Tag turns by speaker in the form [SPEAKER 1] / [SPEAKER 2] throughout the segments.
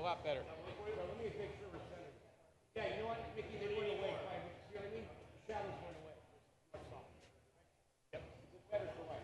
[SPEAKER 1] lot better.
[SPEAKER 2] Let me make sure we're centered. Yeah, you know what, Mickey, they went away 5 minutes. See what I mean? Shadows went away. Yep. It's better for life.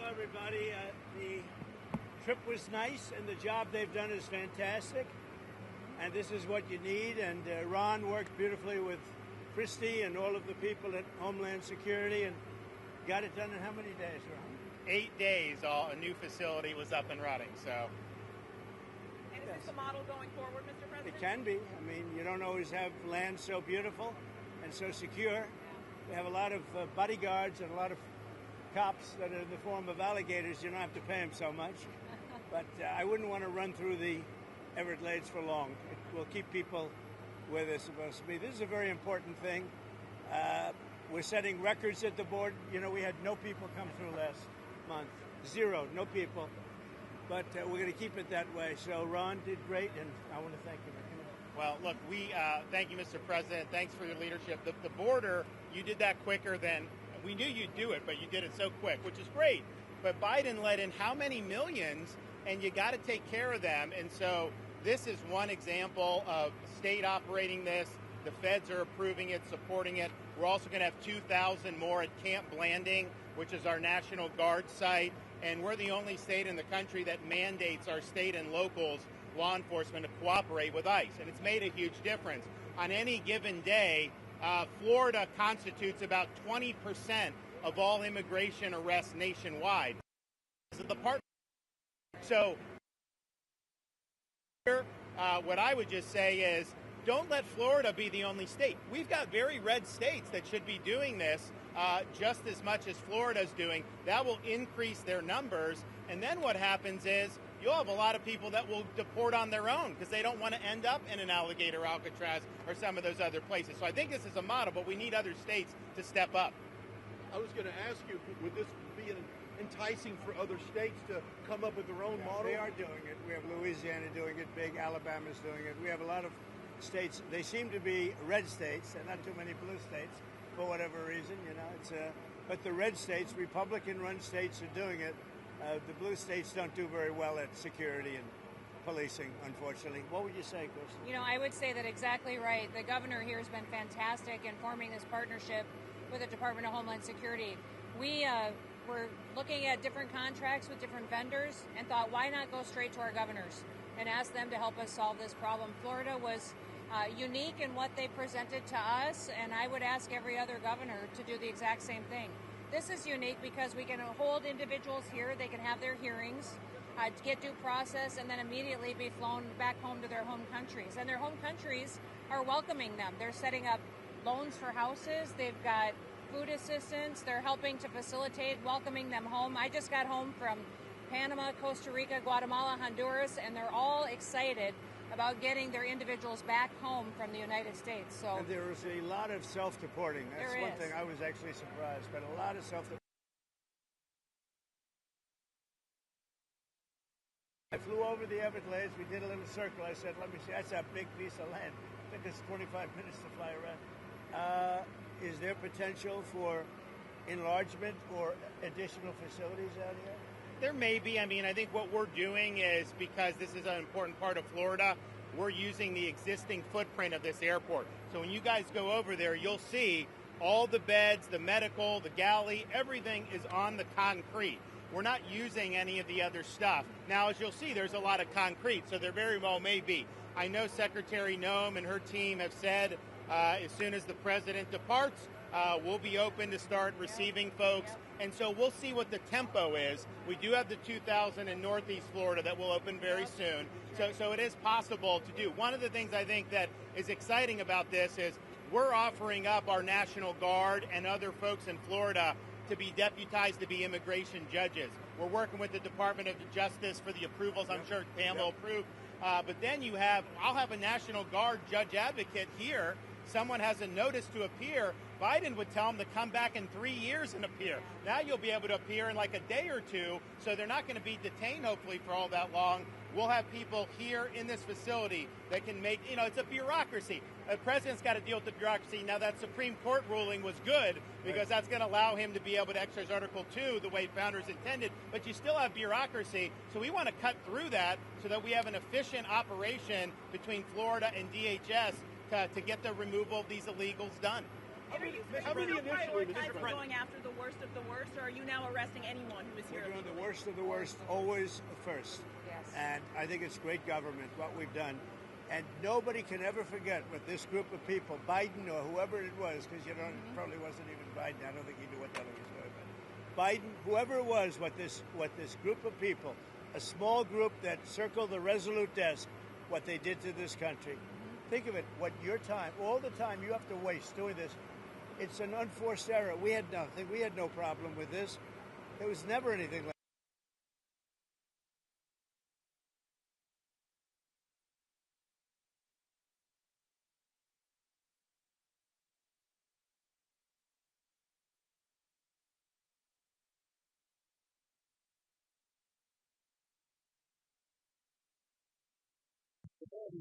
[SPEAKER 1] everybody. The trip was nice, and the job they've done is fantastic. And this is what you need. And Ron worked beautifully with Christie and all of the people at Homeland Security and got it done in how many days, Ron?
[SPEAKER 3] 8 days, a new facility was up and running. So.
[SPEAKER 4] And is this a model going forward, Mr. President?
[SPEAKER 1] It can be. I mean, you don't always have land so beautiful and so secure. We have a lot of bodyguards and a lot of cops that are in the form of alligators. You don't have to pay them so much. But I wouldn't want to run through the Everglades for long. It will keep people where they're supposed to be. This is a very important thing. We're setting records at the board. You know, we had no people come through last month. Zero, no people. But we're going to keep it that way. So Ron did great, and I want to thank you.
[SPEAKER 3] Well, look, we thank you, Mr. President. Thanks for your leadership. The border, you did that quicker than we knew you'd do it, but you did it so quick, which is great. But Biden let in how many millions, and you got to take care of them. And so this is one example of state operating this. The feds are approving it, supporting it. We're also going to have 2,000 more at Camp Blanding, which is our National Guard site. And we're the only state in the country that mandates our state and locals, law enforcement, to cooperate with ICE. And it's made a huge difference. On any given day, Florida constitutes about 20% of all immigration arrests nationwide. So what I would just say is, don't let Florida be the only state. We've got very red states that should be doing this just as much as Florida's doing. That will increase their numbers. And then what happens is you'll have a lot of people that will deport on their own because they don't want to end up in an Alligator Alcatraz or some of those other places. So I think this is a model, but we need other states to step up.
[SPEAKER 5] I was going to ask you, would this be enticing for other states to come up with their own model?
[SPEAKER 1] They are doing it. We have Louisiana doing it big. Alabama's doing it. We have a lot of states. They seem to be red states and not too many blue states for whatever reason. You know, it's but the red states, Republican-run states, are doing it. The blue states don't do very well at security and policing, unfortunately. What would you say, Kristen?
[SPEAKER 6] You know, I would say that exactly right. The governor here has been fantastic in forming this partnership with the Department of Homeland Security. We were looking at different contracts with different vendors and thought, why not go straight to our governors and ask them to help us solve this problem? Florida was unique in what they presented to us, and I would ask every other governor to do the exact same thing. This is unique because we can hold individuals here, they can have their hearings, get due process, and then immediately be flown back home to their home countries. And their home countries are welcoming them. They're setting up loans for houses, they've got food assistance, they're helping to facilitate welcoming them home. I just got home from Panama, Costa Rica, Guatemala, Honduras, and they're all excited about getting their individuals back home from the United States. So
[SPEAKER 1] and there is a lot of self-deporting. That's one thing I was actually surprised, but a lot of self-deporting. I flew over the Everglades. We did a little circle. I said, let me see. That's a big piece of land. It took us 25 minutes to fly around. Is there potential for enlargement or additional facilities out here?
[SPEAKER 3] There may be. I mean, I think what we're doing is, because this is an important part of Florida, we're using the existing footprint of this airport. So when you guys go over there, you'll see all the beds, the medical, the galley, everything is on the concrete. We're not using any of the other stuff. Now, as you'll see, there's a lot of concrete, so there very well may be. I know Secretary Noem and her team have said as soon as the president departs, we'll be open to start receiving folks. And so we'll see what the tempo is. We do have the 2,000 in Northeast Florida that will open very soon. So it is possible to do. One of the things I think that is exciting about this is we're offering up our National Guard and other folks in Florida to be deputized to be immigration judges. We're working with the Department of Justice for the approvals. I'm sure Pam will approve. But then I'll have a National Guard judge advocate here. Someone has a notice to appear. Biden would tell them to come back in 3 years and appear. Now you'll be able to appear in like a day or two, so they're not going to be detained, hopefully, for all that long. We'll have people here in this facility that can make, it's a bureaucracy. The president's got to deal with the bureaucracy. Now, that Supreme Court ruling was good because that's going to allow him to be able to exercise Article 2 the way founders intended, but you still have bureaucracy. So we want to cut through that so that we have an efficient operation between Florida and DHS to get the removal of these illegals done.
[SPEAKER 4] And are you
[SPEAKER 5] How many initially, Mr.
[SPEAKER 4] prioritizing
[SPEAKER 5] President?
[SPEAKER 4] going after the worst of the worst, or are you now arresting anyone who is here
[SPEAKER 1] We're doing the
[SPEAKER 4] illegally?
[SPEAKER 1] worst of the worst always first.
[SPEAKER 6] Yes.
[SPEAKER 1] And I think it's great government, what we've done. And nobody can ever forget what this group of people, Biden or whoever it was, because probably wasn't even Biden. I don't think he knew what the hell he was doing. But Biden, whoever it was, what this group of people, a small group that circled the Resolute desk, what they did to this country. Think of it, what your time, all the time you have to waste doing this. It's an unforced error. We had nothing. We had no problem with this. There was never anything like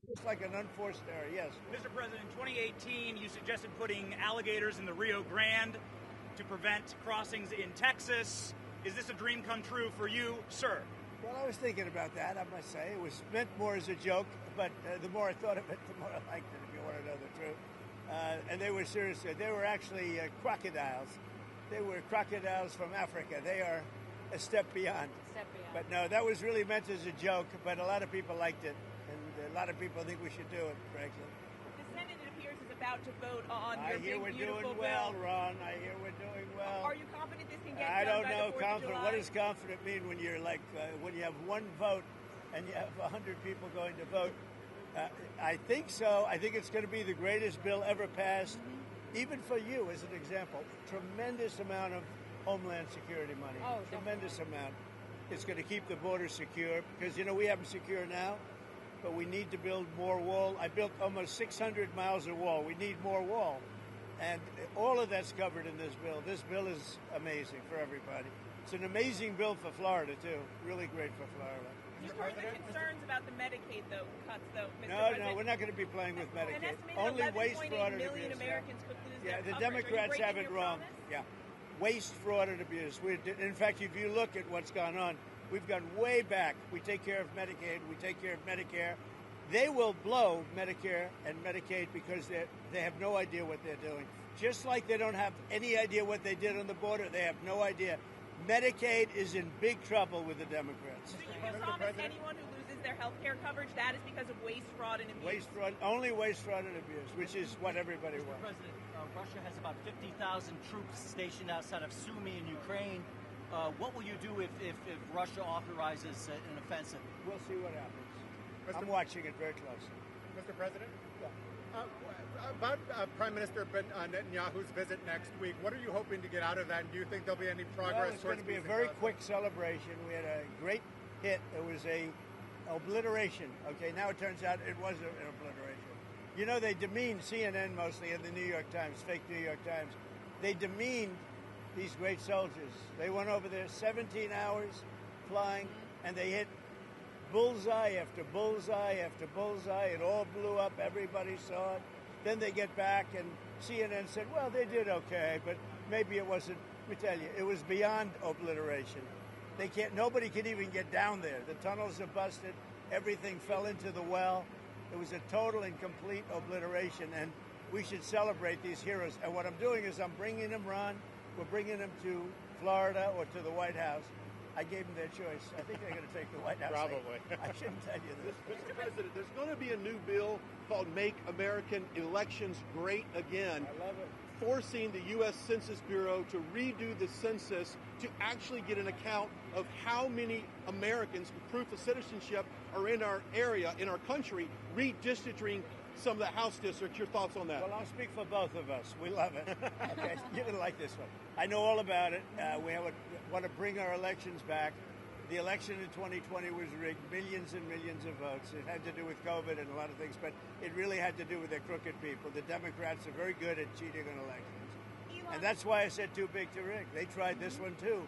[SPEAKER 1] just like an unforced error, yes.
[SPEAKER 7] Mr. President, in 2018, you suggested putting alligators in the Rio Grande to prevent crossings in Texas. Is this a dream come true for you, sir?
[SPEAKER 1] Well, I was thinking about that, I must say. It was meant more as a joke, but the more I thought of it, the more I liked it, if you want to know the truth. And they were serious. They were actually crocodiles. They were crocodiles from Africa. They are a step beyond. But no, that was really meant as a joke, but a lot of people liked it. And a lot of people think we should do it, frankly.
[SPEAKER 4] The Senate, it appears, is about to vote on
[SPEAKER 1] I
[SPEAKER 4] your
[SPEAKER 1] hear
[SPEAKER 4] big,
[SPEAKER 1] we're
[SPEAKER 4] beautiful
[SPEAKER 1] doing
[SPEAKER 4] bill.
[SPEAKER 1] well, Ron. I hear we're doing well.
[SPEAKER 4] Are you confident this can get
[SPEAKER 1] I
[SPEAKER 4] done
[SPEAKER 1] don't
[SPEAKER 4] by
[SPEAKER 1] know.
[SPEAKER 4] the 4th of
[SPEAKER 1] Confident.
[SPEAKER 4] July?
[SPEAKER 1] What does confident mean when you're like when you have one vote and you have 100 people going to vote? I think so. I think it's going to be the greatest bill ever passed, even for you as an example. Tremendous amount of Homeland Security money.
[SPEAKER 6] Oh,
[SPEAKER 1] tremendous amount. It's going to keep the border secure because we have them secure now, but we need to build more wall. I built almost 600 miles of wall. We need more wall. And all of that's covered in this bill. This bill is amazing for everybody. It's an amazing bill for Florida, too. Really great for Florida.
[SPEAKER 4] You've heard the concerns about the Medicaid cuts, though, Mr.
[SPEAKER 1] No,
[SPEAKER 4] President.
[SPEAKER 1] we're not going to be playing with
[SPEAKER 4] An
[SPEAKER 1] Medicaid.
[SPEAKER 4] estimated
[SPEAKER 1] Only
[SPEAKER 4] 11.8
[SPEAKER 1] waste, fraud, and
[SPEAKER 4] million
[SPEAKER 1] abuse.
[SPEAKER 4] Americans could lose
[SPEAKER 1] Yeah,
[SPEAKER 4] their
[SPEAKER 1] the
[SPEAKER 4] coverage. Are you
[SPEAKER 1] Democrats
[SPEAKER 4] breaking
[SPEAKER 1] have it
[SPEAKER 4] your
[SPEAKER 1] wrong.
[SPEAKER 4] promise?
[SPEAKER 1] Yeah. Waste, fraud, and abuse. In fact, if you look at what's gone on, we've gone way back. We take care of Medicaid. We take care of Medicare. They will blow Medicare and Medicaid because they have no idea what they're doing. Just like they don't have any idea what they did on the border, they have no idea. Medicaid is in big trouble with the Democrats.
[SPEAKER 4] So you can promise anyone who loses their health care coverage that is because of waste, fraud, and abuse?
[SPEAKER 1] Waste, fraud, only waste, fraud, and abuse, which is what everybody
[SPEAKER 8] Mr.
[SPEAKER 1] wants.
[SPEAKER 8] President, Russia has about 50,000 troops stationed outside of Sumy in Ukraine. What will you do if Russia authorizes an offensive?
[SPEAKER 1] We'll see what happens. I'm watching it very closely.
[SPEAKER 9] Mr. President? About Prime Minister Netanyahu's visit next week, what are you hoping to get out of that? And do you think there'll be any progress
[SPEAKER 1] Well, it's going
[SPEAKER 9] towards
[SPEAKER 1] to be a
[SPEAKER 9] peace in
[SPEAKER 1] very
[SPEAKER 9] Gaza?
[SPEAKER 1] quick celebration. We had a great hit. It was a obliteration. Okay, now it turns out it was an obliteration. They demeaned CNN mostly and the New York Times, fake New York Times. They demeaned these great soldiers. They went over there 17 hours flying, and they hit bullseye after bullseye after bullseye. It all blew up. Everybody saw it. Then they get back, and CNN said, well, they did okay, but maybe it wasn't. Let me tell you, it was beyond obliteration. Nobody can even get down there. The tunnels are busted. Everything fell into the well. It was a total and complete obliteration, and we should celebrate these heroes. And what I'm doing is I'm bringing them, Ron, we're bringing them to Florida or to the White House. I gave them their choice. I think they're going to take the White House.
[SPEAKER 3] Probably.
[SPEAKER 1] I shouldn't tell you this.
[SPEAKER 5] Mr. President, there's going to be a new bill called Make American Elections Great Again,
[SPEAKER 1] I love it.
[SPEAKER 5] forcing the U.S. Census Bureau to redo the census to actually get an account of how many Americans with proof of citizenship are in our area, in our country, redistricting some of the House districts. Your thoughts on that?
[SPEAKER 1] Well, I'll speak for both of us. We love it. Okay, you're going to like this one. I know all about it. We want to bring our elections back. The election in 2020 was rigged, millions and millions of votes. It had to do with COVID and a lot of things, but it really had to do with the crooked people. The Democrats are very good at cheating on elections. And that's why I said too big to rig. They tried this one too.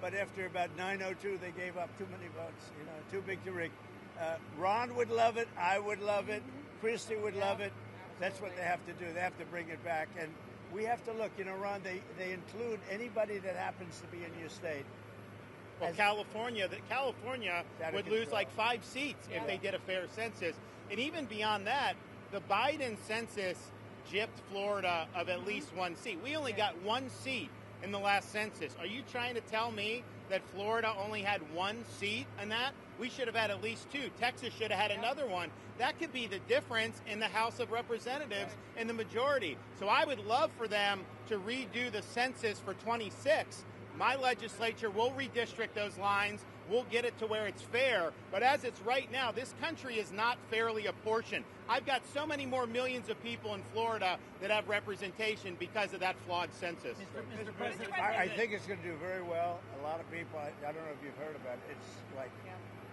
[SPEAKER 1] But after about 9:02, they gave up too many votes. Too big to rig. Ron would love it. I would love it. Christie would love it. That's what they have to do. They have to bring it back. And we have to look, Ron, they include anybody that happens to be in your state.
[SPEAKER 3] Well, California would lose
[SPEAKER 1] control.
[SPEAKER 3] like 5 seats if they did a fair census. And even beyond that, the Biden census gypped Florida of at least one seat. We only got one seat in the last census. Are you trying to tell me that Florida only had one seat in that? We should have had at least two. Texas should have had another one. That could be the difference in the House of Representatives in the majority. So I would love for them to redo the census for 26. My legislature will redistrict those lines. We'll get it to where it's fair. But as it's right now, this country is not fairly apportioned. I've got so many more millions of people in Florida that have representation because of that flawed census.
[SPEAKER 8] Mr. President,
[SPEAKER 1] I think it's going to do very well. A lot of people, I don't know if you've heard about it,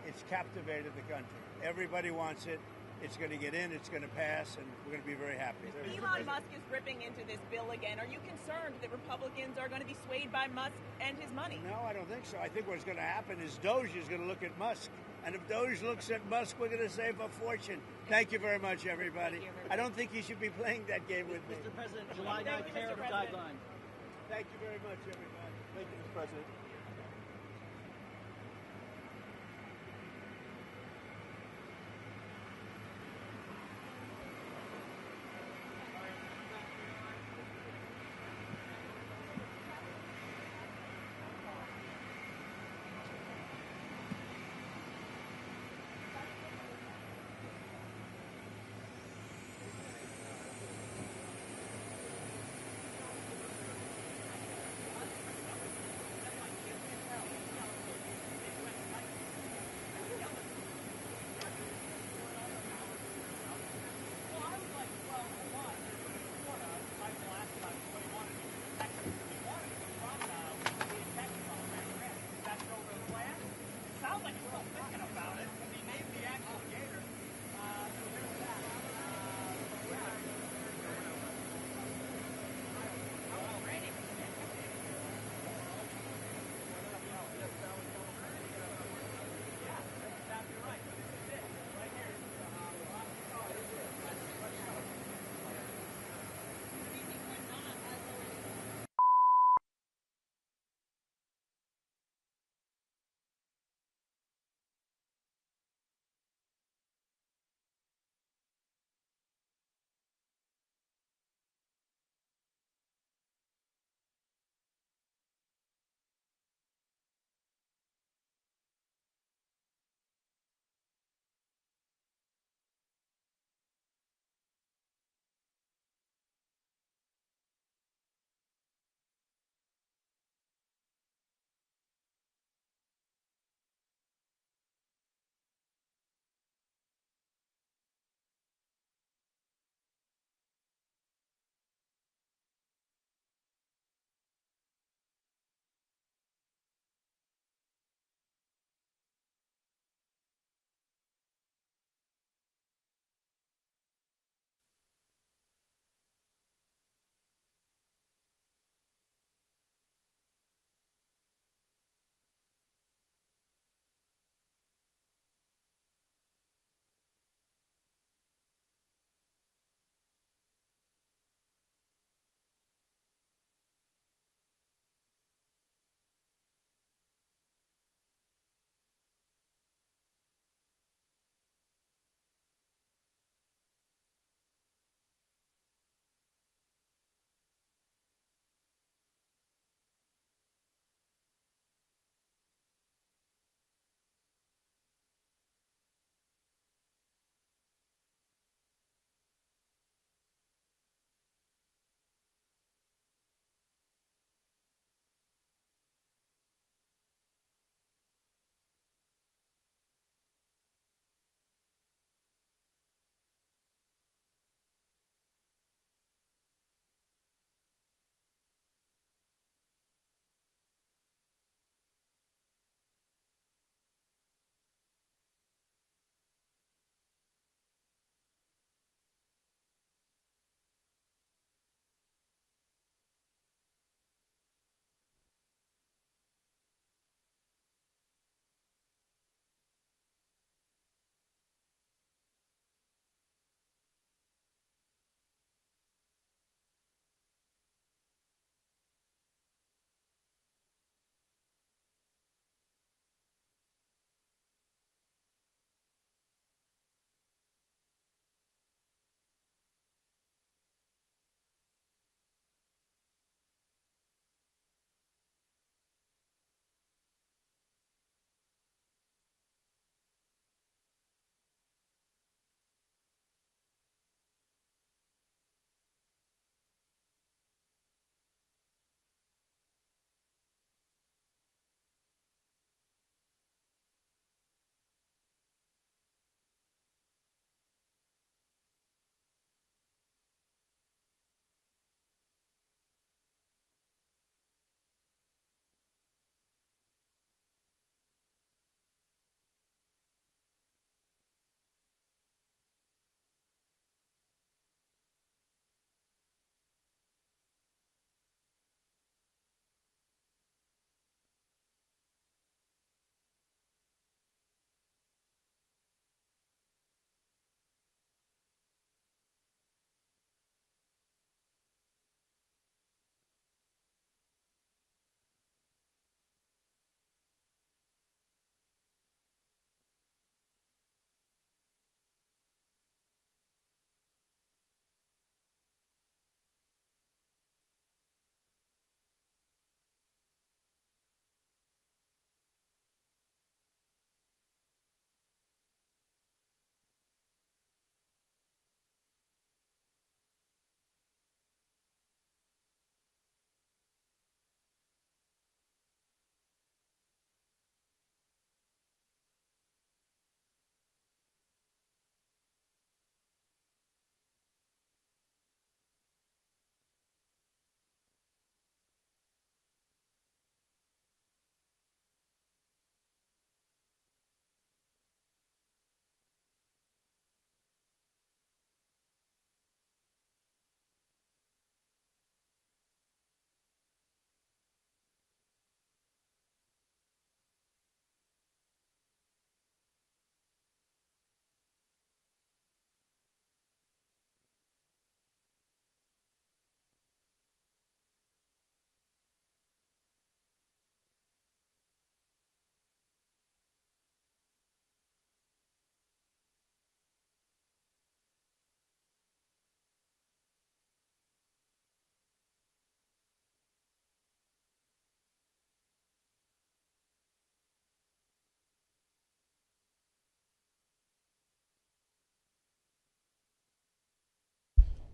[SPEAKER 1] it's captivated the country. Everybody wants it. It's going to get in, it's going to pass, and we're going to be very happy.
[SPEAKER 4] Elon Musk is ripping into this bill again. Are you concerned that Republicans are going to be swayed by Musk and his money?
[SPEAKER 1] No, I don't think so. I think what's going to happen is Doge is going to look at Musk. And if Doge looks at Musk, we're going to save a fortune. Thank you very much, everybody. I don't think you should be playing that game with me.
[SPEAKER 8] Mr. President, July 9th tariff guideline.
[SPEAKER 1] Thank you very much, everybody.
[SPEAKER 5] Thank you, Mr. President.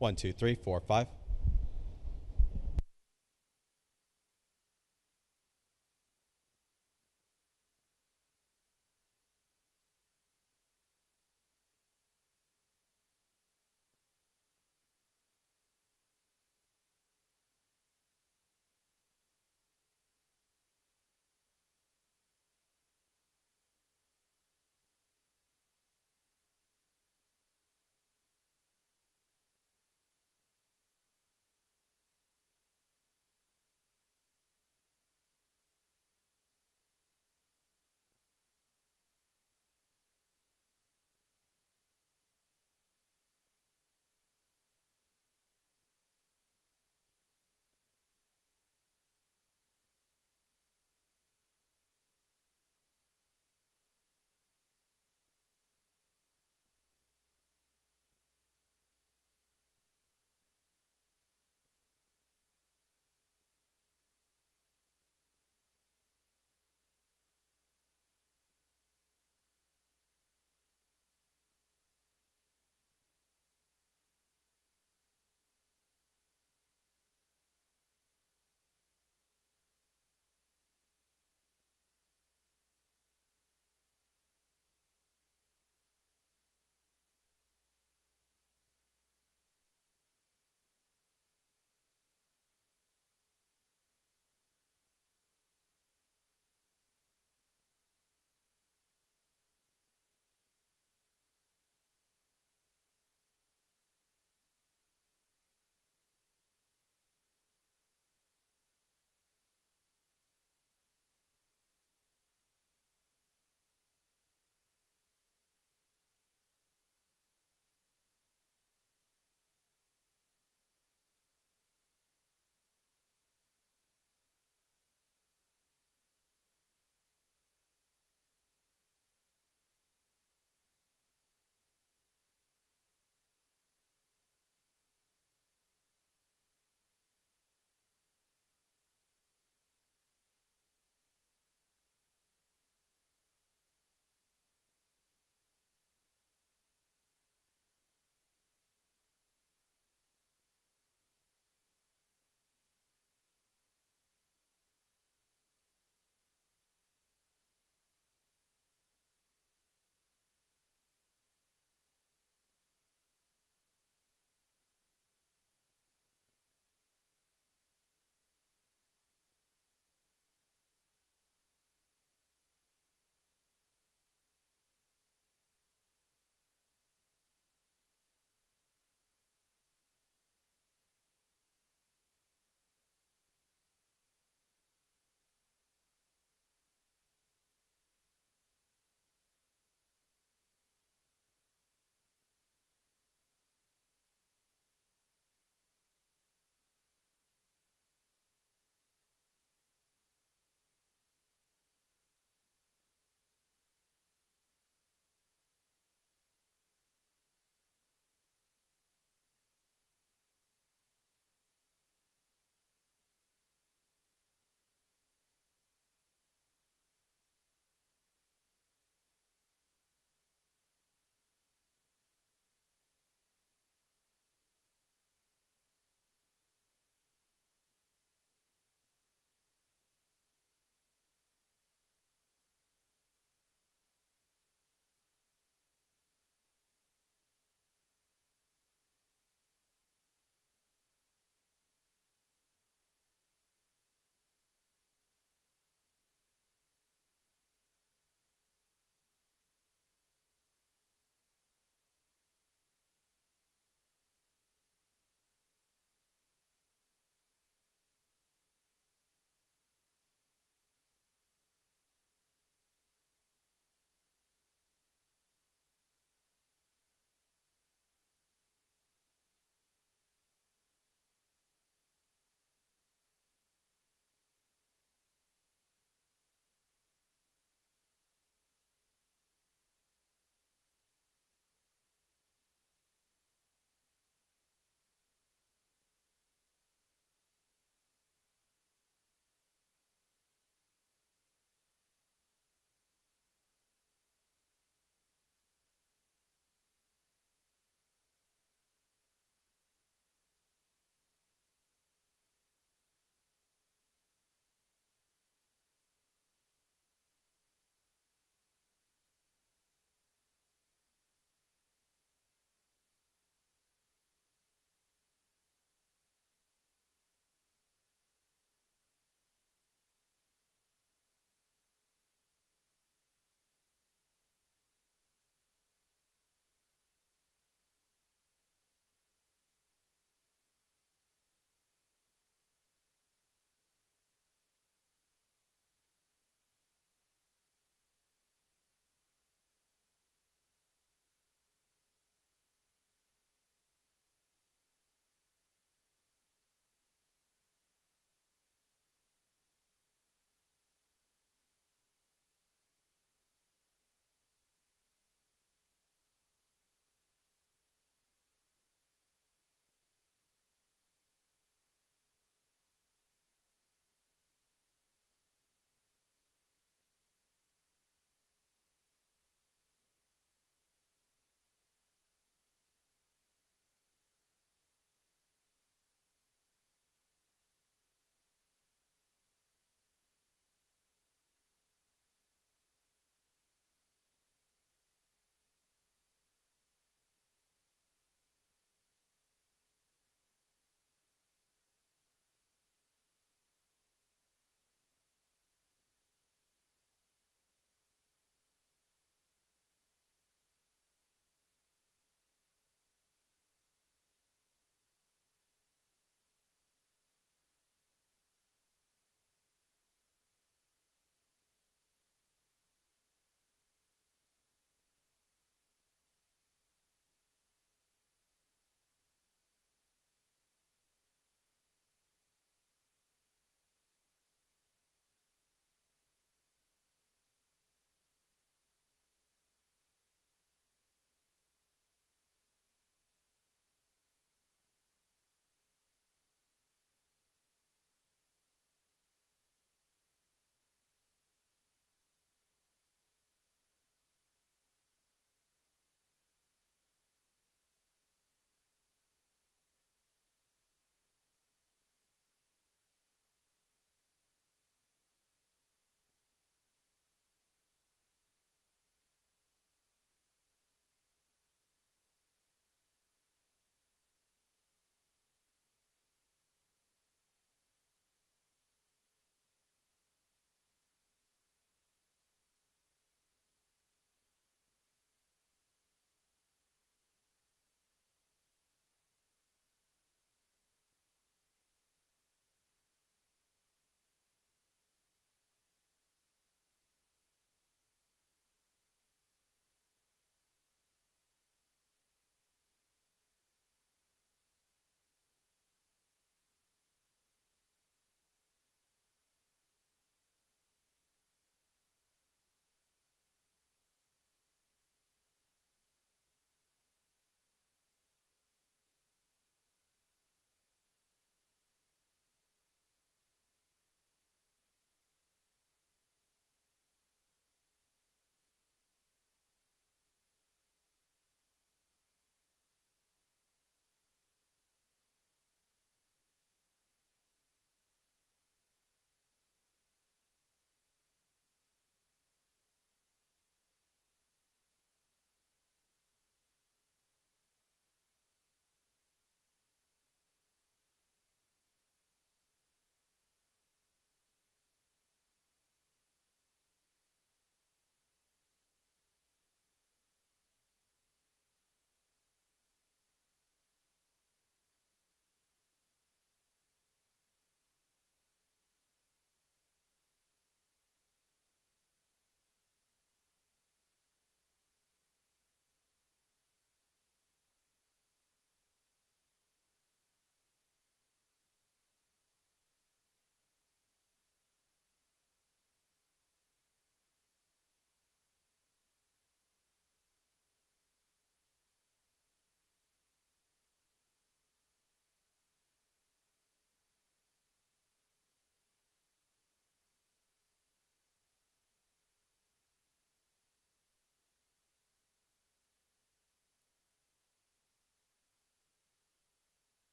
[SPEAKER 10] 1, 2, 3, 4, 5.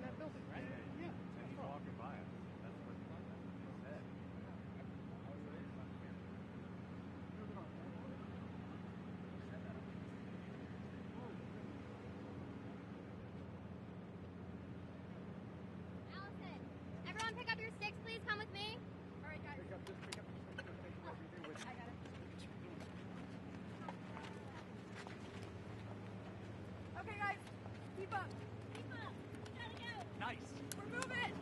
[SPEAKER 2] in that building, right? Yeah.
[SPEAKER 10] He's walking by us. That's what he said.
[SPEAKER 11] Allison, everyone pick up your sticks, please. Come with me. All right, guys.
[SPEAKER 2] Pick up your sticks.
[SPEAKER 11] I got it. Okay, guys. Keep up. Keep up. We gotta go.
[SPEAKER 7] Nice.
[SPEAKER 11] We're moving.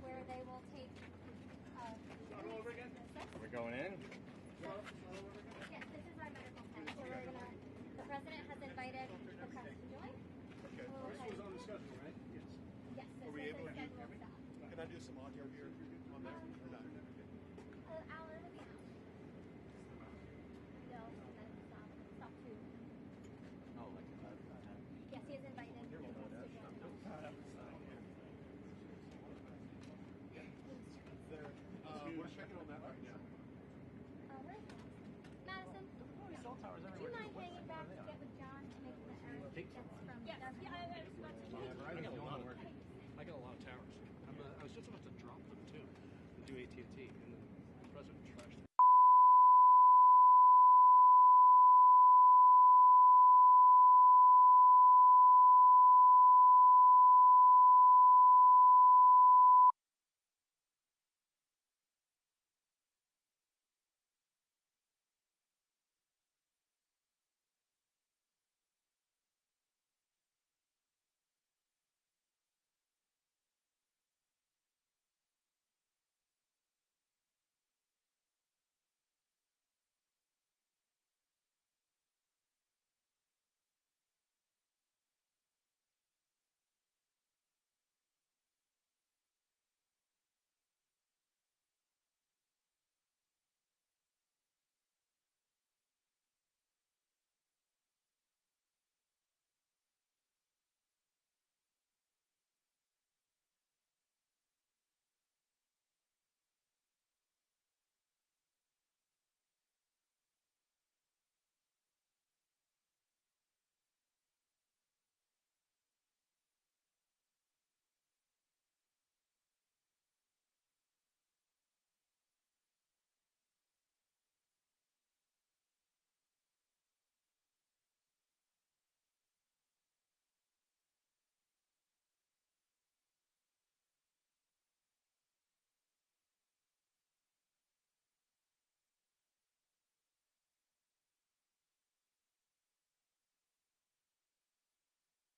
[SPEAKER 11] Where they will take.
[SPEAKER 10] Are we going in?
[SPEAKER 11] Yes, this is our medical tent. So we're gonna. The president has invited the press to join.
[SPEAKER 5] Okay.
[SPEAKER 11] We'll
[SPEAKER 5] This was on the schedule, right? Yes.
[SPEAKER 11] Yes, this
[SPEAKER 5] Are we
[SPEAKER 11] is
[SPEAKER 5] able
[SPEAKER 11] the
[SPEAKER 5] to do?
[SPEAKER 11] scheduled stuff.
[SPEAKER 5] Can I do some audio here on that? Or not?
[SPEAKER 11] Alan will be out. No, that's stop. Stop two.
[SPEAKER 10] Oh, like
[SPEAKER 11] Yes, he has invited the press to join.
[SPEAKER 5] We're checking on that right now.
[SPEAKER 11] Where's Madison? Do you mind hanging back to get with John to make the gets from
[SPEAKER 4] Yes. Yeah, I was about to
[SPEAKER 12] I got a lot of towers. I was just about to drop them too, and do AT&T, and then the president trashed them.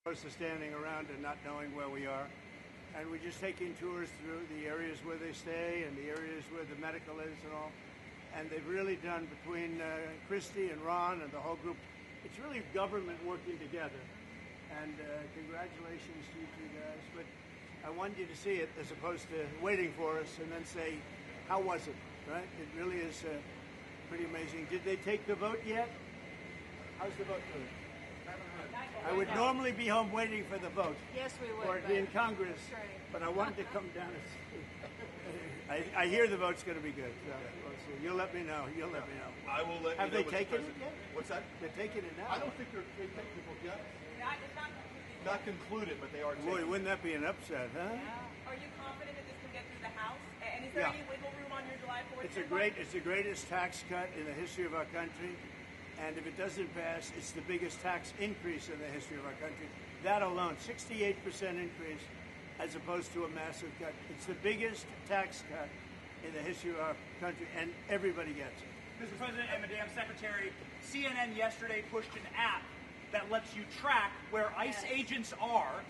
[SPEAKER 1] Opposed to standing around and not knowing where we are. And we're just taking tours through the areas where they stay and the areas where the medical is and all. And they've really done, between Christy and Ron and the whole group, it's really government working together. And congratulations to you two guys. But I wanted you to see it as opposed to waiting for us and then say, how was it, right? It really is pretty amazing. Did they take the vote yet? How's the vote doing? I would normally be home waiting for the vote.
[SPEAKER 6] Yes, we would.
[SPEAKER 1] Or be in Congress.
[SPEAKER 6] That's right.
[SPEAKER 1] But I wanted to come down and see. I hear the vote's going to be good. So we'll see. You'll let me know. You'll let me know.
[SPEAKER 5] I will let
[SPEAKER 1] Have
[SPEAKER 5] you know.
[SPEAKER 1] they taken it yet?
[SPEAKER 5] What's that?
[SPEAKER 1] They're taking it now.
[SPEAKER 5] I don't think they've taken the vote yet.
[SPEAKER 4] It's not
[SPEAKER 5] Not concluded, but they are taking
[SPEAKER 1] Boy, wouldn't that be an upset, huh?
[SPEAKER 4] Are you confident that this can get through the House? And is there any wiggle room on your July 4th?
[SPEAKER 1] It's the greatest tax cut in the history of our country. And if it doesn't pass, it's the biggest tax increase in the history of our country. That alone, 68% increase as opposed to a massive cut. It's the biggest tax cut in the history of our country, and everybody gets it.
[SPEAKER 7] Mr. President and Madam Secretary, CNN yesterday pushed an app that lets you track where ICE agents are.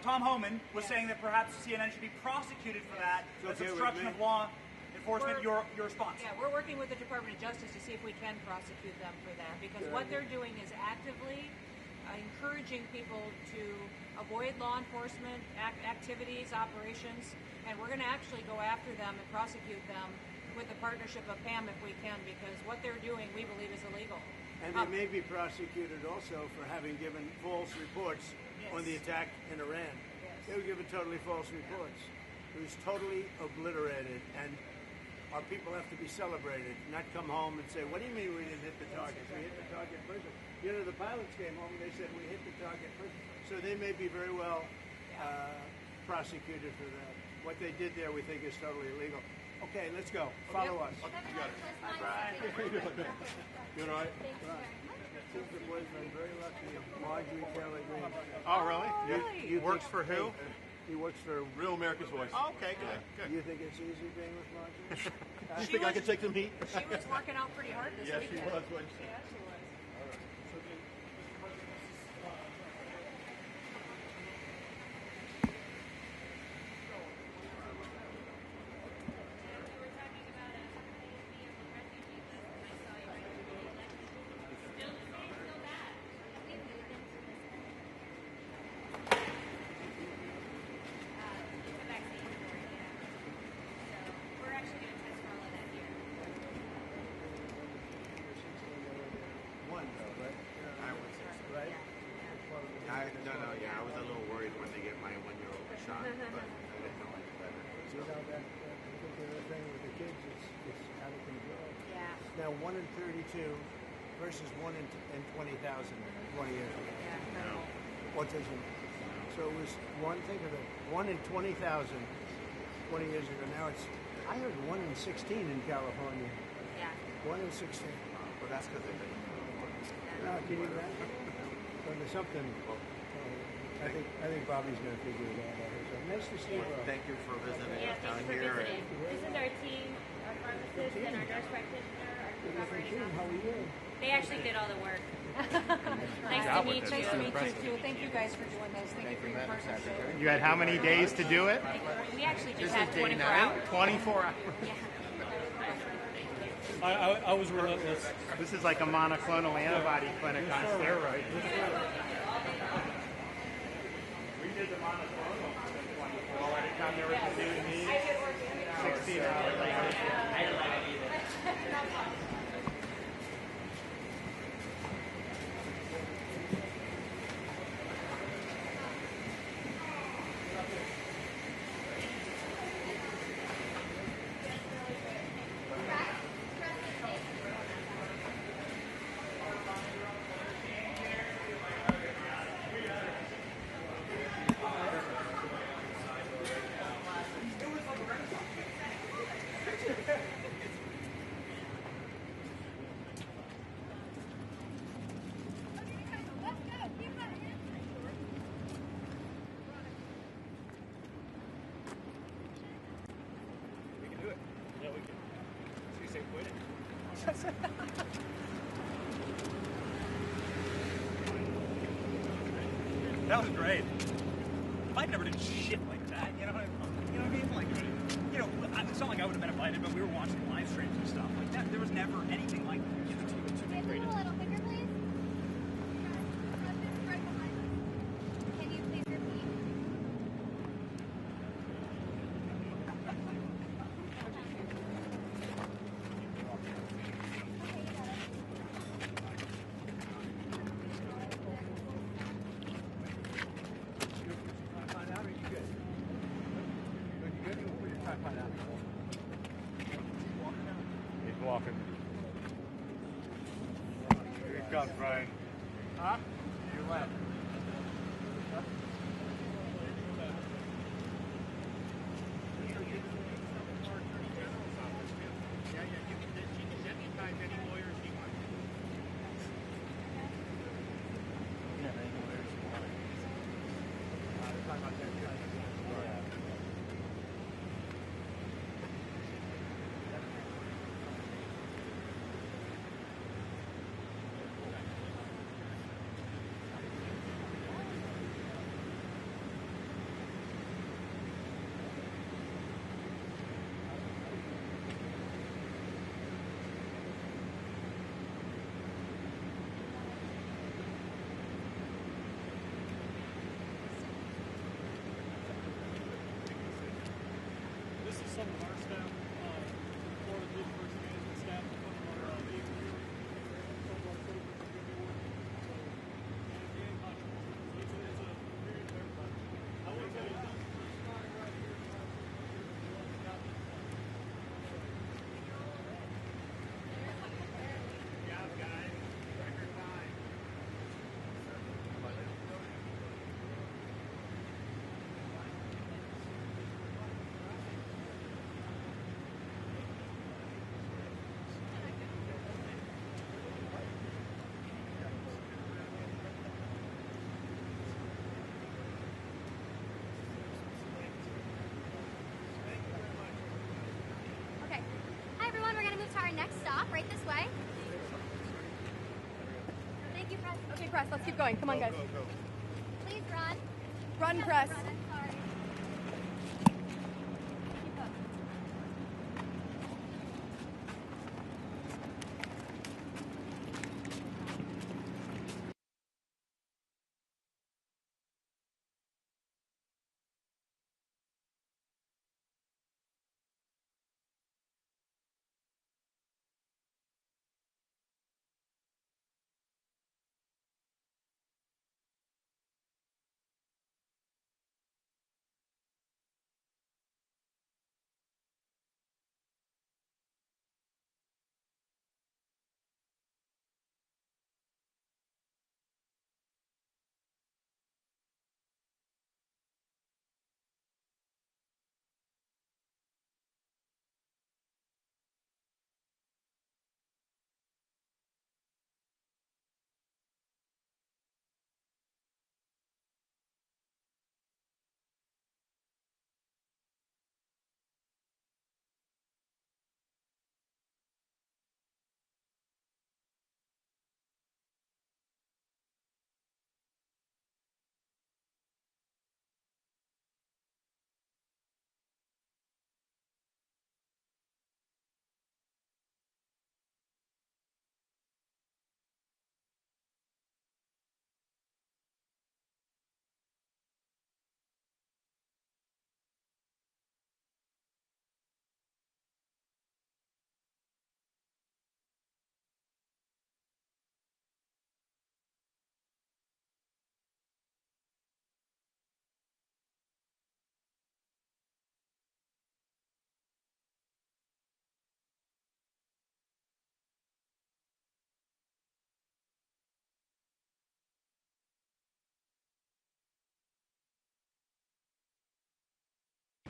[SPEAKER 7] Tom Homan was saying that perhaps CNN should be prosecuted for that. That's obstruction of law enforcement. Your response?
[SPEAKER 6] Yeah, we're working with the Department of Justice to see if we can prosecute them for that, because what they're doing is actively encouraging people to avoid law enforcement activities, operations, and we're going to actually go after them and prosecute them with the partnership of PAM if we can, because what they're doing we believe is illegal.
[SPEAKER 1] And they may be prosecuted also for having given false reports on the attack in Iran. They were given totally false reports. It was totally obliterated, and our people have to be celebrated, not come home and say, what do you mean we didn't hit the target? We hit the target first. You know, the pilots came home and they said we hit the target first. So they may be very well prosecuted for that. What they did there we think is totally illegal. Okay, let's go. Follow us.
[SPEAKER 11] Okay, you got it. Hi, Brian.
[SPEAKER 5] You all right?
[SPEAKER 11] Thank you very much.
[SPEAKER 1] Since the boys been very lucky. Marjorie Taylor Greene.
[SPEAKER 3] Oh, really?
[SPEAKER 1] You
[SPEAKER 3] Works
[SPEAKER 1] think-
[SPEAKER 3] for who?
[SPEAKER 1] He works for
[SPEAKER 5] Real America's Voice.
[SPEAKER 3] Oh, okay, good, good.
[SPEAKER 1] You think it's easy being with Marjorie?
[SPEAKER 5] You think I could take some heat?
[SPEAKER 6] She was working out pretty hard this
[SPEAKER 5] Yes, she
[SPEAKER 6] weekend.
[SPEAKER 5] was, wasn't she?
[SPEAKER 6] Yeah, she was.
[SPEAKER 1] One, though, right?
[SPEAKER 10] I was.
[SPEAKER 1] Right?
[SPEAKER 10] I was a little worried when they get my 1-year-old shot, but I didn't know any better.
[SPEAKER 1] You know, that particular thing with the kids is out of control.
[SPEAKER 6] Yeah.
[SPEAKER 1] Now, 1 in 32 versus 1 in 20,000 20 years ago. Autism. So it was one, think of it, 1 in 20,000 20 years ago. Now it's, I heard 1 in 16 in California.
[SPEAKER 6] Yeah.
[SPEAKER 1] 1 in 16.
[SPEAKER 10] Well, that's because they've been.
[SPEAKER 1] Now, can you imagine? So there's something, I think Bobby's going to figure it out. So nice to see you, bro.
[SPEAKER 10] Thank you for visiting
[SPEAKER 11] Yeah,
[SPEAKER 10] us down
[SPEAKER 11] thanks for
[SPEAKER 10] here.
[SPEAKER 11] visiting. This is our team, our pharmacist, and our nurse practitioner, our group operating
[SPEAKER 1] How are
[SPEAKER 11] officer.
[SPEAKER 1] you?
[SPEAKER 11] They actually did all the work. Nice to meet you.
[SPEAKER 6] Nice to meet you too. Thank you guys for doing this. Thank you for your partnership.
[SPEAKER 3] You had how many days to do it?
[SPEAKER 11] We actually just had 24 hours.
[SPEAKER 3] 24 hours.
[SPEAKER 11] Yeah.
[SPEAKER 12] I was relentless.
[SPEAKER 3] This is like a monoclonal antibody clinic on steroids. We did the monoclonal in 24. By the time they were doing these, 16 hours later.
[SPEAKER 7] That was great. I'd never did shit like that. You know what I mean? Like, you know, it's not like I would have been invited, but we were watching live streams and stuff like that. There was never anything like that.
[SPEAKER 11] Can you a little bigger, please? Right behind us. Can you please repeat?
[SPEAKER 3] He's walking. Here he comes, Brian. Huh? You left.
[SPEAKER 12] some of our staff, Florida Diversity Management staff, some of our APT, some of our programs are going to be working. So, and contributions. It's a period for everybody. I will tell you,
[SPEAKER 11] Okay. Hi everyone, we're gonna move to our next stop, right this way. Thank you, Press.
[SPEAKER 13] Okay, Press, let's keep going. Come on, guys.
[SPEAKER 11] Please run.
[SPEAKER 13] Run, Press.
[SPEAKER 11] Run, I'm sorry. Keep up.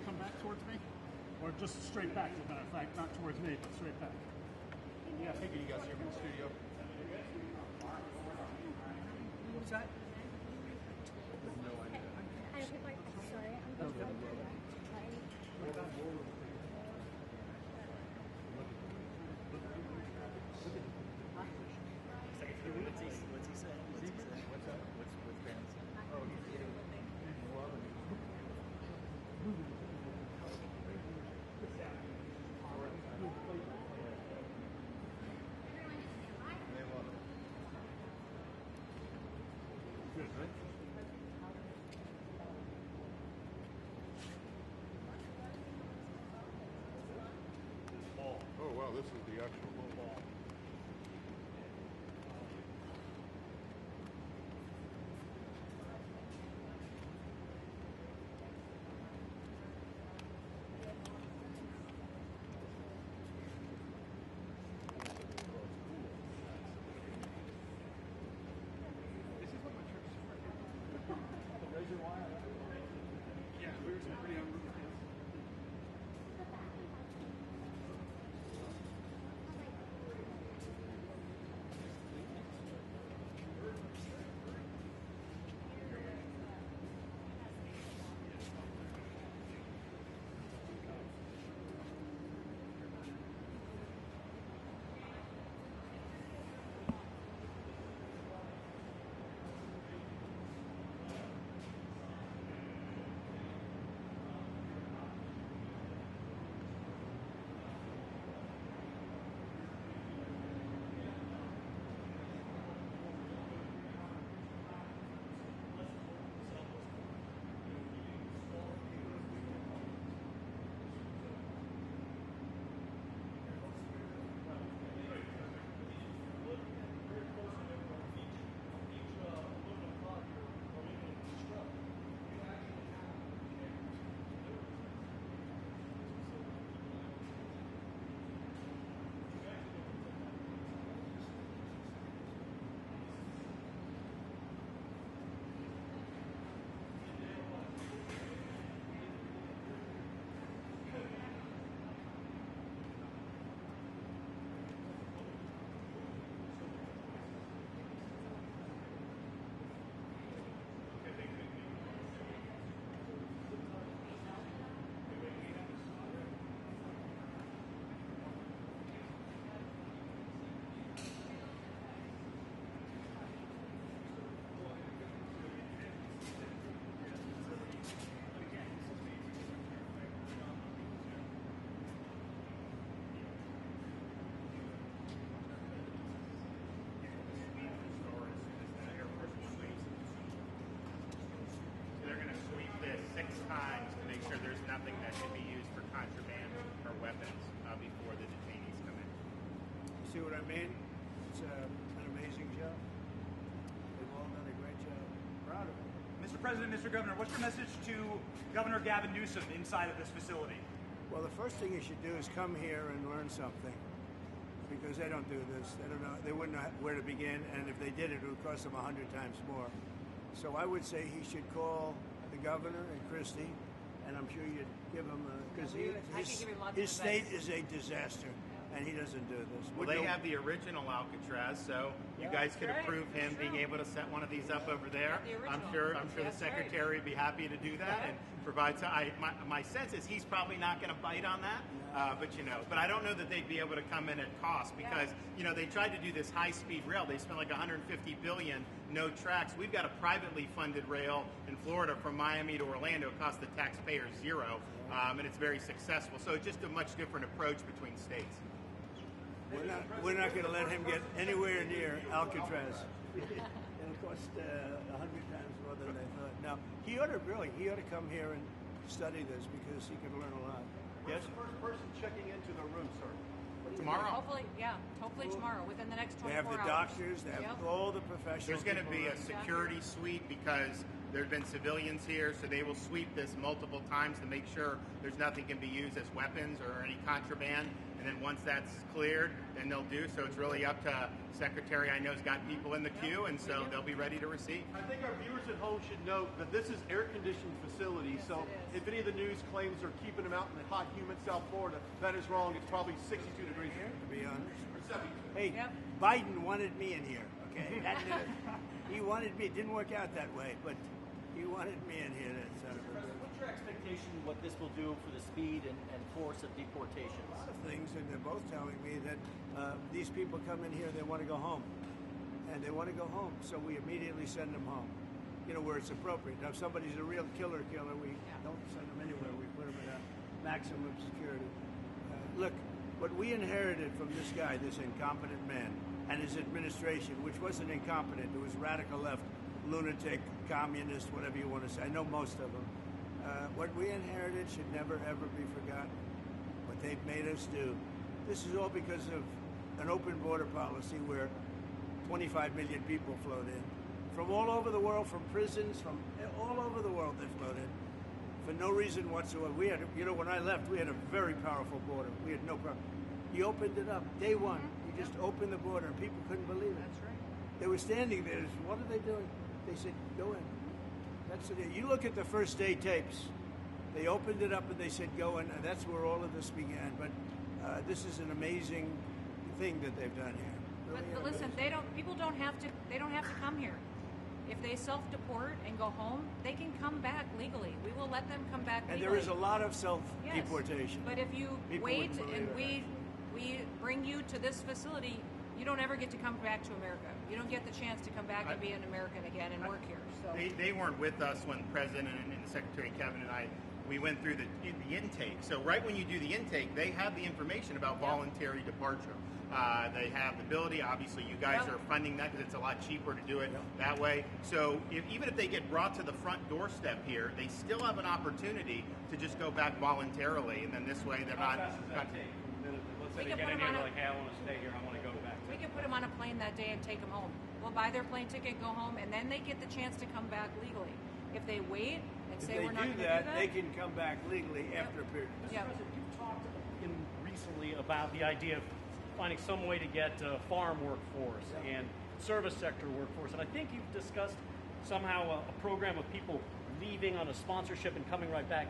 [SPEAKER 12] come back towards me, or just straight back, as a matter of fact, not towards me, but straight back.
[SPEAKER 5] Yeah, thank you guys here from the studio.
[SPEAKER 7] What's that?
[SPEAKER 11] Sorry, I'm
[SPEAKER 8] What's he saying? What's that? What's Barron saying? Oh, he's eating.
[SPEAKER 12] Good, right?
[SPEAKER 5] Oh wow, this is the actual ball.
[SPEAKER 12] Yeah, we were pretty on route.
[SPEAKER 3] 6 times to make sure there's nothing that can be used for contraband or weapons before the detainees come in.
[SPEAKER 1] You see what I mean? It's an amazing job. They've all done a great job. Proud of them.
[SPEAKER 7] Mr. President, Mr. Governor, what's your message to Governor Gavin Newsom inside of this facility?
[SPEAKER 1] Well, the first thing you should do is come here and learn something, because they don't do this. They don't know. They wouldn't know where to begin, and if they did it would cost them 100 times more. So I would say he should call the governor and Christie, and I'm sure you'd give him because his state is a disaster, and he doesn't do this.
[SPEAKER 3] Well, they have the original Alcatraz, so you guys could approve him being able to set one of these up over there. I'm sure the secretary would be happy to do that and provide. My sense is he's probably not going to bite on that. But I don't know that they'd be able to come in at cost because they tried to do this high-speed rail. They spent like $150 billion, no tracks. We've got a privately funded rail in Florida from Miami to Orlando. It costs the taxpayer $0, and it's very successful. So it's just a much different approach between states.
[SPEAKER 1] We're not going to let him get anywhere near Alcatraz. It'll cost 100 times more than they thought. Now he ought to come here and study this because he could learn a lot. Yes.
[SPEAKER 5] First person checking into the room, sir.
[SPEAKER 3] Tomorrow.
[SPEAKER 6] Hopefully tomorrow, within the next 24 hours.
[SPEAKER 1] They have the doctors, they have all the professionals.
[SPEAKER 3] There's going to be a security suite because there have been civilians here, so they will sweep this multiple times to make sure there's nothing can be used as weapons or any contraband. And then once that's cleared, then they'll do. So it's really up to Secretary. I know has got people in the queue, and so they'll be ready to receive.
[SPEAKER 5] I think our viewers at home should note that this is air-conditioned facility. So if any of the news claims are keeping them out in the hot, humid South Florida, that is wrong. It's probably 62 degrees here.
[SPEAKER 1] To be honest.
[SPEAKER 5] Or 72.
[SPEAKER 1] Hey, Biden wanted me in here. Okay, he wanted me. It didn't work out that way, but he wanted me in here.
[SPEAKER 8] What's your expectation what this will do for the speed and force of deportations?
[SPEAKER 1] A lot of things, and they're both telling me that these people come in here, they want to go home. And they want to go home, so we immediately send them home, where it's appropriate. Now, if somebody's a real killer, we don't send them anywhere. We put them in a maximum security. Look, what we inherited from this guy, this incompetent man, and his administration, which wasn't incompetent, it was radical left, lunatic, communist, whatever you want to say. I know most of them. What we inherited should never, ever be forgotten. What they've made us do. This is all because of an open border policy where 25 million people flowed in. From all over the world, from prisons, from all over the world they flowed in. For no reason whatsoever. We had, when I left, we had a very powerful border. We had no problem. He opened it up. Day one, he just opened the border and people couldn't believe it.
[SPEAKER 6] That's right.
[SPEAKER 1] They were standing there. What are they doing? They said, go in. That's it. You look at the first day tapes. They opened it up and they said, go in. And that's where all of this began. But this is an amazing thing that they've done here. Really
[SPEAKER 6] but listen, people don't have to come here. If they self-deport and go home, they can come back legally. We will let them come back legally.
[SPEAKER 1] And there is a lot of self-deportation.
[SPEAKER 6] Yes. But if you wait and we bring you to this facility, you don't ever get to come back to America. You don't get the chance to come back and be an American again and work here. So
[SPEAKER 3] they weren't with us when the President and Secretary Kevin and I, we went through the intake. So right when you do the intake, they have the information about voluntary departure. They have the ability. Obviously, you guys are funding that because it's a lot cheaper to do it that way. So even if they get brought to the front doorstep here, they still have an opportunity to just go back voluntarily, and then this way they're not.
[SPEAKER 2] Let's say they get in here and they're like, hey, I want to stay here. I want to go back.
[SPEAKER 6] We can put them on a plane that day and take them home. We'll buy their plane ticket, go home, and then they get the chance to come back legally. If they wait and say we're not going to do that,
[SPEAKER 1] they can come back legally after a period.
[SPEAKER 2] Mr. President, you've talked recently about the idea of finding some way to get farm workforce and service sector workforce, and I think you've discussed somehow a program of people leaving on a sponsorship and coming right back.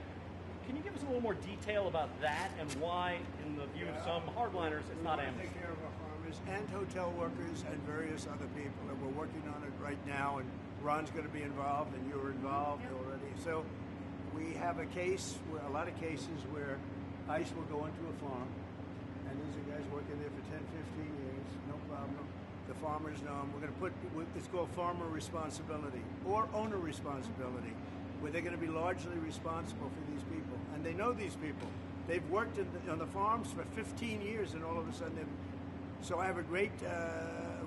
[SPEAKER 2] Can you give us a little more detail about that and why, in the view of some hardliners, it's not amnesty?
[SPEAKER 1] Take care of our farmers and hotel workers and various other people, and we're working on it right now, and Ron's going to be involved, and you're involved already. So we have a lot of cases where ICE will go into a farm, and these are guys working there for 10, 15 years, no problem. The farmers know them. We're going to put, it's called farmer responsibility or owner responsibility, where they're going to be largely responsible for these people. And they know these people. They've worked on the farms for 15 years, and all of a sudden so I have a great,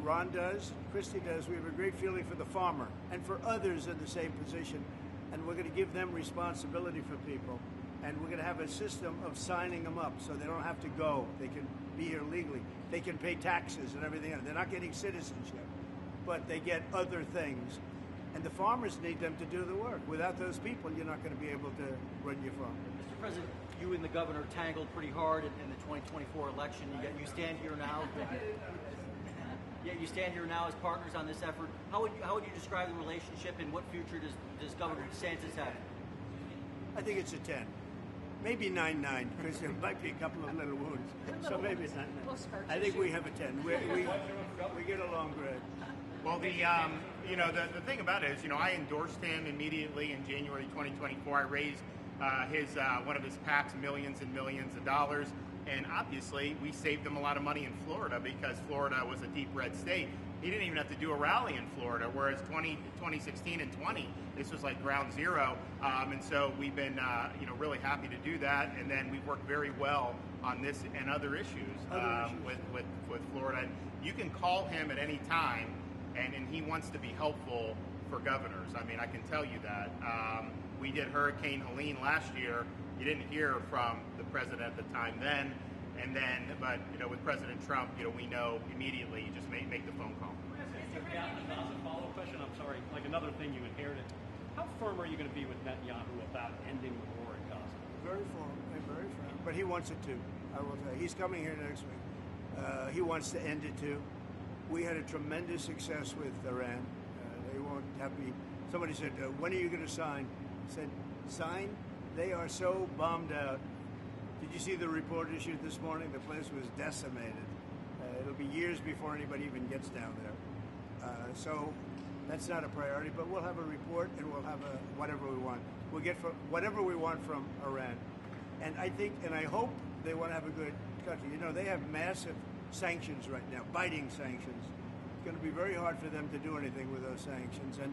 [SPEAKER 1] Ron does, Christie does, we have a great feeling for the farmer and for others in the same position. and we're going to give them responsibility for people, and we're going to have a system of signing them up so they don't have to go. They can be here legally. They can pay taxes and everything else. They're not getting citizenship, but they get other things. And the farmers need them to do the work. Without those people, you're not going to be able to run your farm.
[SPEAKER 8] Mr. President, you and the governor tangled pretty hard in the 2024 election. You stand here now. Yeah, you stand here now as partners on this effort. How would you describe the relationship, and what future does Governor DeSantis have?
[SPEAKER 1] I think it's a 10. Maybe 9-9, because there might be a couple of little wounds. So maybe it's 9-9. I think we have a 10. We get along great.
[SPEAKER 3] Well, the thing about it is, I endorsed him immediately in January 2024. I raised one of his PACs millions and millions of dollars, and obviously we saved him a lot of money in Florida because Florida was a deep red state. He didn't even have to do a rally in Florida, whereas 2016 and 20, this was like ground zero. And so we've been, really happy to do that. And then we've worked very well on this and other issues, with Florida. And you can call him at any time, and he wants to be helpful for governors. I mean, I can tell you that. We did Hurricane Helene last year. You didn't hear from the president at the time then. But with President Trump, we know immediately. You just make the phone call.
[SPEAKER 2] Yeah, as a follow-up question, I'm sorry, like another thing you inherited. How firm are you going to be with Netanyahu about ending the war in Gaza?
[SPEAKER 1] Very firm. But he wants it too. I will tell you. He's coming here next week. He wants to end it too. We had a tremendous success with Iran. They won't have me. Somebody said, "When are you going to sign?" I said, "Sign? They are so bombed out." Did you see the report issued this morning? The place was decimated. It'll be years before anybody even gets down there. So that's not a priority, but we'll have a report and we'll have whatever we want. We'll get whatever we want from Iran. And I think, and I hope they want to have a good country. They have massive sanctions right now, biting sanctions. It's going to be very hard for them to do anything with those sanctions. And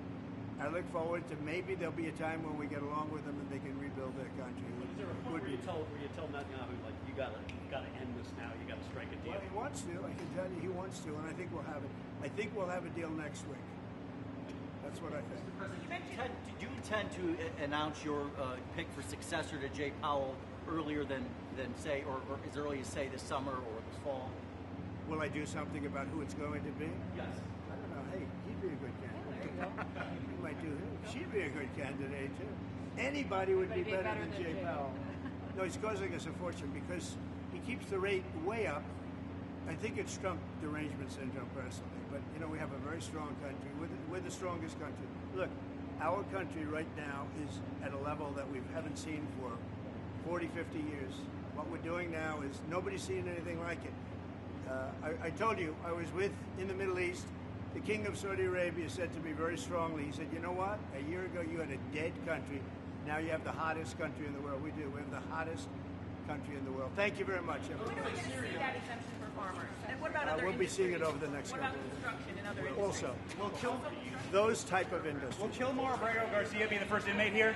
[SPEAKER 1] I look forward to maybe there'll be a time when we get along with them and they can rebuild their country.
[SPEAKER 2] Is there a point where you tell Netanyahu, like, you got to end this now, you got to strike a deal?
[SPEAKER 1] Well, he wants to. I can tell you he wants to, and I think we'll have it. I think we'll have a deal next week. That's what I think.
[SPEAKER 8] Mr. President, do you intend to announce your pick for successor to Jay Powell earlier than say, or as early as say this summer or this fall?
[SPEAKER 1] Will I do something about who it's going to be?
[SPEAKER 8] Yes.
[SPEAKER 1] I don't know. Hey, he'd be a good candidate. You might do him. She'd be a good candidate too. Anybody would be better than Jay Powell. No, he's causing us a fortune because he keeps the rate way up. I think it's Trump derangement syndrome personally, but we have a very strong country. We're the strongest country. Look, our country right now is at a level that we haven't seen for 40, 50 years. What we're doing now is nobody's seen anything like it. I told you, I was in the Middle East. The King of Saudi Arabia said to me very strongly, he said, "You know what? A year ago you had a dead country. Now you have the hottest country in the world." We do. We have the hottest country in the world. Thank you very much.
[SPEAKER 4] When are we going to see that exemption for farmers? And what about other
[SPEAKER 1] We'll be seeing it
[SPEAKER 4] industries?
[SPEAKER 1] over the next
[SPEAKER 4] What
[SPEAKER 1] couple
[SPEAKER 4] about
[SPEAKER 1] of
[SPEAKER 4] construction and other
[SPEAKER 1] years.
[SPEAKER 4] industries?
[SPEAKER 1] Also,
[SPEAKER 7] Will kill
[SPEAKER 1] those type of industries.
[SPEAKER 7] Will Kilmore Abrego Garcia be the first inmate here?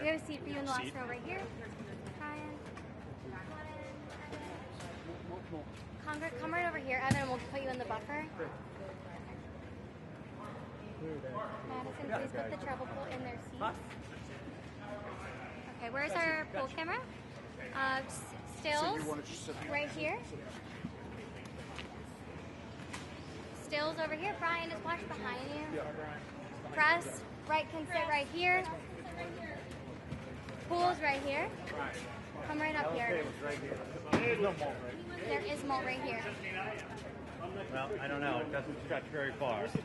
[SPEAKER 11] We have a seat for you in the last row right here. Brian. Come right over here, Evan, and we'll put you in the buffer. Madison, please put the travel pool in their seats. Okay, where's our pool camera? Stills, right here. Stills over here. Brian, just watch behind you. Press, right can sit right here. Pool's right here. Come right up here. There is mold right here.
[SPEAKER 2] Well, I don't know. It doesn't stretch very far.
[SPEAKER 11] It's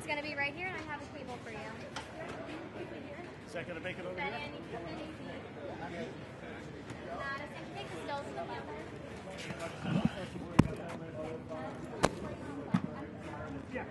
[SPEAKER 11] going to be right here, and I have a table for you.
[SPEAKER 2] Is that going to make it over here?
[SPEAKER 11] Madison, take the stills to the buffer.
[SPEAKER 2] Yeah.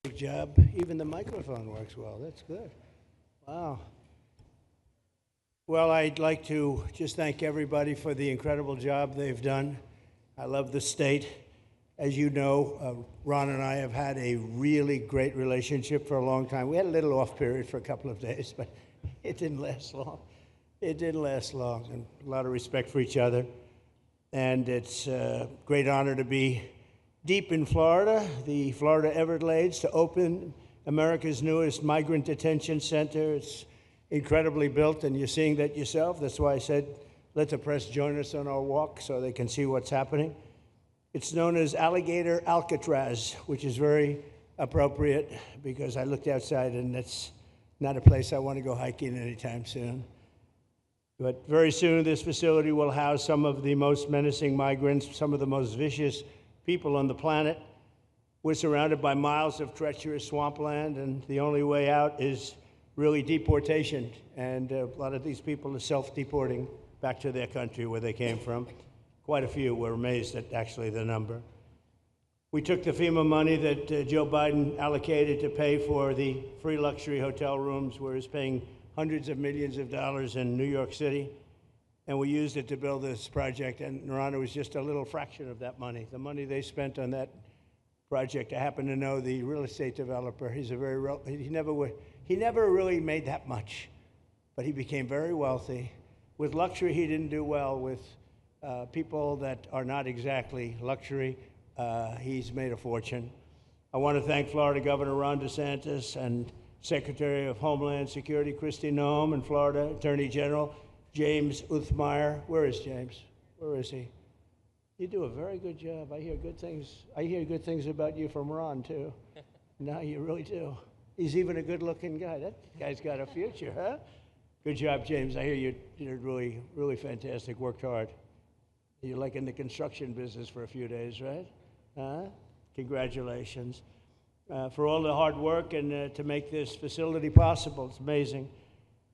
[SPEAKER 1] Good job. Even the microphone works well. That's good. Wow. Well, I'd like to just thank everybody for the incredible job they've done. I love the state. As you know, Ron and I have had a really great relationship for a long time. We had a little off period for a couple of days, but it didn't last long. It didn't last long, and a lot of respect for each other. And it's a great honor to be deep in Florida, the Florida Everglades, to open America's newest migrant detention center. It's incredibly built, and you're seeing that yourself. That's why I said, let the press join us on our walk so they can see what's happening. It's known as Alligator Alcatraz, which is very appropriate because I looked outside and that's not a place I want to go hiking anytime soon. But very soon, this facility will house some of the most menacing migrants, some of the most vicious people on the planet. We're surrounded by miles of treacherous swampland, and the only way out is really deportation. And a lot of these people are self-deporting back to their country where they came from. Quite a few. We're amazed at actually the number. We took the FEMA money that Joe Biden allocated to pay for the free luxury hotel rooms, where he's paying hundreds of millions of dollars in New York City. And we used it to build this project, and Narana was just a little fraction of that money. The money they spent on that project, I happen to know the real estate developer. He's a he never really made that much, but he became very wealthy. With luxury, he didn't do well. With people that are not exactly luxury, he's made a fortune. I want to thank Florida Governor Ron DeSantis and Secretary of Homeland Security Kristi Noem and Florida Attorney General James Uthmeier. Where is James? Where is he? You do a very good job. I hear good things. I hear good things about you from Ron, too. No, you really do. He's even a good-looking guy. That guy's got a future, huh? Good job, James. I hear you did really, really fantastic. Worked hard. You're like in the construction business for a few days, right? Huh? Congratulations. For all the hard work and to make this facility possible. It's amazing.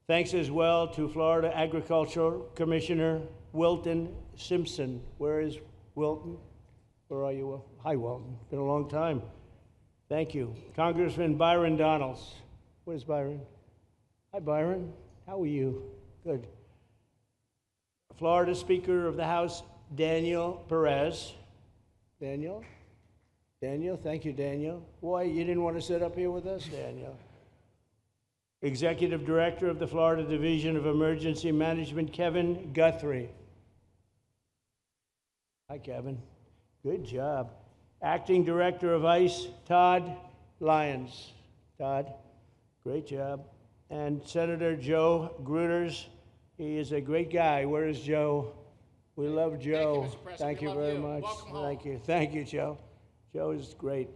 [SPEAKER 1] Thanks as well to Florida Agricultural Commissioner Wilton Simpson. Where is Wilton? Where are you, Will? Hi, Wilton. Been a long time. Thank you. Congressman Byron Donalds. Where's Byron? Hi, Byron. How are you? Good. Florida Speaker of the House, Daniel Perez. Daniel? Daniel? Thank you, Daniel. Boy, you didn't want to sit up here with us, Daniel. Executive Director of the Florida Division of Emergency Management, Kevin Guthrie. Hi, Kevin. Good job. Acting Director of ICE, Todd Lyons. Todd, great job. And Senator Joe Gruters. He is a great guy. Where is Joe? We love Joe.
[SPEAKER 14] Thank you,
[SPEAKER 1] Thank you very much. Thank you. Thank you, Joe. Joe is great.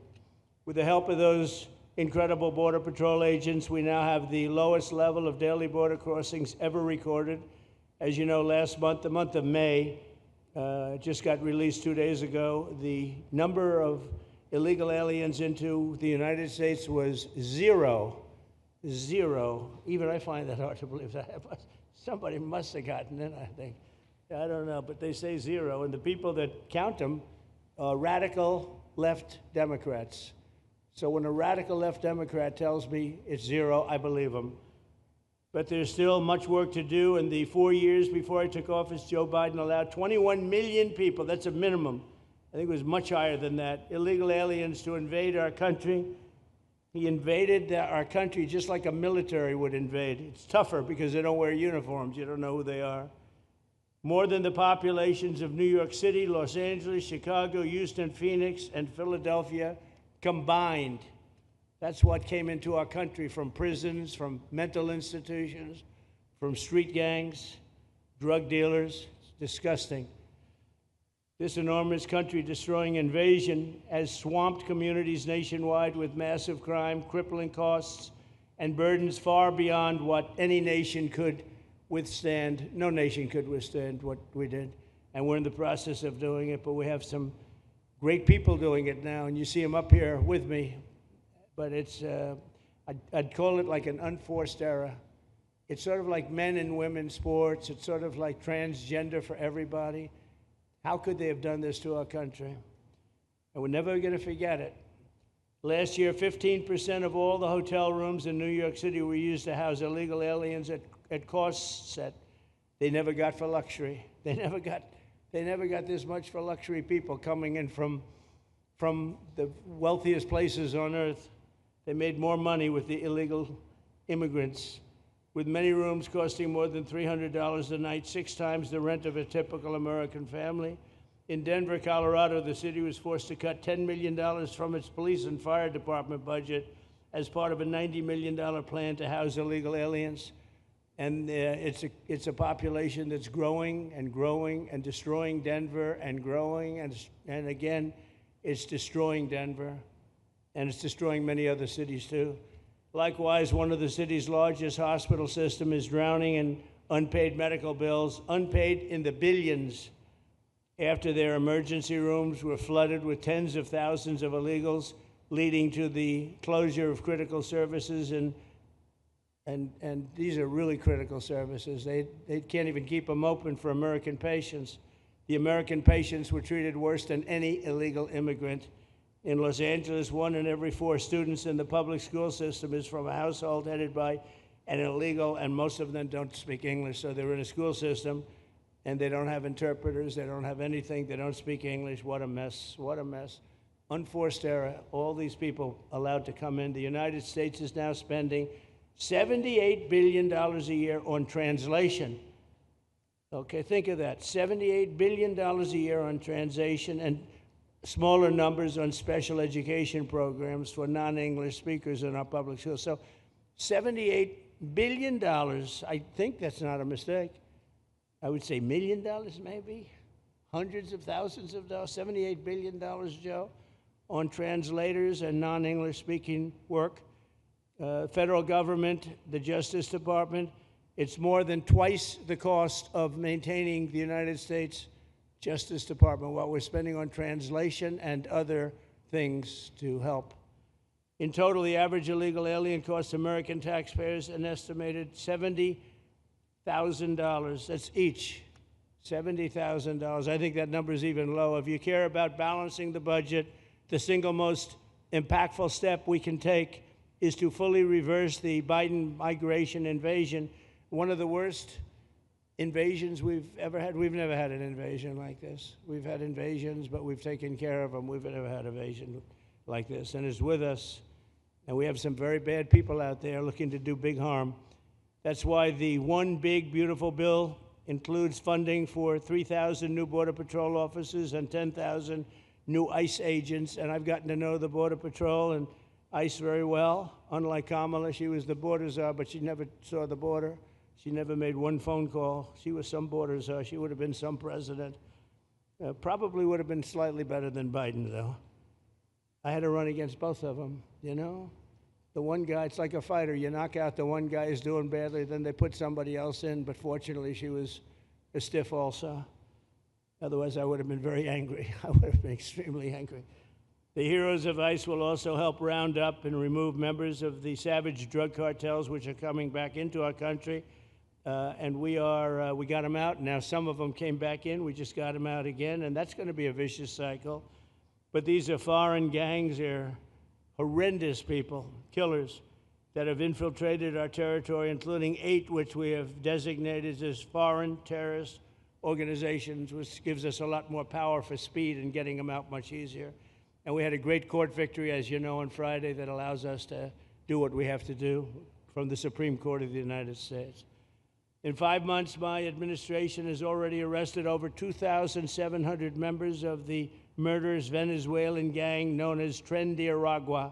[SPEAKER 1] With the help of those incredible Border Patrol agents, we now have the lowest level of daily border crossings ever recorded. As you know, last month, the month of May, just got released 2 days ago, the number of illegal aliens into the United States was zero. Zero. Even I find that hard to believe. Somebody must have gotten it, I think. I don't know, but they say zero. And the people that count them are radical left Democrats. So when a radical left Democrat tells me it's zero, I believe him. But there's still much work to do. In the 4 years before I took office, Joe Biden allowed 21 million people, that's a minimum, I think it was much higher than that, illegal aliens to invade our country. He invaded our country just like a military would invade. It's tougher because they don't wear uniforms. You don't know who they are. More than the populations of New York City, Los Angeles, Chicago, Houston, Phoenix, and Philadelphia combined. That's what came into our country from prisons, from mental institutions, from street gangs, drug dealers. It's disgusting. This enormous country-destroying invasion has swamped communities nationwide with massive crime, crippling costs, and burdens far beyond what any nation could withstand. No nation could withstand what we did, and we're in the process of doing it, but we have some great people doing it now, and you see them up here with me, but it's, I'd call it like an unforced era. It's sort of like men and women sports. It's sort of like transgender for everybody. How could they have done this to our country? And we're never going to forget it. Last year, 15% of all the hotel rooms in New York City were used to house illegal aliens at costs that they never got for luxury. They never got this much for luxury people coming in from the wealthiest places on earth. They made more money with the illegal immigrants, with many rooms costing more than $300 a night, 6 times the rent of a typical American family. In Denver, Colorado, the city was forced to cut $10 million from its police and fire department budget as part of a $90 million plan to house illegal aliens. And it's a population that's growing and growing and destroying Denver and growing, and again, it's destroying Denver, and it's destroying many other cities too. Likewise, one of the city's largest hospital system is drowning in unpaid medical bills, unpaid in the billions, after their emergency rooms were flooded with tens of thousands of illegals, leading to the closure of critical services. And these are really critical services. They can't even keep them open for American patients. The American patients were treated worse than any illegal immigrant. In Los Angeles, 1 in every 4 students in the public school system is from a household headed by an illegal, and most of them don't speak English, so they're in a school system, and they don't have interpreters, they don't have anything, they don't speak English. What a mess, what a mess. Unforced error, all these people allowed to come in. The United States is now spending $78 billion a year on translation. Okay, think of that, $78 billion a year on translation, and smaller numbers on special education programs for non-English speakers in our public schools. So $78 billion, I think that's not a mistake. I would say $1 million maybe, hundreds of thousands of dollars, $78 billion, Joe, on translators and non-English speaking work. Federal government, the Justice Department, it's more than twice the cost of maintaining the United States Justice Department, what we're spending on translation and other things to help. In total, the average illegal alien costs American taxpayers an estimated $70,000. That's each, $70,000. I think that number is even low. If you care about balancing the budget, the single most impactful step we can take is to fully reverse the Biden migration invasion. One of the worst invasions we've ever had. We've never had an invasion like this. We've had invasions, but we've taken care of them. We've never had an invasion like this, and it's with us. And we have some very bad people out there looking to do big harm. That's why the One Big Beautiful Bill includes funding for 3,000 new Border Patrol officers and 10,000 new ICE agents. And I've gotten to know the Border Patrol and ICE very well. Unlike Kamala, she was the border czar, but she never saw the border. She never made one phone call. She was some border czar. She would have been some president. Probably would have been slightly better than Biden, though. I had to run against both of them, you know? The one guy, it's like a fighter. You knock out the one guy who's doing badly, then they put somebody else in, but fortunately she was a stiff also. Otherwise, I would have been very angry. I would have been extremely angry. The heroes of ICE will also help round up and remove members of the savage drug cartels which are coming back into our country. And we got them out. Now some of them came back in. We just got them out again. And that's going to be a vicious cycle. But these are foreign gangs. They're horrendous people, killers, that have infiltrated our territory, including 8 which we have designated as foreign terrorist organizations, which gives us a lot more power for speed and getting them out much easier. And we had a great court victory, as you know, on Friday that allows us to do what we have to do from the Supreme Court of the United States. In 5 months, my administration has already arrested over 2,700 members of the murderous Venezuelan gang known as Tren de Aragua,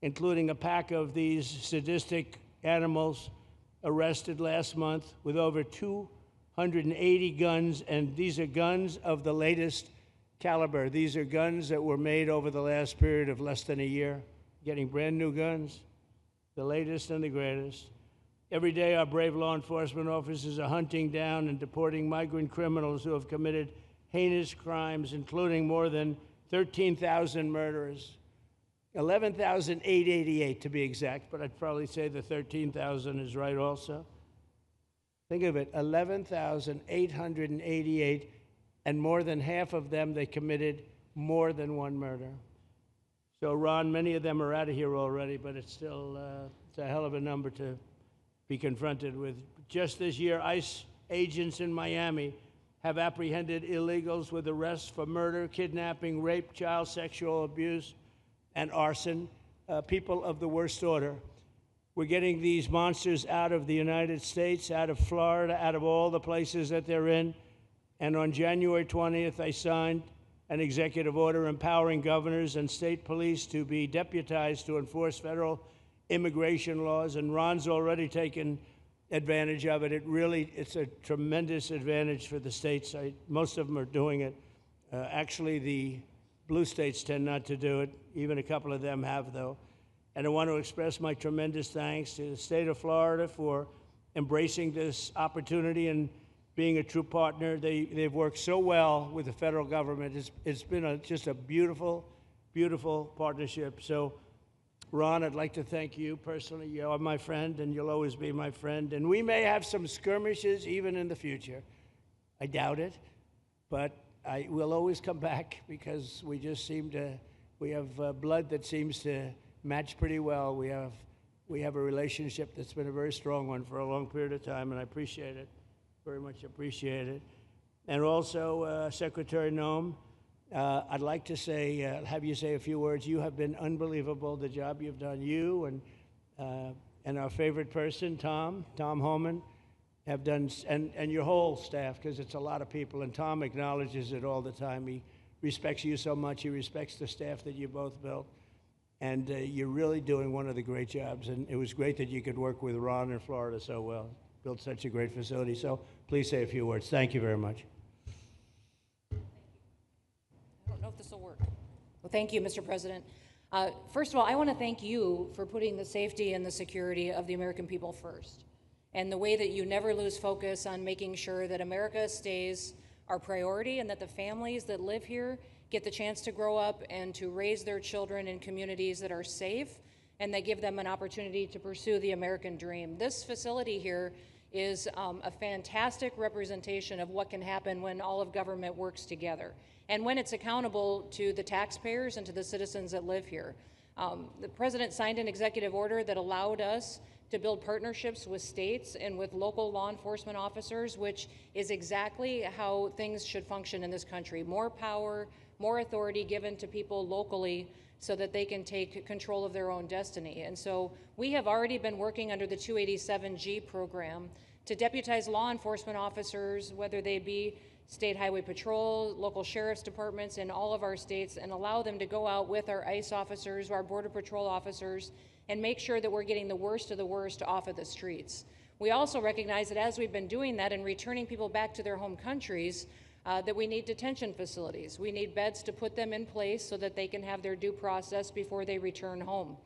[SPEAKER 1] including a pack of these sadistic animals arrested last month with over 280 guns, and these are guns of the latest caliber. These are guns that were made over the last period of less than a year, getting brand new guns, the latest and the greatest. Every day, our brave law enforcement officers are hunting down and deporting migrant criminals who have committed heinous crimes, including more than 13,000 murders, 11,888 to be exact, but I'd probably say the 13,000 is right also. Think of it, 11,888, and more than half of them, they committed more than one murder. So, Ron, many of them are out of here already, but it's still it's a hell of a number to be confronted with. Just this year, ICE agents in Miami have apprehended illegals with arrests for murder, kidnapping, rape, child sexual abuse, and arson, people of the worst order. We're getting these monsters out of the United States, out of Florida, out of all the places that they're in. And on January 20th, I signed an executive order empowering governors and state police to be deputized to enforce federal immigration laws, and Ron's already taken advantage of it. It's a tremendous advantage for the states. Most of them are doing it. Actually, the blue states tend not to do it. Even a couple of them have, though. And I want to express my tremendous thanks to the state of Florida for embracing this opportunity and being a true partner. They've worked so well with the federal government. It's been just a beautiful, beautiful partnership. So, Ron, I'd like to thank you personally. You are my friend, and you'll always be my friend. And we may have some skirmishes even in the future. I doubt it, but I will always come back because we just we have blood that seems to match pretty well. We have a relationship that's been a very strong one for a long period of time, and I appreciate it, very much appreciate it. And also, Secretary Noem, I'd like to have you say a few words. You have been unbelievable, the job you've done. You and our favorite person, Tom Homan, have done, and your whole staff, because it's a lot of people, and Tom acknowledges it all the time. He respects you so much. He respects the staff that you both built. And you're really doing one of the great jobs. And it was great that you could work with Ron in Florida so well. Built such a great facility. So please say a few words. Thank you very much.
[SPEAKER 14] I don't know if this will work. Well, thank you, Mr. President. First of all, I want to thank you for putting the safety and the security of the American people first, and the way that you never lose focus on making sure that America stays our priority and that the families that live here get the chance to grow up and to raise their children in communities that are safe and that give them an opportunity to pursue the American dream. This facility here is a fantastic representation of what can happen when all of government works together and when it's accountable to the taxpayers and to the citizens that live here. The President signed an executive order that allowed us to build partnerships with states and with local law enforcement officers, which is exactly how things should function in this country. More power, more authority given to people locally so that they can take control of their own destiny. And so we have already been working under the 287G program to deputize law enforcement officers, whether they be state highway patrol, local sheriff's departments in all of our states, and allow them to go out with our ICE officers, our border patrol officers, and make sure that we're getting the worst of the worst off of the streets. We also recognize that as we've been doing that and returning people back to their home countries, that we need detention facilities. We need beds to put them in place so that they can have their due process before they return home.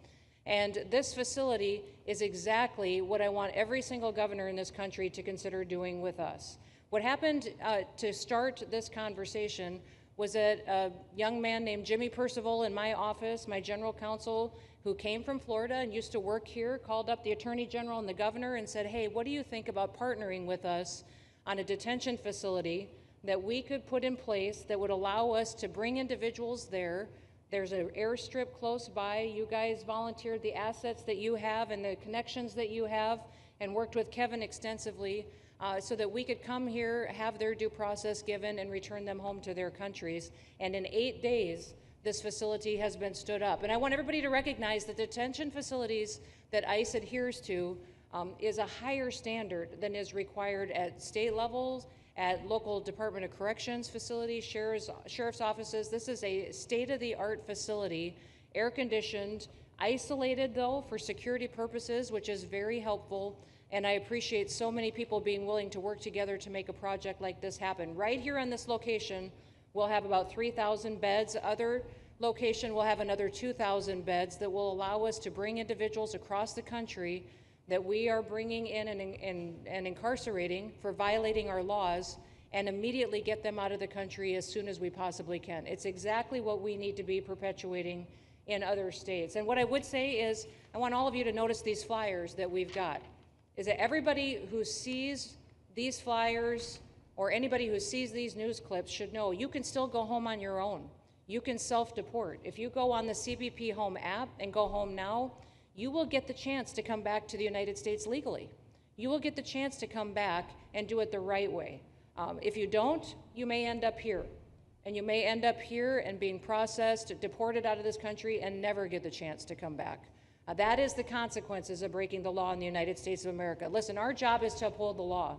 [SPEAKER 14] And this facility is exactly what I want every single governor in this country to consider doing with us. What happened to start this conversation was that a young man named Jimmy Percival in my office, my general counsel, who came from Florida and used to work here, called up the Attorney General and the governor and said, hey, what do you think about partnering with us on a detention facility that we could put in place that would allow us to bring individuals there? There's an airstrip close by. You guys volunteered the assets that you have and the connections that you have and worked with Kevin extensively so that we could come here, have their due process given, and return them home to their countries. And in 8 days, this facility has been stood up. And I want everybody to recognize that detention facilities that ICE adheres to is a higher standard than is required at state levels, at local Department of Corrections facilities, sheriff's offices. This is a state-of-the-art facility, air-conditioned, isolated though for security purposes, which is very helpful. And I appreciate so many people being willing to work together to make a project like this happen. Right here on this location, we'll have about 3,000 beds. Other location will have another 2,000 beds that will allow us to bring individuals across the country that we are bringing in and incarcerating for violating our laws and immediately get them out of the country as soon as we possibly can. It's exactly what we need to be perpetuating in other states. And what I would say is, I want all of you to notice these flyers that we've got, is that everybody who sees these flyers or anybody who sees these news clips should know you can still go home on your own. You can self-deport. If you go on the CBP Home app and go home now, you will get the chance to come back to the United States legally. You will get the chance to come back and do it the right way. If you don't, you may end up here. And you may end up here and being processed, deported out of this country, and never get the chance to come back. That is the consequences of breaking the law in the United States of America. Listen, our job is to uphold the law.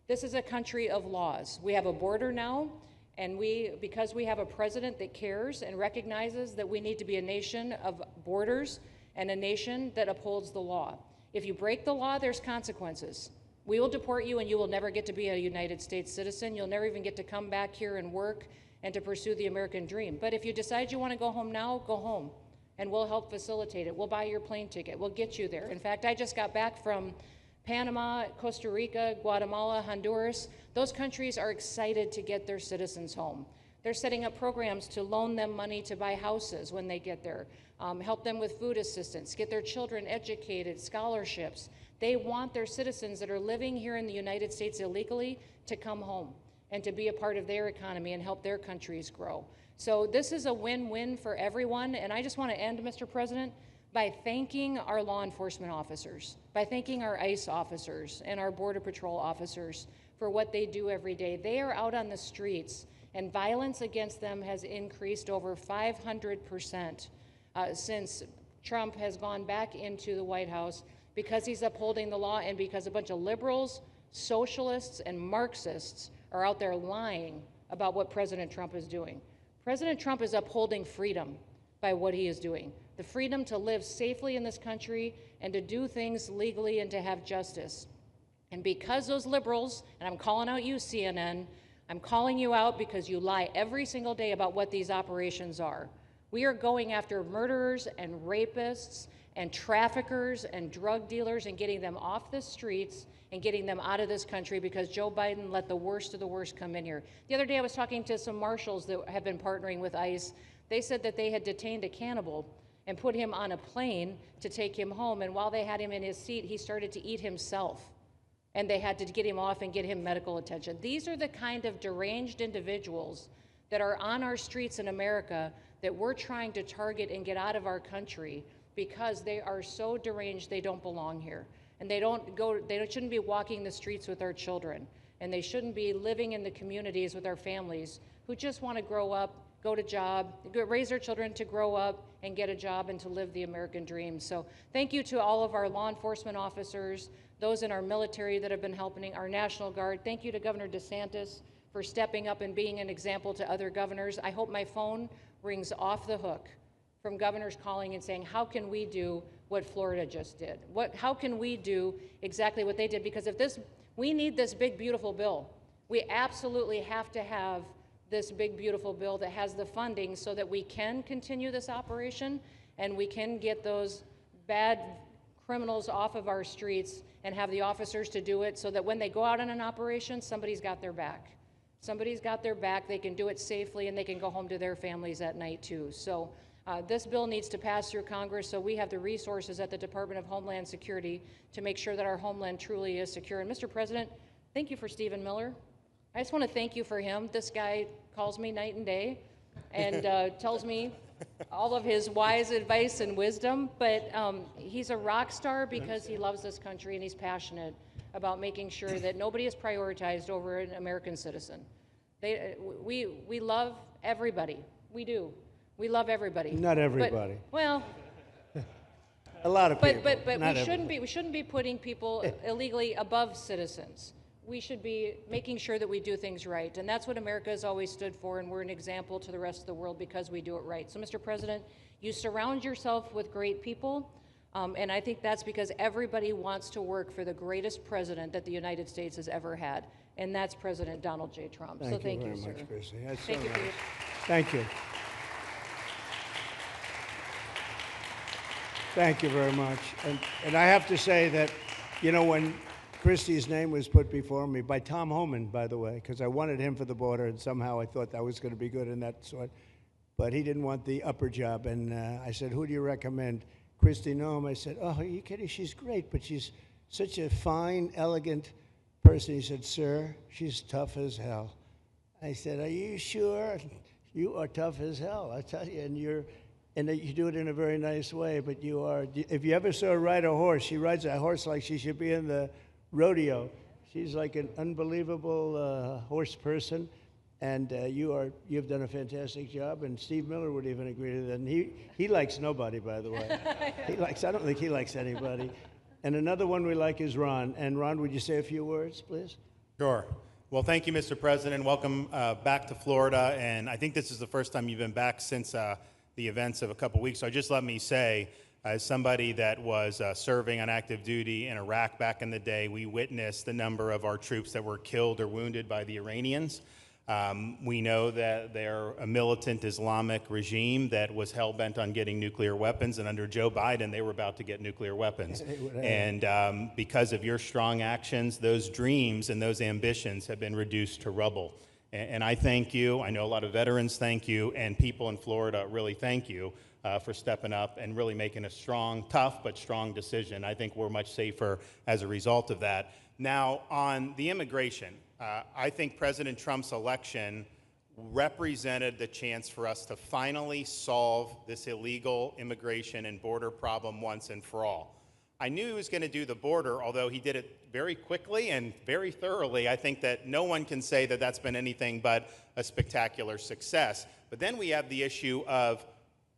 [SPEAKER 14] This is a country of laws. We have a border now, and because we have a president that cares and recognizes that we need to be a nation of borders and a nation that upholds the law. If you break the law, there's consequences. We will deport you and you will never get to be a United States citizen. You'll never even get to come back here and work and to pursue the American dream. But if you decide you want to go home now, go home. And we'll help facilitate it. We'll buy your plane ticket. We'll get you there. In fact, I just got back from Panama, Costa Rica, Guatemala, Honduras. Those countries are excited to get their citizens home. They're setting up programs to loan them money to buy houses when they get there, help them with food assistance, get their children educated, scholarships. They want their citizens that are living here in the United States illegally to come home and to be a part of their economy and help their countries grow. So this is a win-win for everyone, and I just want to end, Mr. President, by thanking our law enforcement officers, by thanking our ICE officers and our Border Patrol officers for what they do every day. They are out on the streets, and violence against them has increased over 500% since Trump has gone back into the White House because he's upholding the law and because a bunch of liberals, socialists, and Marxists are out there lying about what President Trump is doing. President Trump is upholding freedom by what he is doing. The freedom to live safely in this country and to do things legally and to have justice. And because those liberals, and I'm calling out you, CNN, I'm calling you out because you lie every single day about what these operations are. We are going after murderers and rapists and traffickers and drug dealers and getting them off the streets and getting them out of this country because Joe Biden let the worst of the worst come in here. The other day I was talking to some marshals that have been partnering with ICE. They said that they had detained a cannibal and put him on a plane to take him home, and while they had him in his seat, he started to eat himself. And they had to get him off and get him medical attention. These are the kind of deranged individuals that are on our streets in America that we're trying to target and get out of our country because they are so deranged they don't belong here. And they shouldn't be walking the streets with our children. And they shouldn't be living in the communities with our families who just want to grow up, go to job, raise their children to grow up and get a job and to live the American dream. So thank you to all of our law enforcement officers, those in our military that have been helping, our National Guard. Thank you to Governor DeSantis for stepping up and being an example to other governors. I hope my phone rings off the hook from governors calling and saying, how can we do what Florida just did? How can we do exactly what they did? Because we need this big, beautiful bill. We absolutely have to have this big, beautiful bill that has the funding so that we can continue this operation and we can get those bad criminals off of our streets and have the officers to do it so that when they go out on an operation, somebody's got their back. Somebody's got their back, they can do it safely, and they can go home to their families at night too. So this bill needs to pass through Congress so we have the resources at the Department of Homeland Security to make sure that our homeland truly is secure. And Mr. President, thank you for Stephen Miller. I just want to thank you for him. This guy calls me night and day and tells me all of his wise advice and wisdom, but he's a rock star because he loves this country and he's passionate about making sure that nobody is prioritized over an American citizen. We love everybody. We do. We love everybody.
[SPEAKER 1] Not everybody.
[SPEAKER 14] But, well,
[SPEAKER 1] a lot of people.
[SPEAKER 14] But
[SPEAKER 1] Not
[SPEAKER 14] we shouldn't be putting people illegally above citizens. We should be making sure that we do things right, and that's what America has always stood for, and we're an example to the rest of the world because we do it right. So, Mr. President, you surround yourself with great people, and I think that's because everybody wants to work for the greatest president that the United States has ever had, and that's President Donald J. Trump.
[SPEAKER 1] Thank
[SPEAKER 14] so thank
[SPEAKER 1] you
[SPEAKER 14] you,
[SPEAKER 1] very
[SPEAKER 14] sir.
[SPEAKER 1] much, Chrissy. That's
[SPEAKER 14] Thank
[SPEAKER 1] so
[SPEAKER 14] you for
[SPEAKER 1] nice.
[SPEAKER 14] your-
[SPEAKER 1] Thank you. Thank you very much. And I have to say that, you know, when Christie's name was put before me by Tom Homan, by the way, because I wanted him for the border, and somehow I thought that was going to be good in that sort. But he didn't want the upper job, and I said, "Who do you recommend?" Christie Noem. I said, "Oh, are you kidding? She's great, but she's such a fine, elegant person." He said, "Sir, she's tough as hell." I said, "Are you sure? You are tough as hell, I tell you, and you do it in a very nice way, but you are, if you ever saw her ride a horse, she rides a horse like she should be in the rodeo. She's like an unbelievable horse person, and you've done a fantastic job, and Steve Miller would even agree to that. And he likes nobody, by the way. I don't think he likes anybody. And another one we like is Ron. And Ron, would you say a few words, please?
[SPEAKER 3] Sure. Well, thank you, Mr. President. Welcome back to Florida. And I think this is the first time you've been back since the events of a couple weeks. So just let me say, as somebody that was serving on active duty in Iraq back in the day, we witnessed the number of our troops that were killed or wounded by the Iranians. We know that they're a militant Islamic regime that was hell-bent on getting nuclear weapons, and under Joe Biden, they were about to get nuclear weapons. And because of your strong actions, those dreams and those ambitions have been reduced to rubble. And I thank you. I know a lot of veterans thank you, and people in Florida really thank you for stepping up and really making a strong, tough, but strong decision. I think we're much safer as a result of that. Now, on the immigration, I think President Trump's election represented the chance for us to finally solve this illegal immigration and border problem once and for all. I knew he was going to do the border, although he did it very quickly and very thoroughly. I think that no one can say that that's been anything but a spectacular success. But then we have the issue of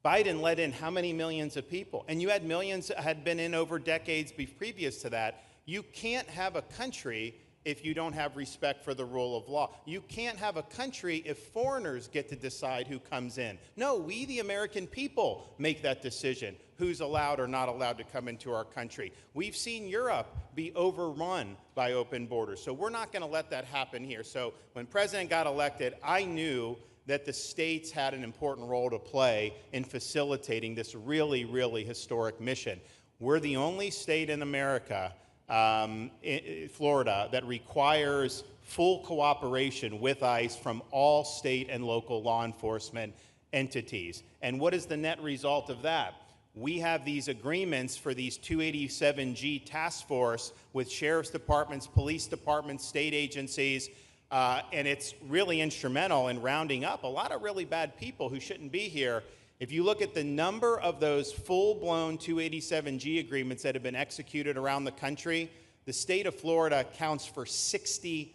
[SPEAKER 3] Biden let in how many millions of people? And you had millions that had been in over decades previous to that. You can't have a country if you don't have respect for the rule of law. You can't have a country if foreigners get to decide who comes in. No, we, the American people, make that decision, who's allowed or not allowed to come into our country. We've seen Europe be overrun by open borders, so we're not going to let that happen here. So when President got elected, I knew that the states had an important role to play in facilitating this really, really historic mission. We're the only state in America, Florida, that requires full cooperation with ICE from all state and local law enforcement entities. And what is the net result of that? We have these agreements for these 287G task force with sheriff's departments, police departments, state agencies, and it's really instrumental in rounding up a lot of really bad people who shouldn't be here. If you look at the number of those full-blown 287G agreements that have been executed around the country, the state of Florida counts for 60%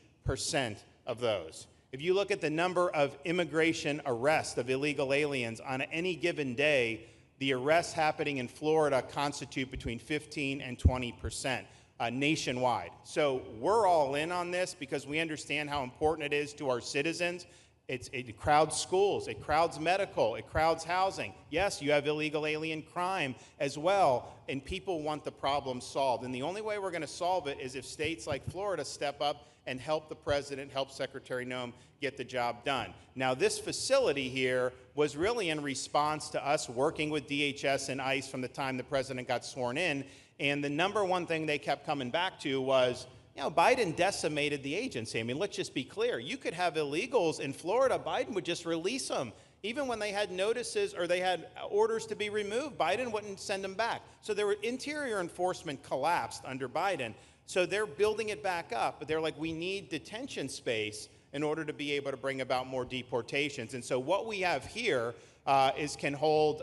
[SPEAKER 3] of those. If you look at the number of immigration arrests of illegal aliens on any given day, the arrests happening in Florida constitute between 15 and 20%. Nationwide. So we're all in on this because we understand how important it is to our citizens. It crowds schools, it crowds medical, it crowds housing. Yes, you have illegal alien crime as well, and people want the problem solved. And the only way we're going to solve it is if states like Florida step up and help the president, help Secretary Noem get the job done. Now, this facility here was really in response to us working with DHS and ICE from the time the president got sworn in. And the number one thing they kept coming back to was
[SPEAKER 15] Biden decimated the agency. I mean, let's just be clear. You could have illegals in Florida. Biden would just release them. Even when they had notices or they had orders to be removed, Biden wouldn't send them back. So their interior enforcement collapsed under Biden. So they're building it back up, but they're like, we need detention space in order to be able to bring about more deportations. And so what we have here can hold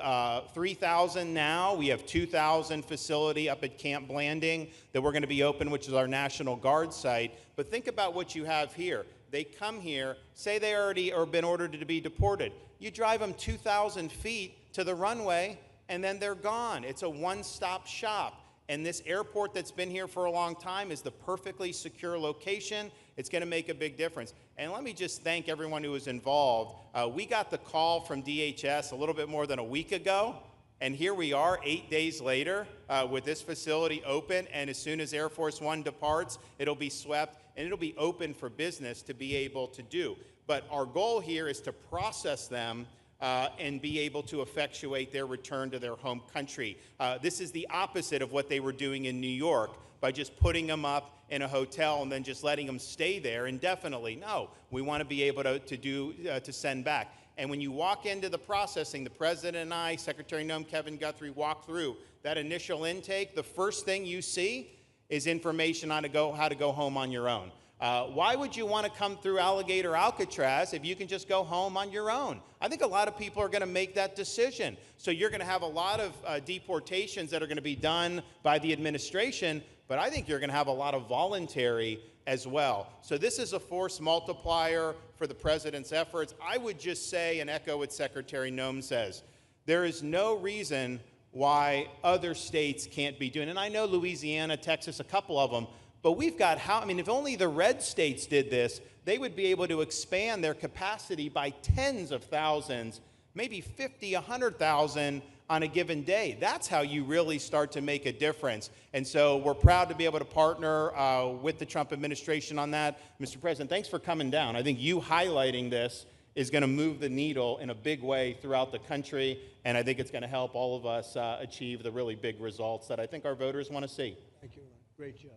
[SPEAKER 15] 3,000 now. We have 2,000 facility up at Camp Blanding that we're going to be open, which is our National Guard site. But think about what you have here. They come here, say they already are been ordered to be deported. You drive them 2,000 feet to the runway, and then they're gone. It's a one-stop shop. And this airport that's been here for a long time is the perfectly secure location. It's going to make a big difference. And let me just thank everyone who was involved. We got the call from DHS a little bit more than a week ago, and here we are 8 days later with this facility open, and as soon as Air Force One departs, it'll be swept, and it'll be open for business to be able to do. But our goal here is to process them and be able to effectuate their return to their home country. This is the opposite of what they were doing in New York by just putting them up in a hotel and then just letting them stay there indefinitely. No, we want to be able to send back. And when you walk into the processing, the President and I, Secretary Noem, Kevin Guthrie, walk through that initial intake, the first thing you see is information on how to go home on your own. Why would you want to come through Alligator Alcatraz if you can just go home on your own? I think a lot of people are going to make that decision. So you're going to have a lot of deportations that are going to be done by the administration, but I think you're going to have a lot of voluntary as well. So this is a force multiplier for the president's efforts. I would just say and echo what Secretary Noem says. There is no reason why other states can't be doing it. And I know Louisiana, Texas, a couple of them, but we've got if only the red states did this, they would be able to expand their capacity by tens of thousands, maybe 50, 100,000 on a given day. That's how you really start to make a difference. And so we're proud to be able to partner with the Trump administration on that. Mr. President, thanks for coming down. I think you highlighting this is going to move the needle in a big way throughout the country, and I think it's going to help all of us achieve the really big results that I think our voters want to see.
[SPEAKER 16] Thank you. Great job.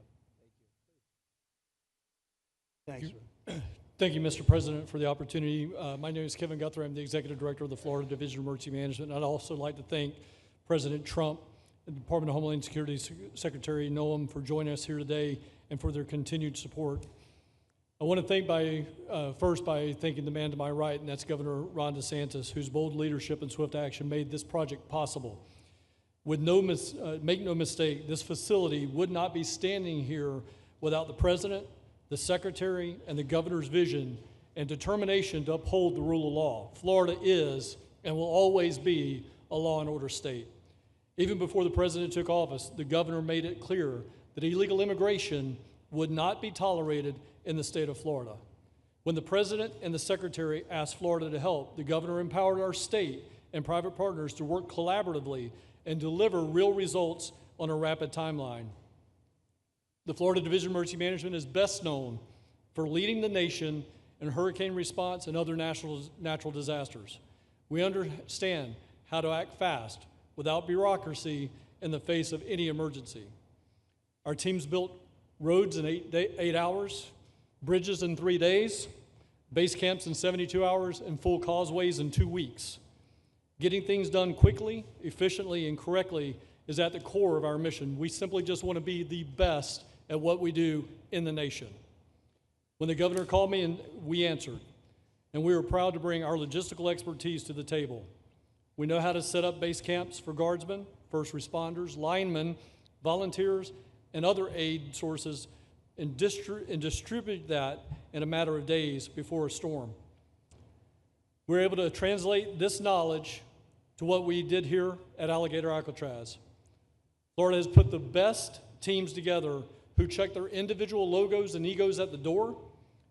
[SPEAKER 12] Thanks. Thank you, Mr. President, for the opportunity. My name is Kevin Guthrie. I'm the Executive Director of the Florida Division of Emergency Management. And I'd also like to thank President Trump and the Department of Homeland Security Secretary Noem for joining us here today and for their continued support. I want to thank first by thanking the man to my right, and that's Governor Ron DeSantis, whose bold leadership and swift action made this project possible. Make no mistake, this facility would not be standing here without the President, the Secretary, and the Governor's vision and determination to uphold the rule of law. Florida is and will always be a law and order state. Even before the President took office, the Governor made it clear that illegal immigration would not be tolerated in the state of Florida. When the President and the Secretary asked Florida to help, the Governor empowered our state and private partners to work collaboratively and deliver real results on a rapid timeline. The Florida Division of Emergency Management is best known for leading the nation in hurricane response and other natural disasters. We understand how to act fast without bureaucracy in the face of any emergency. Our teams built roads in 8 hours, bridges in 3 days, base camps in 72 hours, and full causeways in 2 weeks. Getting things done quickly, efficiently, and correctly is at the core of our mission. We simply just want to be the best at what we do in the nation. When the Governor called me, and we answered, and we were proud to bring our logistical expertise to the table. We know how to set up base camps for guardsmen, first responders, linemen, volunteers, and other aid sources, and distribute that in a matter of days before a storm. We're able to translate this knowledge to what we did here at Alligator Alcatraz. Florida has put the best teams together who check their individual logos and egos at the door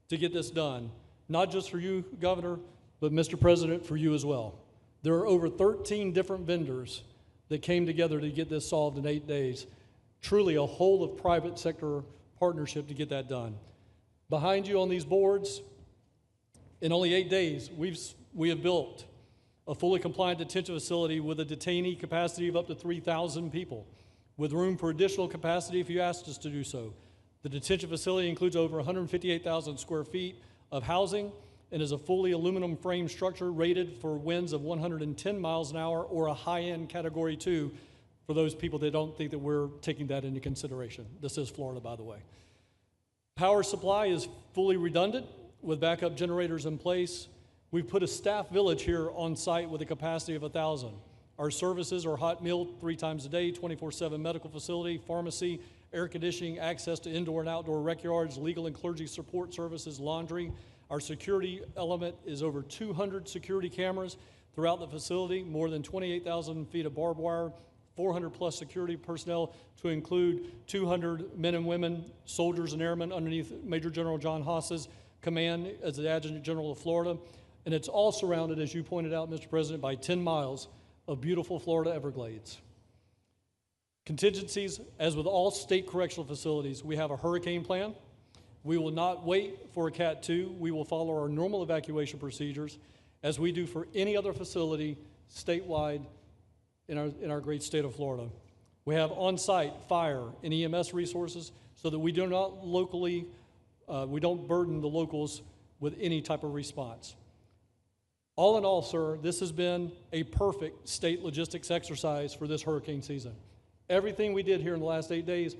[SPEAKER 12] to get this done. Not just for you, Governor, but Mr. President, for you as well. There are over 13 different vendors that came together to get this solved in 8 days. Truly a whole of private sector partnership to get that done. Behind you on these boards, in only 8 days, we have built a fully compliant detention facility with a detainee capacity of up to 3,000 people, with room for additional capacity if you asked us to do so. The detention facility includes over 158,000 square feet of housing and is a fully aluminum frame structure rated for winds of 110 miles an hour or a high-end Category 2 for those people that don't think that we're taking that into consideration. This is Florida, by the way. Power supply is fully redundant with backup generators in place. We've put a staff village here on site with a capacity of 1,000. Our services are hot meal 3 times a day, 24/7 medical facility, pharmacy, air conditioning, access to indoor and outdoor rec yards, legal and clergy support services, laundry. Our security element is over 200 security cameras throughout the facility, more than 28,000 feet of barbed wire, 400 plus security personnel to include 200 men and women, soldiers and airmen underneath Major General John Haas's command as the Adjutant General of Florida. And it's all surrounded, as you pointed out, Mr. President, by 10 miles of beautiful Florida Everglades. Contingencies, as with all state correctional facilities, we have a hurricane plan. We will not wait for a Cat 2. We will follow our normal evacuation procedures as we do for any other facility statewide in our great state of Florida. We have on-site fire and EMS resources so that we do not we don't burden the locals with any type of response. All in all, sir, this has been a perfect state logistics exercise for this hurricane season. Everything we did here in the last 8 days,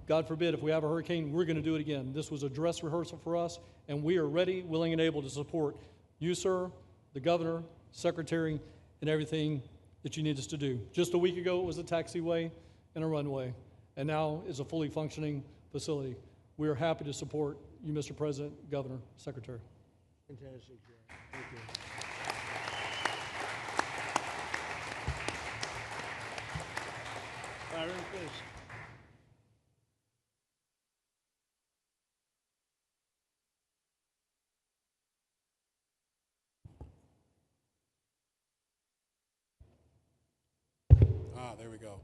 [SPEAKER 12] God forbid, if we have a hurricane, we're going to do it again. This was a dress rehearsal for us, and we are ready, willing, and able to support you, sir, the governor, secretary, and everything that you need us to do. Just a week ago, it was a taxiway and a runway, and now is a fully functioning facility. We are happy to support you, Mr. President, Governor, Secretary.
[SPEAKER 1] Fantastic, Joe. Thank you. Byron, please.
[SPEAKER 16] There we go.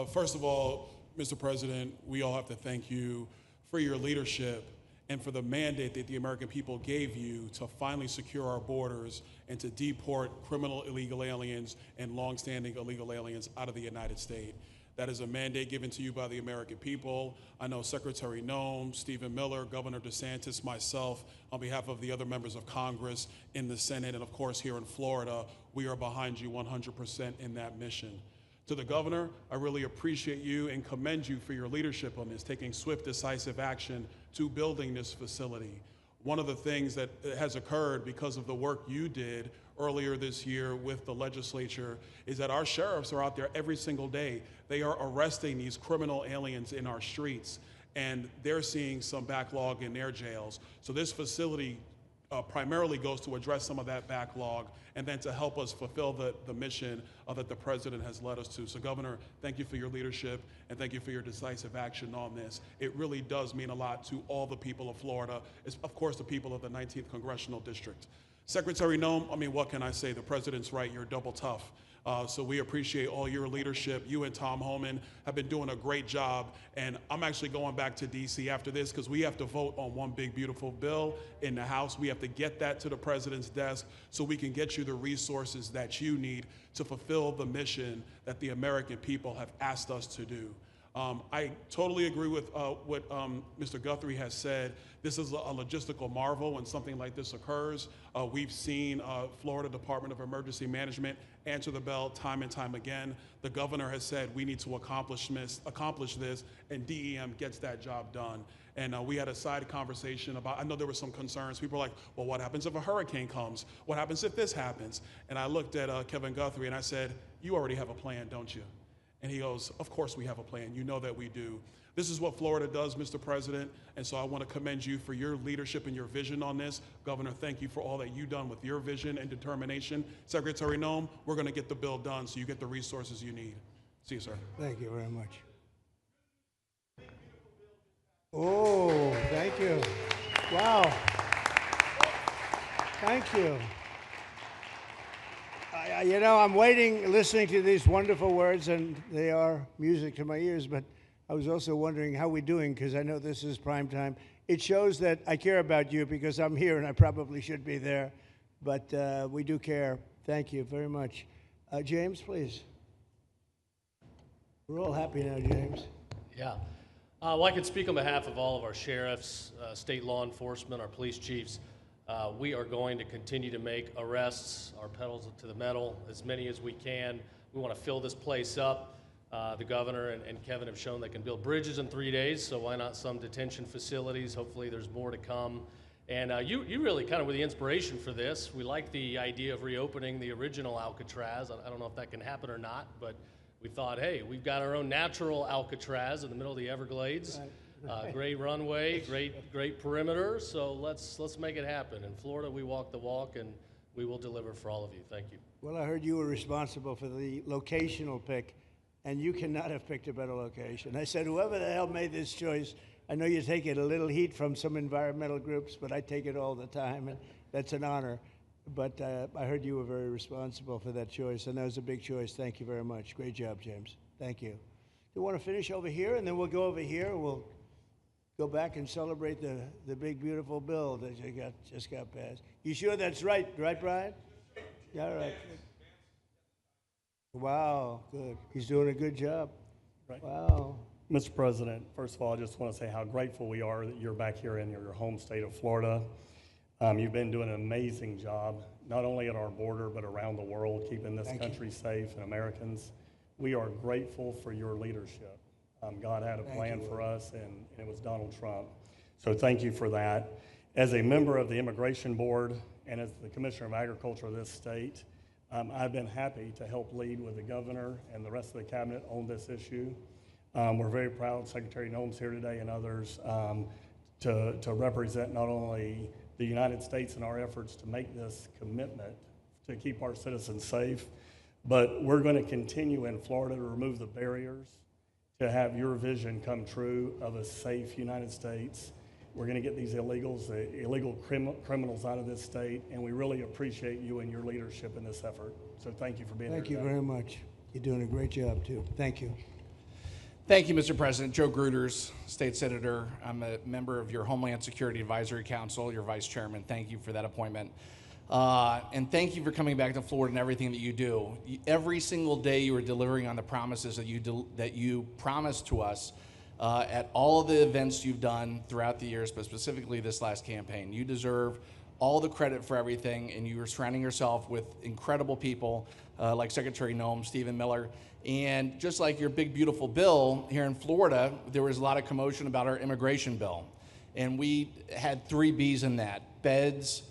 [SPEAKER 16] First of all, Mr. President, we all have to thank you for your leadership and for the mandate that the American people gave you to finally secure our borders and to deport criminal illegal aliens and longstanding illegal aliens out of the United States. That is a mandate given to you by the American people. I know Secretary Noem, Stephen Miller, Governor DeSantis, myself, on behalf of the other members of Congress in the Senate, and of course here in Florida, we are behind you 100% in that mission. To the governor, I really appreciate you and commend you for your leadership on this, taking swift, decisive action to building this facility. One of the things that has occurred because of the work you did earlier this year with the legislature is that our sheriffs are out there every single day. They are arresting these criminal aliens in our streets, and they're seeing some backlog in their jails. So this facility primarily goes to address some of that backlog and then to help us fulfill the mission that the president has led us to. So Governor, thank you for your leadership and thank you for your decisive action on this. It really does mean a lot to all the people of Florida, of course the people of the 19th Congressional District. Secretary Noem, I mean, what can I say? The president's right, you're double tough. So we appreciate all your leadership. You and Tom Homan have been doing a great job. And I'm actually going back to DC after this because we have to vote on one big, beautiful bill in the House. We have to get that to the president's desk so we can get you the resources that you need to fulfill the mission that the American people have asked us to do. I totally agree with what Mr. Guthrie has said. This is a logistical marvel when something like this occurs. We've seen Florida Department of Emergency Management answer the bell time and time again. The governor has said we need to accomplish this, and DEM gets that job done. And we had a side conversation about, I know there were some concerns. People were like, well, what happens if a hurricane comes? What happens if this happens? And I looked at Kevin Guthrie and I said, you already have a plan, don't you? And he goes, of course we have a plan. You know that we do. This is what Florida does, Mr. President, and so I want to commend you for your leadership and your vision on this. Governor, thank you for all that you've done with your vision and determination. Secretary Noem, we're going to get the bill done so you get the resources you need. See you, sir.
[SPEAKER 1] Thank you very much. Oh, thank you. Wow. Thank you. You know, I'm waiting, listening to these wonderful words, and they are music to my ears, but I was also wondering how we're doing, because I know this is prime time. It shows that I care about you, because I'm here, and I probably should be there, but we do care. Thank you very much. James, please. We're all happy now, James.
[SPEAKER 17] Yeah. Well, I can speak on behalf of all of our sheriffs, state law enforcement, our police chiefs. We are going to continue to make arrests, our pedals to the metal, as many as we can. We want to fill this place up. The governor and Kevin have shown they can build bridges in 3 days, so why not some detention facilities? Hopefully there's more to come. And you really kind of were the inspiration for this. We like the idea of reopening the original Alcatraz. I don't know if that can happen or not, but we thought, hey, we've got our own natural Alcatraz in the middle of the Everglades. Great runway, great perimeter, so let's make it happen. In Florida, we walk the walk, and we will deliver for all of you. Thank you.
[SPEAKER 1] Well, I heard you were responsible for the locational pick, and you cannot have picked a better location. I said, whoever the hell made this choice, I know you're taking a little heat from some environmental groups, but I take it all the time, and that's an honor. But I heard you were very responsible for that choice, and that was a big choice. Thank you very much. Great job, James. Thank you. You want to finish over here, and then we'll go over here. We'll go back and celebrate the big, beautiful bill that you just got passed. You sure that's right, Brian? Yeah, all right. Wow, good. He's doing a good job.
[SPEAKER 18] Right.
[SPEAKER 1] Wow.
[SPEAKER 18] Mr. President, first of all, I just want to say how grateful we are that you're back here in your home state of Florida. You've been doing an amazing job, not only at our border, but around the world, keeping this country safe and Americans. We are grateful for your leadership. God had a plan for us, and it was Donald Trump. So thank you for that. As a member of the Immigration Board and as the Commissioner of Agriculture of this state, I've been happy to help lead with the governor and the rest of the cabinet on this issue. We're very proud, Secretary Noem's here today and others, to represent not only the United States in our efforts to make this commitment to keep our citizens safe, but we're going to continue in Florida to remove the barriers to have your vision come true of a safe United States. We're going to get these illegals, the illegal criminals out of this state, and we really appreciate you and your leadership in this effort. So thank you for being here
[SPEAKER 1] Thank you
[SPEAKER 18] today.
[SPEAKER 1] very much. You're doing a great job, too. Thank you.
[SPEAKER 19] Thank you, Mr. President. Joe Gruters, State Senator. I'm a member of your Homeland Security Advisory Council, your Vice Chairman. Thank you for that appointment. And thank you for coming back to Florida and everything that you do. Every single day you are delivering on the promises that you promised to us at all of the events you've done throughout the years, but specifically this last campaign. You deserve all the credit for everything, and you are surrounding yourself with incredible people like Secretary Noem, Stephen Miller. And just like your big, beautiful bill here in Florida, there was a lot of commotion about our immigration bill. And we had 3 B's in that: beds,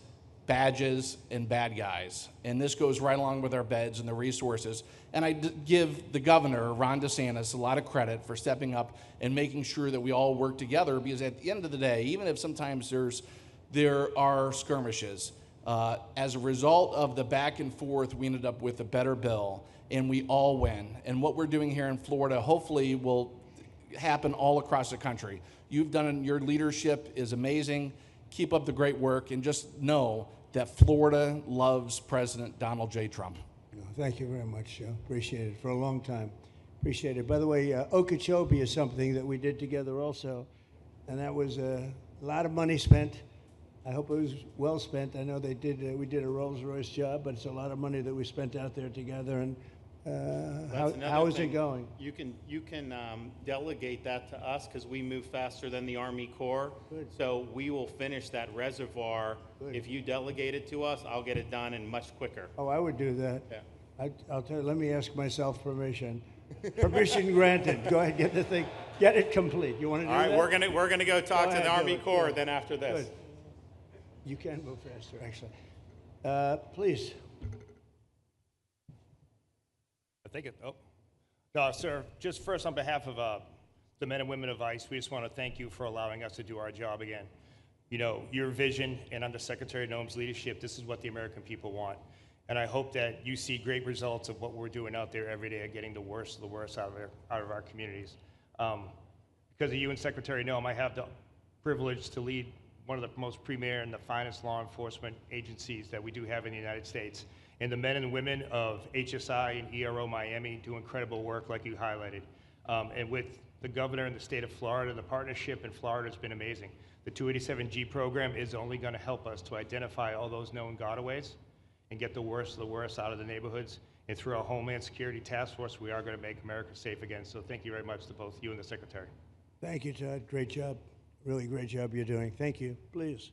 [SPEAKER 19] badges, and bad guys. And this goes right along with our beds and the resources. And I give the governor, Ron DeSantis, a lot of credit for stepping up and making sure that we all work together, because at the end of the day, even if sometimes there are skirmishes, as a result of the back and forth, we ended up with a better bill, and we all win. And what we're doing here in Florida hopefully will happen all across the country. You've done, your leadership is amazing. Keep up the great work, and just know that Florida loves President Donald J. Trump.
[SPEAKER 1] Thank you very much, Joe. Appreciate it for a long time. Appreciate it. By the way, Okeechobee is something that we did together also, and that was a lot of money spent. I hope it was well spent. I know they did. We did a Rolls-Royce job, but it's a lot of money that we spent out there together. And how is it going?
[SPEAKER 15] You can delegate that to us because we move faster than the Army Corps.
[SPEAKER 1] Good.
[SPEAKER 15] So we will finish that reservoir.
[SPEAKER 1] Good.
[SPEAKER 15] If you delegate it to us, I'll get it done and much quicker.
[SPEAKER 1] Oh, I would do that.
[SPEAKER 15] Yeah.
[SPEAKER 1] I'll tell you. Let me ask myself permission. Permission granted. Go ahead, get the thing, get it complete. You want to do
[SPEAKER 15] All right,
[SPEAKER 1] that?
[SPEAKER 15] we're gonna go talk
[SPEAKER 1] Go
[SPEAKER 15] to
[SPEAKER 1] ahead,
[SPEAKER 15] the Army
[SPEAKER 1] do it.
[SPEAKER 15] Corps
[SPEAKER 1] Good.
[SPEAKER 15] then after this.
[SPEAKER 1] Good. You can move faster, actually. Please.
[SPEAKER 20] Thank you. Sir, just first on behalf of the men and women of ICE, we just want to thank you for allowing us to do our job again. You know, your vision and under Secretary Noem's leadership, this is what the American people want. And I hope that you see great results of what we're doing out there every day of getting the worst of the worst out of our communities. Because of you and Secretary Noem, I have the privilege to lead one of the most premier and the finest law enforcement agencies that we do have in the United States. And the men and women of HSI and ERO Miami do incredible work like you highlighted. And with the governor in the state of Florida, the partnership in Florida has been amazing. The 287G program is only going to help us to identify all those known gotaways and get the worst of the worst out of the neighborhoods. And through our Homeland Security Task Force, we are going to make America safe again. So thank you very much to both you and the Secretary.
[SPEAKER 1] Thank you, Todd. Great job. Really great job you're doing. Thank you. Please.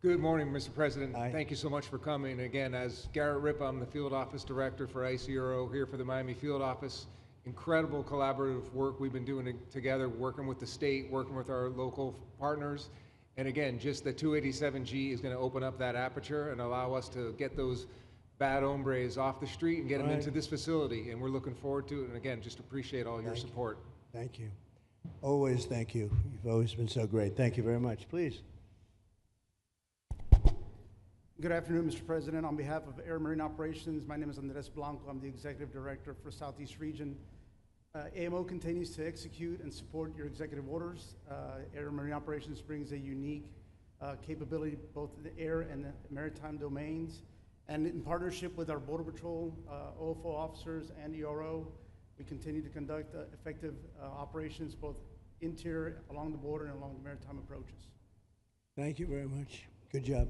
[SPEAKER 21] Good morning, Mr. President. Thank you so much for coming. Again, as Garrett Ripp, I'm the Field Office Director for ICRO here for the Miami Field Office. Incredible collaborative work we've been doing together, working with the state, working with our local partners. And again, just the 287G is going to open up that aperture and allow us to get those bad hombres off the street and get them into this facility. And we're looking forward to it. And again, just appreciate all your support.
[SPEAKER 1] Thank you. Always thank you. You've always been so great. Thank you very much. Please.
[SPEAKER 22] Good afternoon, Mr. President. On behalf of Air Marine Operations, my name is Andres Blanco. I'm the Executive Director for Southeast Region. AMO continues to execute and support your executive orders. Air Marine Operations brings a unique capability both in the air and the maritime domains. And in partnership with our Border Patrol, OFO officers, and ERO, we continue to conduct effective operations both interior, along the border, and along the maritime approaches.
[SPEAKER 1] Thank you very much. Good job.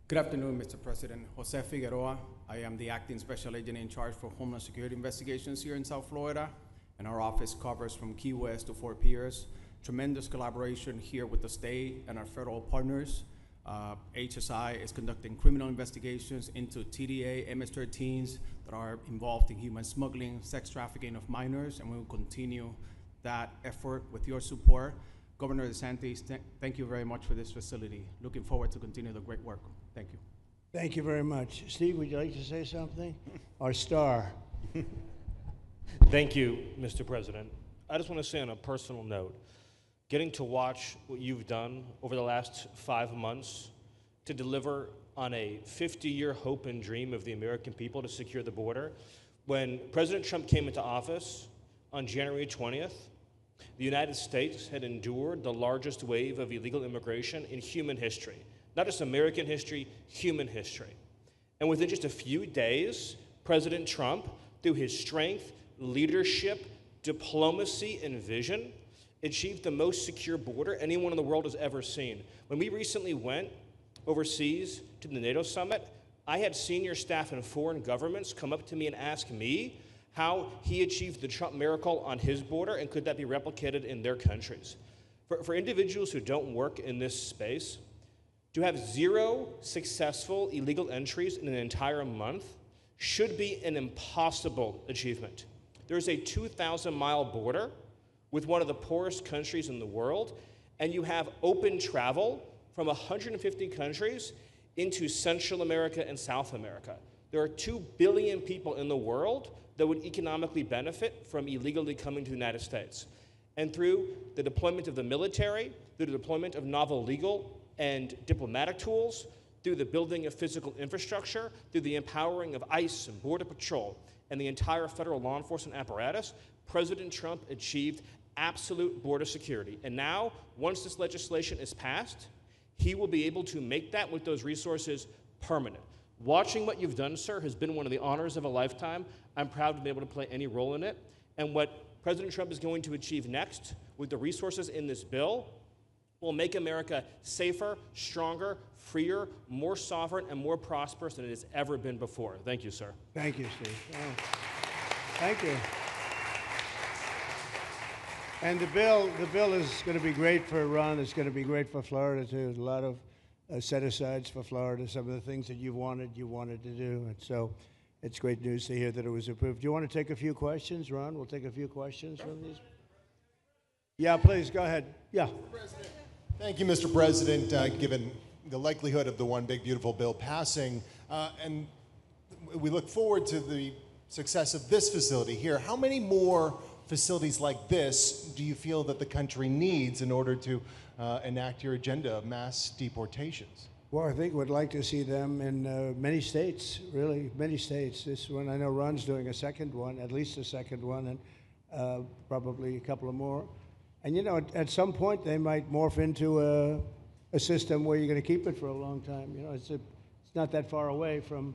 [SPEAKER 23] Good afternoon, Mr. President. Jose Figueroa. I am the Acting Special Agent in charge for Homeland Security Investigations here in South Florida, and our office covers from Key West to Fort Pierce. Tremendous collaboration here with the state and our federal partners. HSI is conducting criminal investigations into TDA, MS-13s that are involved in human smuggling, sex trafficking of minors, and we will continue that effort with your support. Governor DeSantis, thank you very much for this facility. Looking forward to continue the great work. Thank you.
[SPEAKER 1] Thank you very much. Steve, would you like to say something? Our star.
[SPEAKER 24] Thank you, Mr. President. I just want to say on a personal note, getting to watch what you've done over the last 5 months to deliver on a 50-year hope and dream of the American people to secure the border. When President Trump came into office on January 20th, the United States had endured the largest wave of illegal immigration in human history. Not just American history, human history. And within just a few days, President Trump, through his strength, leadership, diplomacy, and vision, achieved the most secure border anyone in the world has ever seen. When we recently went overseas to the NATO summit, I had senior staff in foreign governments come up to me and ask me how he achieved the Trump miracle on his border and could that be replicated in their countries. For individuals who don't work in this space, to have 0 successful illegal entries in an entire month should be an impossible achievement. There's a 2,000-mile border with one of the poorest countries in the world, and you have open travel from 150 countries into Central America and South America. There are 2 billion people in the world that would economically benefit from illegally coming to the United States. And through the deployment of the military, through the deployment of novel legal and diplomatic tools, through the building of physical infrastructure, through the empowering of ICE and Border Patrol, and the entire federal law enforcement apparatus, President Trump achieved absolute border security. And now, once this legislation is passed, he will be able to make that with those resources permanent. Watching what you've done, sir, has been one of the honors of a lifetime. I'm proud to be able to play any role in it. And what President Trump is going to achieve next with the resources in this bill will make America safer, stronger, freer, more sovereign, and more prosperous than it has ever been before. Thank you, sir.
[SPEAKER 1] Thank you, Steve. Oh. Thank you. And the bill is going to be great for Ron. It's going to be great for Florida, too. A lot of set-asides for Florida, some of the things that you wanted to do. And so it's great news to hear that it was approved. Do you want to take a few questions, Ron? We'll take a few questions from these. Yeah, please, go ahead. Yeah.
[SPEAKER 25] Thank you, Mr. President. Given the likelihood of the One Big Beautiful Bill passing, and we look forward to the success of this facility here, how many more facilities like this do you feel that the country needs in order to enact your agenda of mass deportations?
[SPEAKER 1] Well, I think we'd like to see them in many states, really, many states. This one, I know Ron's doing a second one, at least a second one, and probably a couple of more. And, you know, at some point, they might morph into a system where you're going to keep it for a long time. You know, it's not that far away from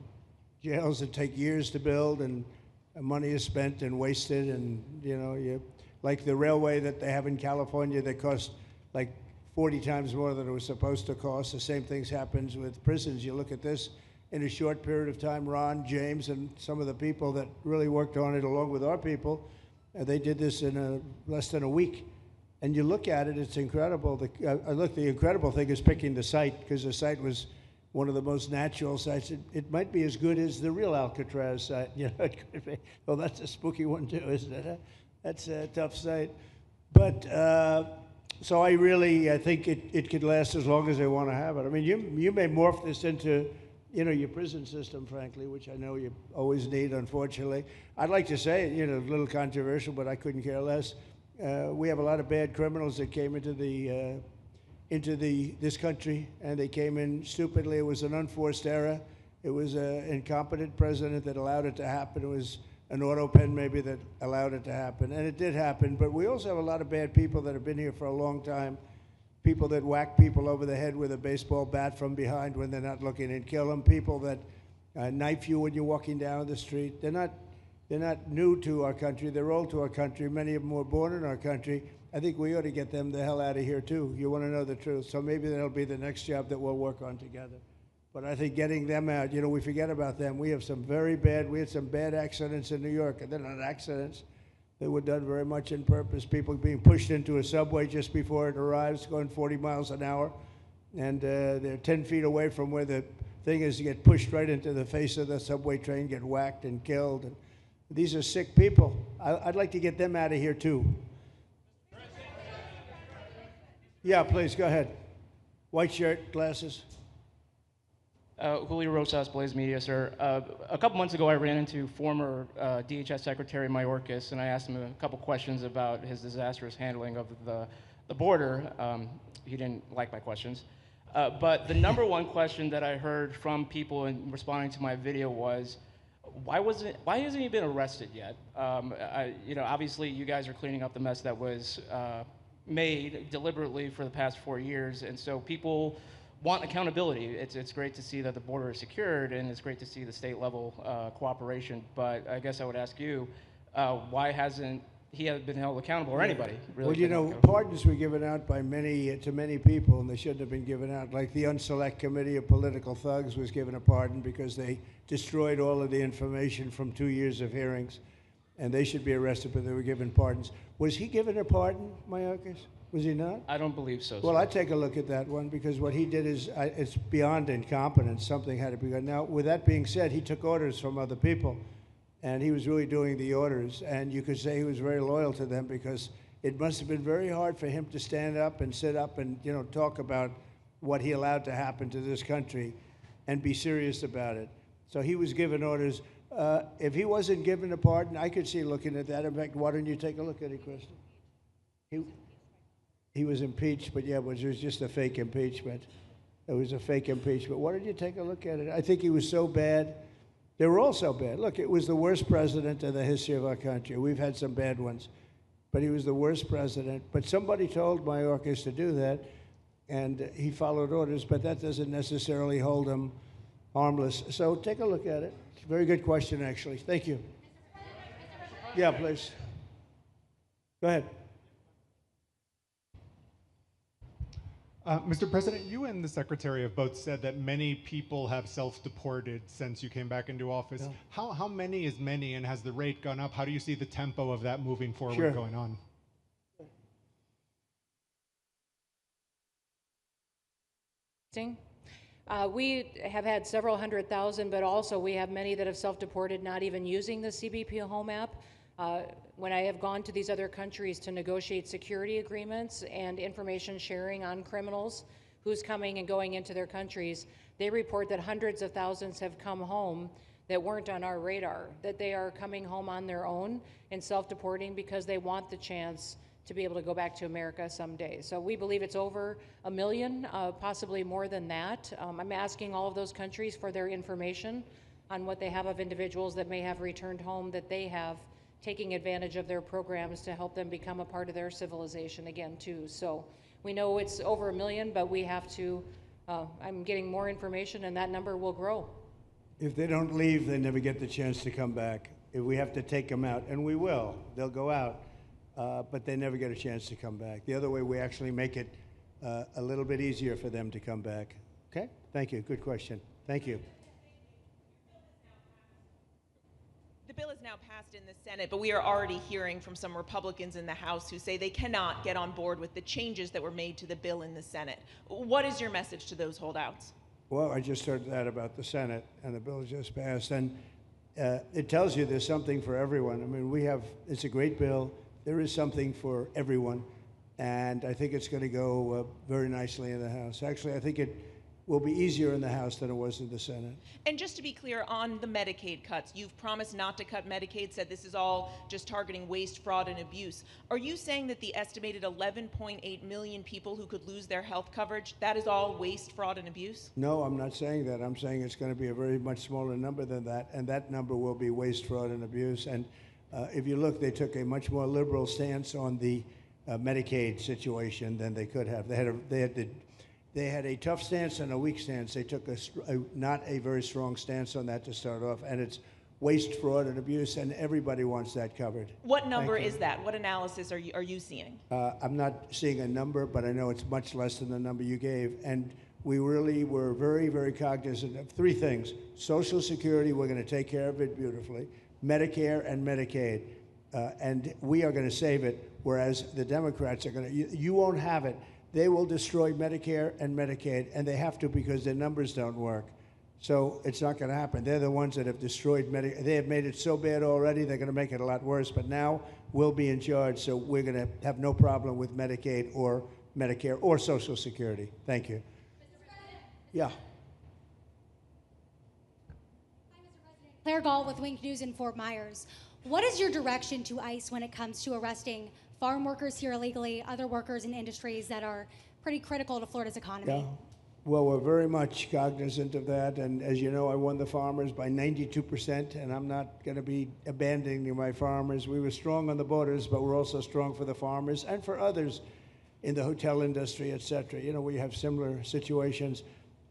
[SPEAKER 1] jails that take years to build, and money is spent and wasted. And, you know, like the railway that they have in California that costs like 40 times more than it was supposed to cost. The same things happens with prisons. You look at this, in a short period of time. Ron, James, and some of the people that really worked on it along with our people, they did this in less than a week. And you look at it, it's incredible. The incredible thing is picking the site, because the site was one of the most natural sites. It might be as good as the real Alcatraz site. You know, it could be. Well, that's a spooky one too, isn't it? That's a tough site. But so I think it could last as long as they want to have it. I mean, you may morph this into, your prison system, frankly, which I know you always need, unfortunately. I'd like to say, a little controversial, but I couldn't care less. We have a lot of bad criminals that came into this country, and they came in stupidly. It was an unforced error. It was an incompetent president that allowed it to happen. It was an auto pen maybe that allowed it to happen, and it did happen. But we also have a lot of bad people that have been here for a long time, people that whack people over the head with a baseball bat from behind when they're not looking and kill them, people that knife you when you're walking down the street. They're not new to our country. They're old to our country. Many of them were born in our country. I think we ought to get them the hell out of here, too. You want to know the truth. So maybe that'll be the next job that we'll work on together. But I think getting them out, we forget about them. We had some bad accidents in New York. And they're not accidents. They were done very much on purpose. People being pushed into a subway just before it arrives, going 40 miles an hour. And they're 10 feet away from where the thing is, to get pushed right into the face of the subway train, get whacked and killed. And these are sick people. I'd like to get them out of here, too. Yeah, please, go ahead. White shirt, glasses.
[SPEAKER 5] Julio Rosas, Blaze Media, sir. A couple months ago, I ran into former DHS Secretary Mayorkas, and I asked him a couple questions about his disastrous handling of the border. He didn't like my questions. But the number one question that I heard from people in responding to my video was, why hasn't he been arrested yet? Obviously, you guys are cleaning up the mess that was made deliberately for the past 4 years, and so people want accountability. It's great to see that the border is secured, and it's great to see the state level cooperation. But I guess I would ask you, why hasn't he been held accountable, or anybody really? Well,
[SPEAKER 1] pardons were given out by to many people, and they shouldn't have been given out. Like the Unselect Committee of Political Thugs was given a pardon because they destroyed all of the information from 2 years of hearings, and they should be arrested, but they were given pardons. Was he given a pardon, Mayorkas? Was he not?
[SPEAKER 5] I don't believe so.
[SPEAKER 1] Well,
[SPEAKER 5] sir.
[SPEAKER 1] I'd take a look at that one, because what he did is it's beyond incompetence. Something had to be done. Now, with that being said, he took orders from other people, and he was really doing the orders. And you could say he was very loyal to them, because it must have been very hard for him to stand up and sit up and talk about what he allowed to happen to this country and be serious about it. So he was given orders. If he wasn't given a pardon, I could see looking at that. In fact, why don't you take a look at it, Kristen? He was impeached, but yeah, it was just a fake impeachment. It was a fake impeachment. Why don't you take a look at it? I think he was so bad. They were all so bad. Look, it was the worst president in the history of our country. We've had some bad ones, but he was the worst president. But somebody told Mayorkas to do that, and he followed orders, but that doesn't necessarily hold him harmless. So take a look at it. It's a very good question, actually. Thank you. Yeah, please. Go ahead.
[SPEAKER 6] Mr. President, you and the Secretary have both said that many people have self-deported since you came back into office. Yeah. How many is many, and has the rate gone up? How do you see the tempo of that moving forward going on?
[SPEAKER 14] We have had several 100,000, but also we have many that have self-deported, not even using the CBP Home app. When I have gone to these other countries to negotiate security agreements and information sharing on criminals, who's coming and going into their countries, they report that hundreds of thousands have come home that weren't on our radar, that they are coming home on their own and self-deporting because they want the chance to be able to go back to America someday. So we believe it's over 1 million, possibly more than that. I'm asking all of those countries for their information on what they have of individuals that may have returned home, that they have taking advantage of their programs to help them become a part of their civilization again, too. So we know it's over 1 million, but we have to, I'm getting more information, and that number will grow.
[SPEAKER 1] If they don't leave, they never get the chance to come back. If we have to take them out, and we will, they'll go out, but they never get a chance to come back. The other way, we actually make it a little bit easier for them to come back. Okay? Thank you. Good question. Thank you.
[SPEAKER 4] now passed in the Senate, but we are already hearing from some Republicans in the House who say they cannot get on board with the changes that were made to the bill in the Senate. What is your message to those holdouts?
[SPEAKER 8] Well, I just heard that about the Senate, and the bill just passed, and it tells you there's something for everyone. I mean, it's a great bill. There is something for everyone, and I think it's going to go very nicely in the House. Actually, I think it will be easier in the House than it was in the Senate.
[SPEAKER 4] And just to be clear, on the Medicaid cuts, you've promised not to cut Medicaid, said this is all just targeting waste, fraud, and abuse. Are you saying that the estimated 11.8 million people who could lose their health coverage, that is all waste, fraud, and abuse?
[SPEAKER 8] No, I'm not saying that. I'm saying it's going to be a very much smaller number than that, and that number will be waste, fraud, and abuse. And if you look, they took a much more liberal stance on the Medicaid situation than they could have. They had a tough stance and a weak stance. They took not a very strong stance on that to start off, and it's waste, fraud, and abuse, and everybody wants that covered.
[SPEAKER 4] What number is that? What analysis are you seeing?
[SPEAKER 8] I'm not seeing a number, but I know it's much less than the number you gave, and we really were very, very cognizant of three things. Social Security, we're going to take care of it beautifully. Medicare and Medicaid, and we are going to save it, whereas the Democrats are going to, you won't have it. They will destroy Medicare and Medicaid, and they have to because their numbers don't work. So it's not going to happen. They're the ones that have destroyed Medicare. They have made it so bad already, they're going to make it a lot worse. But now we'll be in charge, so we're going to have no problem with Medicaid or Medicare or Social Security. Thank you. Yeah.
[SPEAKER 9] Claire Gall with Wink News in Fort Myers. What is your direction to ICE when it comes to arresting farm workers here illegally, other workers in industries that are pretty critical to Florida's economy?
[SPEAKER 8] Yeah. Well, we're very much cognizant of that, and as you know, I won the farmers by 92%, and I'm not going to be abandoning my farmers. We were strong on the borders, but we're also strong for the farmers and for others in the hotel industry, et cetera. You know, we have similar situations,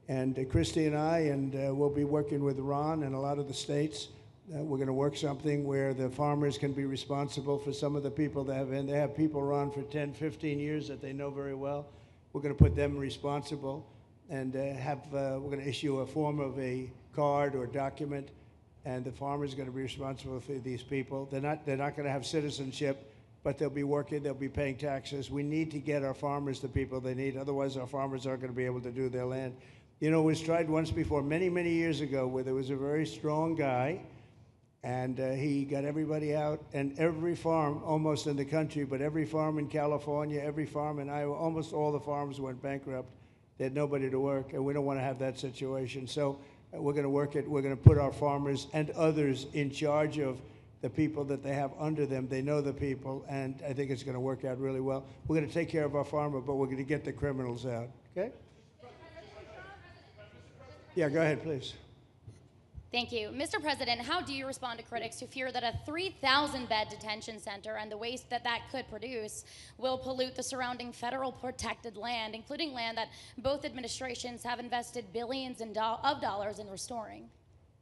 [SPEAKER 8] and Christy and I, and we'll be working with Ron and a lot of the states. We're going to work something where the farmers can be responsible for some of the people they have people run for 10, 15 years that they know very well. We're going to put them responsible, and we're going to issue a form of a card or document, and the farmer's going to be responsible for these people. They're not going to have citizenship, but they'll be working, they'll be paying taxes. We need to get our farmers the people they need, otherwise our farmers aren't going to be able to do their land. You know, it was tried once before, many, many years ago, where there was a very strong guy, and he got everybody out, and every farm almost in the country, but every farm in California, every farm in Iowa, almost all the farms went bankrupt. They had nobody to work, and we don't want to have that situation. So we're going to work it. We're going to put our farmers and others in charge of the people that they have under them. They know the people, and I think it's going to work out really well. We're going to take care of our farmer, but we're going to get the criminals out, okay? Yeah, go ahead, please.
[SPEAKER 10] Thank you. Mr. President, how do you respond to critics who fear that a 3,000-bed detention center and the waste that could produce will pollute the surrounding federal protected land, including land that both administrations have invested billions of dollars in restoring?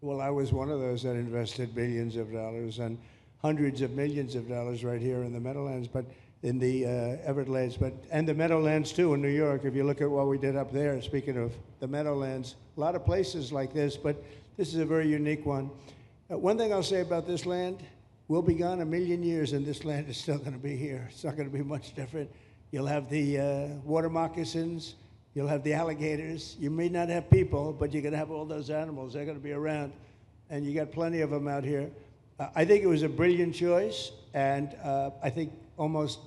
[SPEAKER 8] Well, I was one of those that invested billions of dollars and hundreds of millions of dollars right here in the Meadowlands, but in the Everglades, and the Meadowlands too in New York. If you look at what we did up there, speaking of the Meadowlands, a lot of places like this, but this is a very unique one. One thing I'll say about this land, we'll be gone a million years and this land is still going to be here. It's not going to be much different. You'll have the water moccasins, you'll have the alligators. You may not have people, but you're going to have all those animals. They're going to be around, and you got plenty of them out here. I think it was a brilliant choice, and I think almost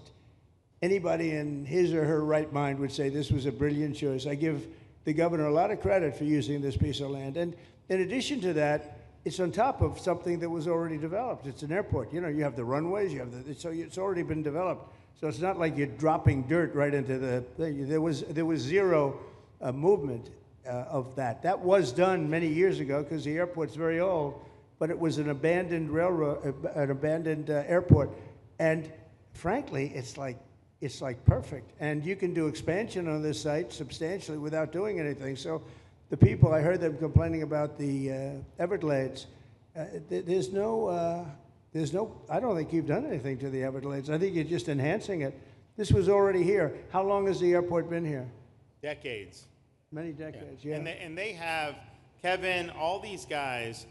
[SPEAKER 8] anybody in his or her right mind would say this was a brilliant choice. I give the governor a lot of credit for using this piece of land. And in addition to that, it's on top of something that was already developed. It's an airport. You know, you have the runways, so it's already been developed. So it's not like you're dropping dirt right into the thing. There was zero movement of that. That was done many years ago because the airport's very old, but it was an abandoned airport. And frankly, it's like perfect. And you can do expansion on this site substantially without doing anything. So the people, I heard them complaining about the Everglades. There's no, I don't think you've done anything to the Everglades. I think you're just enhancing it. This was already here. How long has the airport been here?
[SPEAKER 15] Decades.
[SPEAKER 8] Many decades, yeah.
[SPEAKER 15] And they have, Kevin, all these guys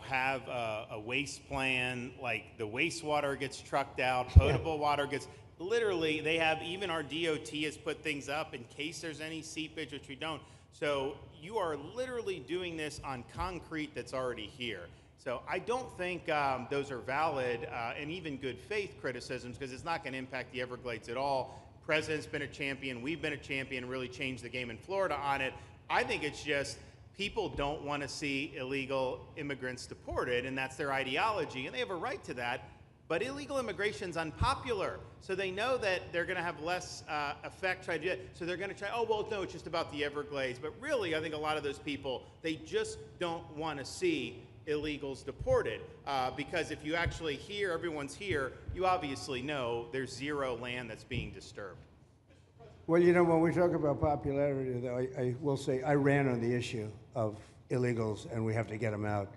[SPEAKER 15] have a waste plan, like the wastewater gets trucked out, potable water gets, literally, they have, even our DOT has put things up in case there's any seepage, which we don't. So you are literally doing this on concrete that's already here. So I don't think those are valid and even good faith criticisms, because it's not going to impact the Everglades at all. President's been a champion, we've been a champion, really changed the game in Florida on it. I think it's just people don't want to see illegal immigrants deported, and that's their ideology, and they have a right to that. But illegal immigration's unpopular, so they know that they're going to have less effect trying to do it. So they're going to try, oh, well, no, it's just about the Everglades. But really, I think a lot of those people, they just don't want to see illegals deported. Because if you actually hear everyone's here, you obviously know there's zero land that's being disturbed.
[SPEAKER 8] Well, when we talk about popularity, though, I will say I ran on the issue of illegals, and we have to get them out.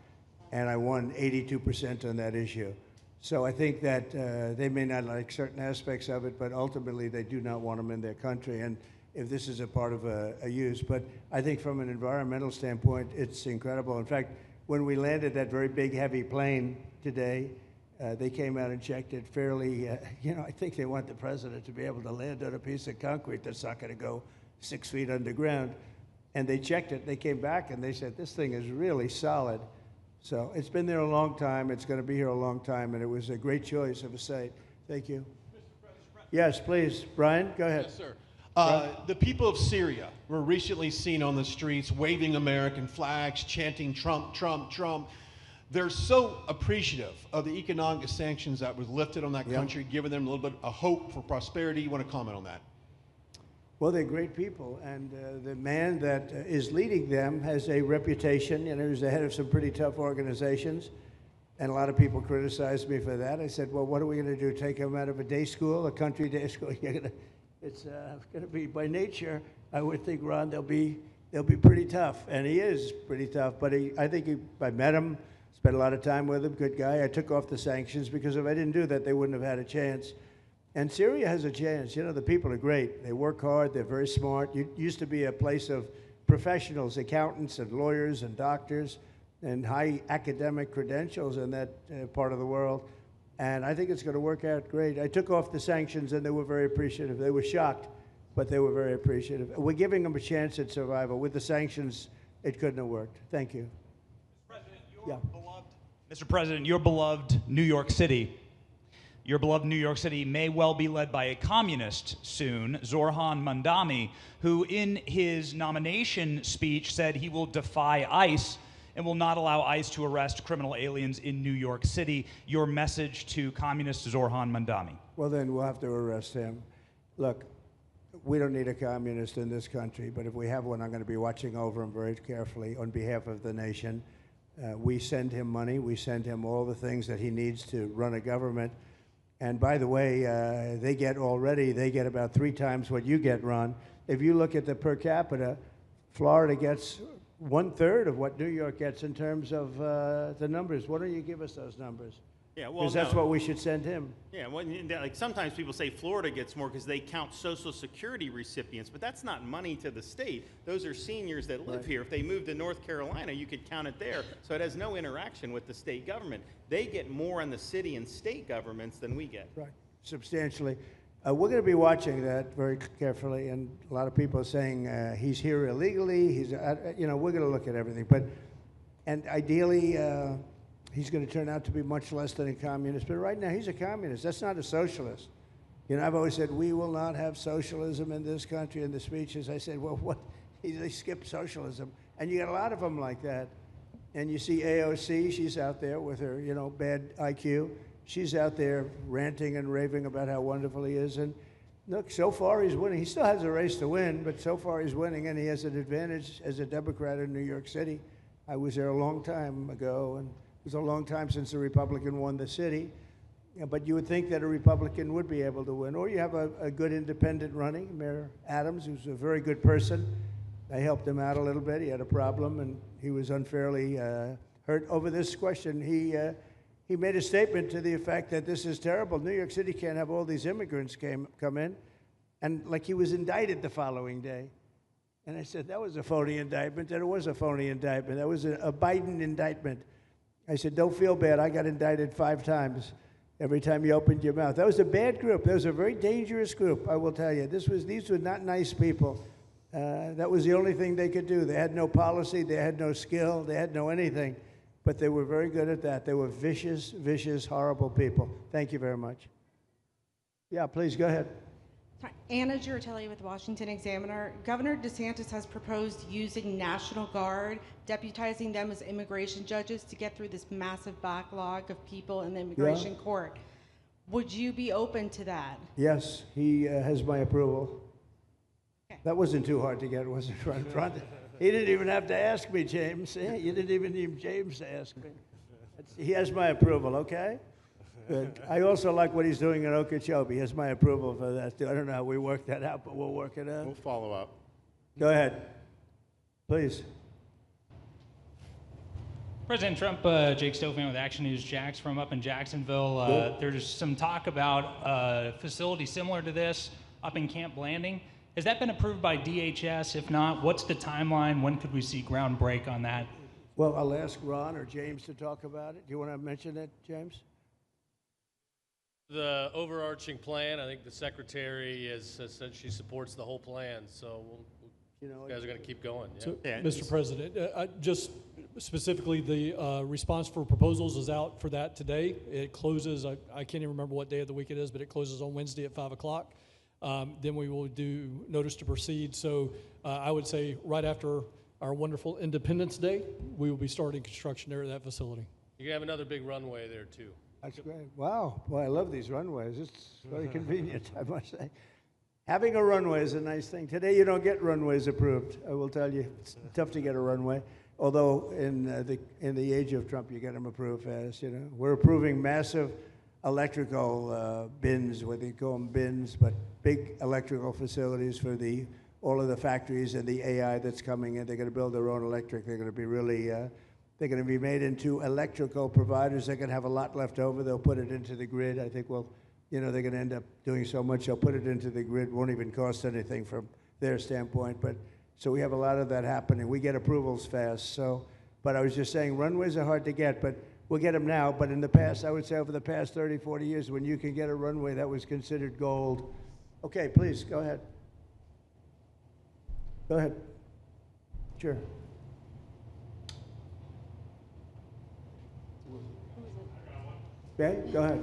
[SPEAKER 8] And I won 82% on that issue. So I think that they may not like certain aspects of it, but ultimately they do not want them in their country. And if this is a part of a use, but I think from an environmental standpoint, it's incredible. In fact, when we landed that very big, heavy plane today, they came out and checked it fairly. I think they want the president to be able to land on a piece of concrete that's not going to go 6 feet underground. And they checked it. They came back and they said, this thing is really solid. So it's been there a long time. It's going to be here a long time, and it was a great choice of a site. Thank you. Yes, please. Brian, go ahead.
[SPEAKER 2] Yes, sir. The people of Syria were recently seen on the streets waving American flags, chanting Trump, Trump, Trump. They're so appreciative of the economic sanctions that was lifted on that country, giving them a little bit of hope for prosperity. You want to comment on that?
[SPEAKER 8] Well, they're great people, and the man that is leading them has a reputation. He's the head of some pretty tough organizations, and a lot of people criticized me for that. I said, well, what are we going to do, take him out of a day school, a country day school? It's going to be, by nature, I would think, Ron, they'll be pretty tough, and he is pretty tough, but I met him, spent a lot of time with him, good guy. I took off the sanctions because if I didn't do that, they wouldn't have had a chance. And Syria has a chance. The people are great. They work hard. They're very smart. It used to be a place of professionals, accountants and lawyers and doctors and high academic credentials in that part of the world. And I think it's going to work out great. I took off the sanctions, and they were very appreciative. They were shocked, but they were very appreciative. We're giving them a chance at survival. With the sanctions, it couldn't have worked. Thank you.
[SPEAKER 3] Mr. President, your beloved New York City may well be led by a communist soon, Zorhan Mandami, who in his nomination speech said he will defy ICE and will not allow ICE to arrest criminal aliens in New York City. Your message to communist Zorhan Mandami.
[SPEAKER 8] Well, then we'll have to arrest him. Look, we don't need a communist in this country, but if we have one, I'm going to be watching over him very carefully on behalf of the nation. We send him money. We send him all the things that he needs to run a government. And by the way, they get about 3 times what you get, Ron. If you look at the per capita, Florida gets 1/3 of what New York gets in terms of the numbers. Why don't you give us those numbers?
[SPEAKER 15] Yeah, well,
[SPEAKER 8] because that's what we should send him.
[SPEAKER 15] Yeah, well, like sometimes people say Florida gets more because they count Social Security recipients, but that's not money to the state. Those are seniors that live here. If they moved to North Carolina, you could count it there. So it has no interaction with the state government. They get more on the city and state governments than we get.
[SPEAKER 8] Right, substantially. We're going to be watching that very carefully, and a lot of people are saying he's here illegally. We're going to look at everything, and ideally. He's going to turn out to be much less than a communist. But right now, he's a communist. That's not a socialist. I've always said, we will not have socialism in this country. In the speeches, I said, well, what? They skipped socialism. And you got a lot of them like that. And you see AOC, she's out there with her, bad IQ. She's out there ranting and raving about how wonderful he is. And look, so far he's winning. He still has a race to win, but so far he's winning, and he has an advantage as a Democrat in New York City. I was there a long time ago, and it was a long time since a Republican won the city, but you would think that a Republican would be able to win. Or you have a good independent running, Mayor Adams, who's a very good person. I helped him out a little bit. He had a problem, and he was unfairly hurt over this question. He made a statement to the effect that this is terrible. New York City can't have all these immigrants come in, and like he was indicted the following day. And I said, that was a phony indictment, and it was a phony indictment. That was a Biden indictment. I said, don't feel bad. I got indicted 5 times every time you opened your mouth. That was a bad group. That was a very dangerous group, I will tell you. These were not nice people. That was the only thing they could do. They had no policy. They had no skill. They had no anything. But they were very good at that. They were vicious, vicious, horrible people. Thank you very much. Yeah, please, go ahead.
[SPEAKER 7] Anna Giratelli with Washington Examiner. Governor DeSantis has proposed using National Guard, deputizing them as immigration judges to get through this massive backlog of people in the immigration court. Would you be open to that?
[SPEAKER 8] Yes, he has my approval. Okay. That wasn't too hard to get, was it, right front? He didn't even have to ask me, James. You didn't even need James to ask me. He has my approval, okay? Good. I also like what he's doing in Okeechobee. He has my approval for that, too. I don't know how we work that out, but we'll work it out.
[SPEAKER 25] We'll follow up.
[SPEAKER 8] Go ahead. Please.
[SPEAKER 11] President Trump, Jake Stofan with Action News Jax from up in Jacksonville. There's some talk about a facility similar to this up in Camp Blanding. Has that been approved by DHS? If not, what's the timeline? When could we see ground break on that?
[SPEAKER 8] Well, I'll ask Ron or James to talk about it. Do you want to mention it, James?
[SPEAKER 17] The overarching plan, I think the secretary has said she supports the whole plan, so you guys are going to keep going. Yeah.
[SPEAKER 12] So, Mr. President, just specifically, the response for proposals is out for that today. It closes, I can't even remember what day of the week it is, but it closes on Wednesday at 5 o'clock. Then we will do notice to proceed. So I would say right after our wonderful Independence Day, we will be starting construction there at that facility.
[SPEAKER 17] You're going to have another big runway there, too.
[SPEAKER 8] That's great. Wow. Boy, I love these runways. It's very convenient, I must say. Having a runway is a nice thing. Today, you don't get runways approved. I will tell you, it's tough to get a runway. Although in the age of Trump, you get them approved fast. You know, we're approving massive electrical bins, what they call them bins, but big electrical facilities for all of the factories and the AI that's coming in. They're going to build their own electric. They're going to be really. They're going to be made into electrical providers. They're going to have a lot left over. They'll put it into the grid. I think, they're going to end up doing so much. They'll put it into the grid. Won't even cost anything from their standpoint. But so we have a lot of that happening. We get approvals fast. So, but I was just saying, runways are hard to get, but we'll get them now. But in the past, I would say over the past 30, 40 years, when you can get a runway, that was considered gold. Okay, please, go ahead. Go ahead. Sure. Okay, go ahead.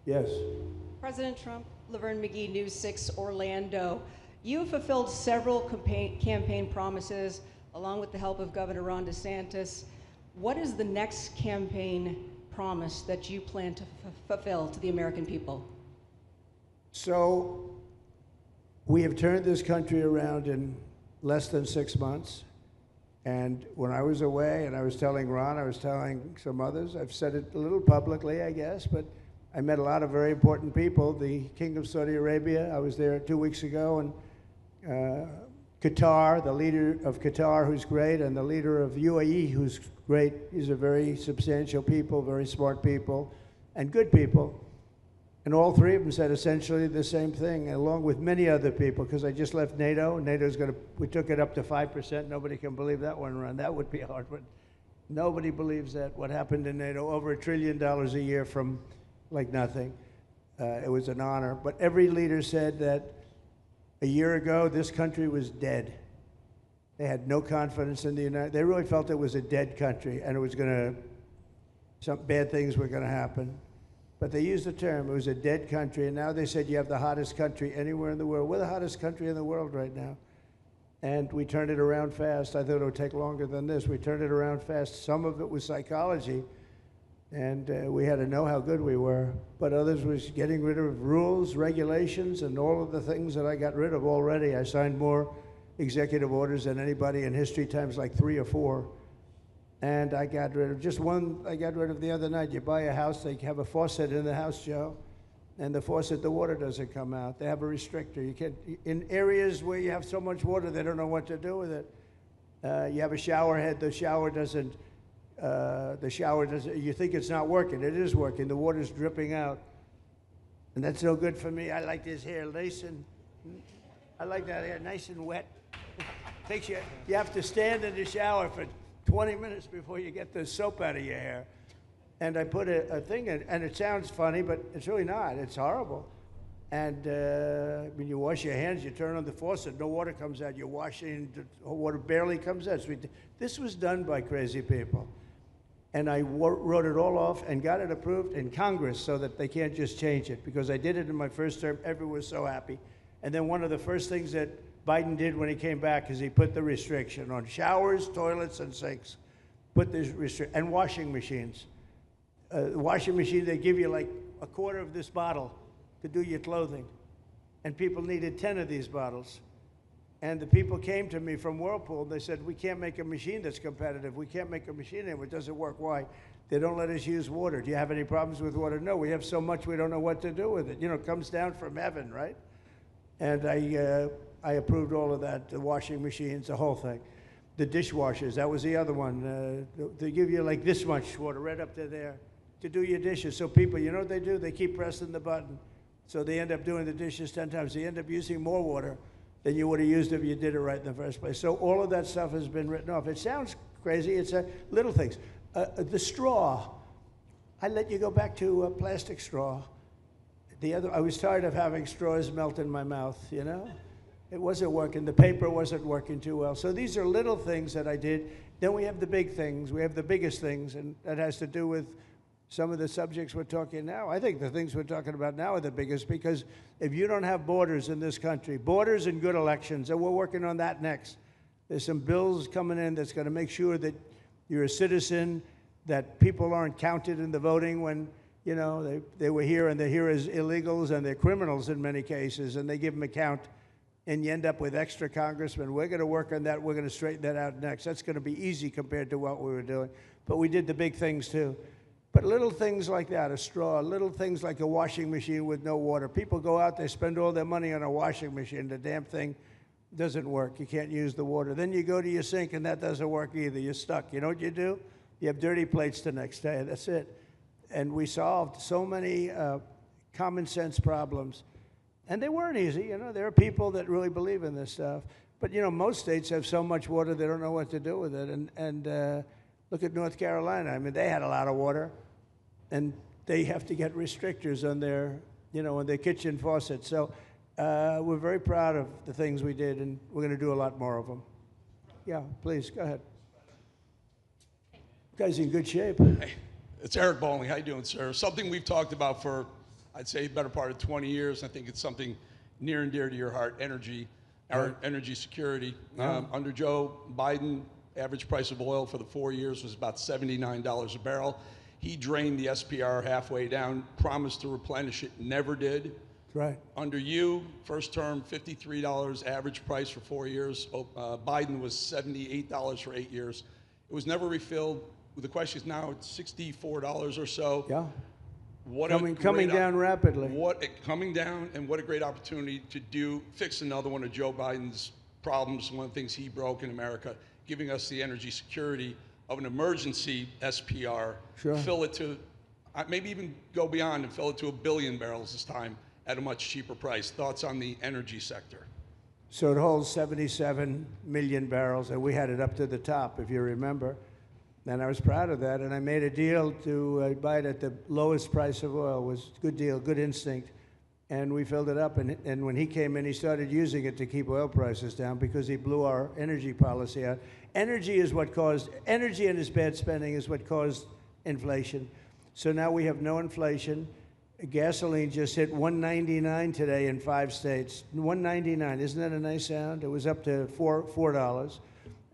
[SPEAKER 8] Yes.
[SPEAKER 13] President Trump, Laverne McGee, News 6, Orlando. You have fulfilled several campaign promises, along with the help of Governor Ron DeSantis. What is the next campaign promise that you plan to fulfill to the American people?
[SPEAKER 8] So, we have turned this country around in less than 6 months. And when I was away, and I was telling Ron, I was telling some others, I've said it a little publicly, I guess, but I met a lot of very important people. The King of Saudi Arabia, I was there 2 weeks ago, and Qatar, the leader of Qatar, who's great, and the leader of UAE, who's great. These are very substantial people, very smart people, and good people. And all three of them said essentially the same thing, along with many other people, because I just left NATO. NATO's we took it up to 5%. Nobody can believe that one run. That would be hard, but nobody believes that. What happened in NATO, over $1 trillion a year from like nothing. It was an honor. But every leader said that a year ago, this country was dead. They had no confidence in the United. They really felt it was a dead country, and it was some bad things were going to happen. But they used the term, it was a dead country, and now they said you have the hottest country anywhere in the world. We're the hottest country in the world right now. And we turned it around fast. I thought it would take longer than this. We turned it around fast. Some of it was psychology, and we had to know how good we were. But others was getting rid of rules, regulations, and all of the things that I got rid of already. I signed more executive orders than anybody in history, times like 3 or 4. And I got rid of just one. I got rid of the other night. You buy a house, they have a faucet in the house, Joe, and the faucet, the water doesn't come out. They have a restrictor. You can't, in areas where you have so much water, they don't know what to do with it. You have a shower head, the shower doesn't, you think it's not working. It is working. The water's dripping out. And that's no good for me. I like this hair nice and, I like that hair nice and wet. You have to stand in the shower for
[SPEAKER 1] 20 minutes before you get the soap out of your hair. And I put a thing in, and it sounds funny, but it's really not. It's horrible. And when you wash your hands, you turn on the faucet, no water comes out. You're washing, the water barely comes out. So this was done by crazy people. And I wrote it all off and got it approved in Congress so that they can't just change it, because I did it in my first term. Everyone was so happy. And then one of the first things that Biden did when he came back is he put the restriction on showers, toilets, and sinks. Put this restriction, and washing machines. Washing machine, they give you like a quarter of this bottle to do your clothing. And people needed 10 of these bottles. And the people came to me from Whirlpool. They said, we can't make a machine that's competitive. We can't make a machine anymore. It doesn't work. Why? They don't let us use water. Do you have any problems with water? No, we have so much we don't know what to do with it. You know, it comes down from heaven, right? And I approved all of that, the washing machines, the whole thing. The dishwashers, that was the other one. They give you like this much water right up to there to do your dishes. So people, you know what they do? They keep pressing the button. So they end up doing the dishes 10 times. They end up using more water than you would have used if you did it right in the first place. So all of that stuff has been written off. It sounds crazy. It's little things. The straw. I let you go back to a plastic straw. I was tired of having straws melt in my mouth, you know? It wasn't working. The paper wasn't working too well. So these are little things that I did. Then we have the big things. We have the biggest things, and that has to do with some of the subjects we're talking now. I think the things we're talking about now are the biggest, because if you don't have borders in this country, borders and good elections, and we're working on that next. There's some bills coming in that's going to make sure that you're a citizen, that people aren't counted in the voting when, you know, they were here and they're here as illegals and they're criminals in many cases, and they give them a count, and you end up with extra congressmen. We're going to work on that. We're going to straighten that out next. That's going to be easy compared to what we were doing. But we did the big things too. But little things like that, a straw, little things like a washing machine with no water. People go out, they spend all their money on a washing machine. The damn thing doesn't work. You can't use the water. Then you go to your sink, and that doesn't work either. You're stuck. You know what you do? You have dirty plates the next day. That's it. And we solved so many common sense problems. And they weren't easy. You know, there are people that really believe in this stuff. But, you know, most states have so much water, they don't know what to do with it. And look at North Carolina. I mean, they had a lot of water, and they have to get restrictors on their, you know, on their kitchen faucet. So we're very proud of the things we did, and we're going to do a lot more of them. Yeah, please, go ahead. You guys in good shape.
[SPEAKER 16] Hey, it's Eric Bowling. How you doing, sir? Something we've talked about for, I'd say, better part of 20 years. I think it's something near and dear to your heart, energy, our energy security. Under Joe Biden, average price of oil for the 4 years was about $79 a barrel. He drained the SPR halfway down, promised to replenish it, never did.
[SPEAKER 1] Right.
[SPEAKER 16] Under you, first term, $53 average price for 4 years. Biden was $78 for 8 years. It was never refilled. The question is now it's $64 or so.
[SPEAKER 1] Yeah.
[SPEAKER 16] What
[SPEAKER 1] coming down rapidly.
[SPEAKER 16] Coming down, and what a great opportunity to fix another one of Joe Biden's problems, one of the things he broke in America, giving us the energy security of an emergency SPR,
[SPEAKER 1] Sure.
[SPEAKER 16] Fill it to, maybe even go beyond and fill it to 1 billion barrels this time at a much cheaper price. Thoughts on the energy sector?
[SPEAKER 1] So it holds 77 million barrels, and we had it up to the top, if you remember. And I was proud of that, and I made a deal to buy it at the lowest price of oil. It was a good deal, good instinct. And we filled it up, and when he came in, he started using it to keep oil prices down because he blew our energy policy out. Energy and his bad spending is what caused inflation. So now we have no inflation. Gasoline just hit $1.99 today in 5 states. $1.99, isn't that a nice sound? It was up to $4,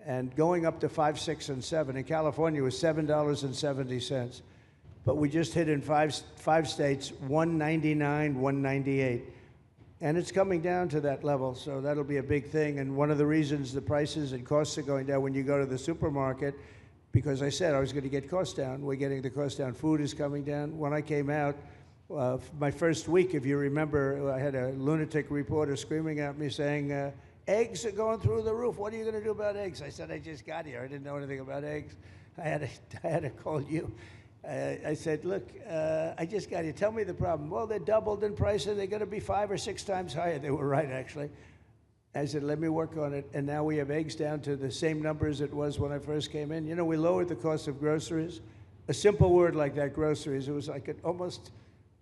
[SPEAKER 1] and going up to $5, $6, and $7. In California, it was $7.70. But we just hit in five states, $1.99, $1.98. And it's coming down to that level, so that'll be a big thing. And one of the reasons the prices and costs are going down when you go to the supermarket, because I said I was going to get costs down. We're getting the cost down. Food is coming down. When I came out, my first week, if you remember, I had a lunatic reporter screaming at me saying, eggs are going through the roof. What are you going to do about eggs? I said, I just got here. I didn't know anything about eggs. I had to call you. I said, look, I just got here. Tell me the problem. Well, they're doubled in price, and they're going to be 5 or 6 times higher. They were right, actually.
[SPEAKER 8] I said, let me work on it. And now we have eggs down to the same number as it was when I first came in. You know, we lowered the cost of groceries. A simple word like that, groceries, it was like almost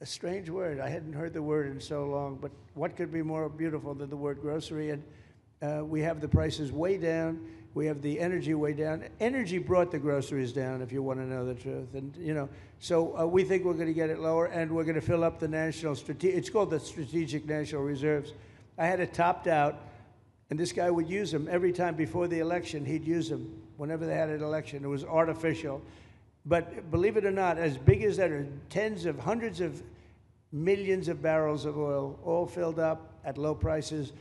[SPEAKER 8] a strange word. I hadn't heard the word in so long, but what could be more beautiful than the word grocery? And we have the prices way down. We have the energy way down. Energy brought the groceries down, if you want to know the truth. And, you know, so we think we're going to get it lower, and we're going to fill up the national it's called the Strategic National Reserves. I had it topped out, and this guy would use them every time before the election. He'd use them whenever they had an election. It was artificial. But believe it or not, as big as that are tens of hundreds of millions of barrels of oil, all filled up at low prices.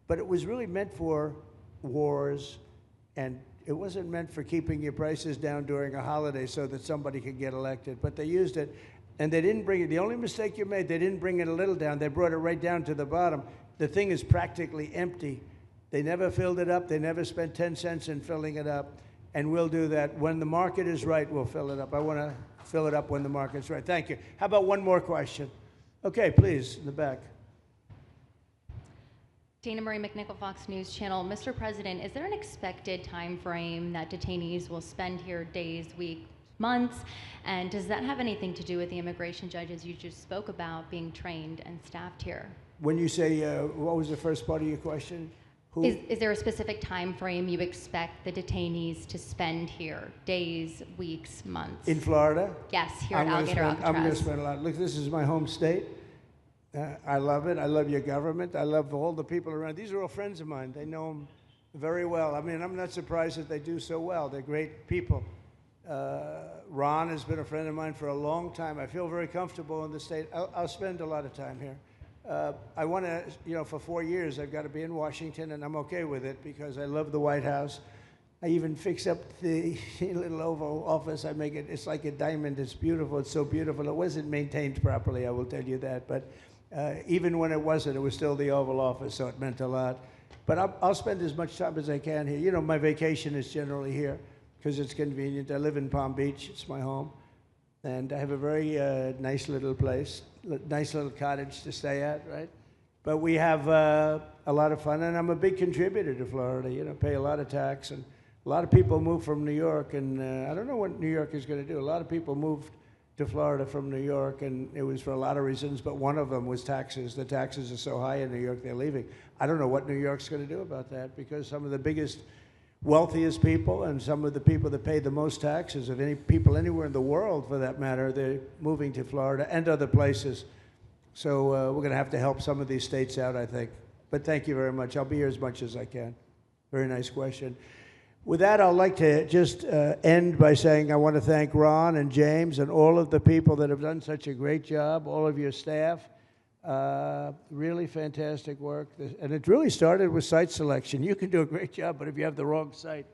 [SPEAKER 8] But it was really meant for wars, and it wasn't meant for keeping your prices down during a holiday so that somebody could get elected. But they used it, and they didn't bring it. The only mistake you made, they didn't bring it a little down. They brought it right down to the bottom. The thing is practically empty. They never filled it up. They never spent 10 cents in filling it up. And we'll do that. When the market is right, we'll fill it up. I want to fill it up when the market's right. Thank you. How about one more question? Okay, please, in the back.
[SPEAKER 18] Dana Marie McNichol, Fox News Channel. Mr. President, is there an expected time frame that detainees will spend here, days, weeks, months? And does that have anything to do with the immigration judges you just spoke about being trained and staffed here?
[SPEAKER 8] When you say, what was the first part of your question?
[SPEAKER 18] Is there a specific time frame you expect the detainees to spend here? Days, weeks, months?
[SPEAKER 8] In Florida?
[SPEAKER 18] Yes, here at Alligator Alcatraz.
[SPEAKER 8] I'm going to spend a lot. Look, this is my home state. I love it. I love your government. I love all the people around. These are all friends of mine. They know them very well. I mean, I'm not surprised that they do so well. They're great people. Ron has been a friend of mine for a long time. I feel very comfortable in the state. I'll spend a lot of time here. I want to, you know, for 4 years, I've got to be in Washington, and I'm okay with it because I love the White House. I even fix up the little Oval Office. I make it, it's like a diamond. It's beautiful. It's so beautiful. It wasn't maintained properly, I will tell you that. But even when it wasn't, it was still the Oval Office, so it meant a lot. But I'll spend as much time as I can here. You know, my vacation is generally here because it's convenient. I live in Palm Beach. It's my home. And I have a very nice little place, nice little cottage to stay at, right? But we have a lot of fun, and I'm a big contributor to Florida, you know, pay a lot of tax. And a lot of people move from New York, and I don't know what New York is going to do. A lot of people moved to Florida from New York, and it was for a lot of reasons, but one of them was taxes. The taxes are so high in New York, they're leaving. I don't know what New York's going to do about that, because some of the biggest, wealthiest people and some of the people that pay the most taxes of any people anywhere in the world, for that matter, they're moving to Florida and other places. So we're going to have to help some of these states out, I think. But thank you very much. I'll be here as much as I can. Very nice question. With that, I'd like to just end by saying I want to thank Ron and James and all of the people that have done such a great job, all of your staff. Really fantastic work. And it really started with site selection. You can do a great job, but if you have the wrong site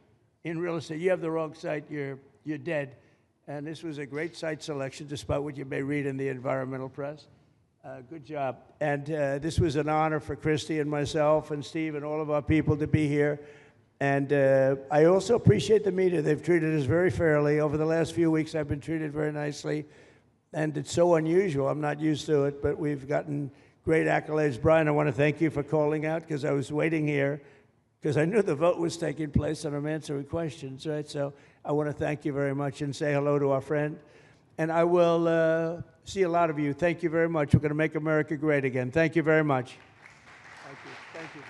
[SPEAKER 8] in real estate, you have the wrong site, you're dead. And this was a great site selection, despite what you may read in the environmental press. Good job. And this was an honor for Christy and myself and Steve and all of our people to be here. And I also appreciate the media. They've treated us very fairly. Over the last few weeks, I've been treated very nicely. And it's so unusual. I'm not used to it, but we've gotten great accolades. Brian, I want to thank you for calling out, because I was waiting here because I knew the vote was taking place and I'm answering questions, right? So I want to thank you very much and say hello to our friend. And I will see a lot of you. Thank you very much. We're going to make America great again. Thank you very much. Thank you. Thank you.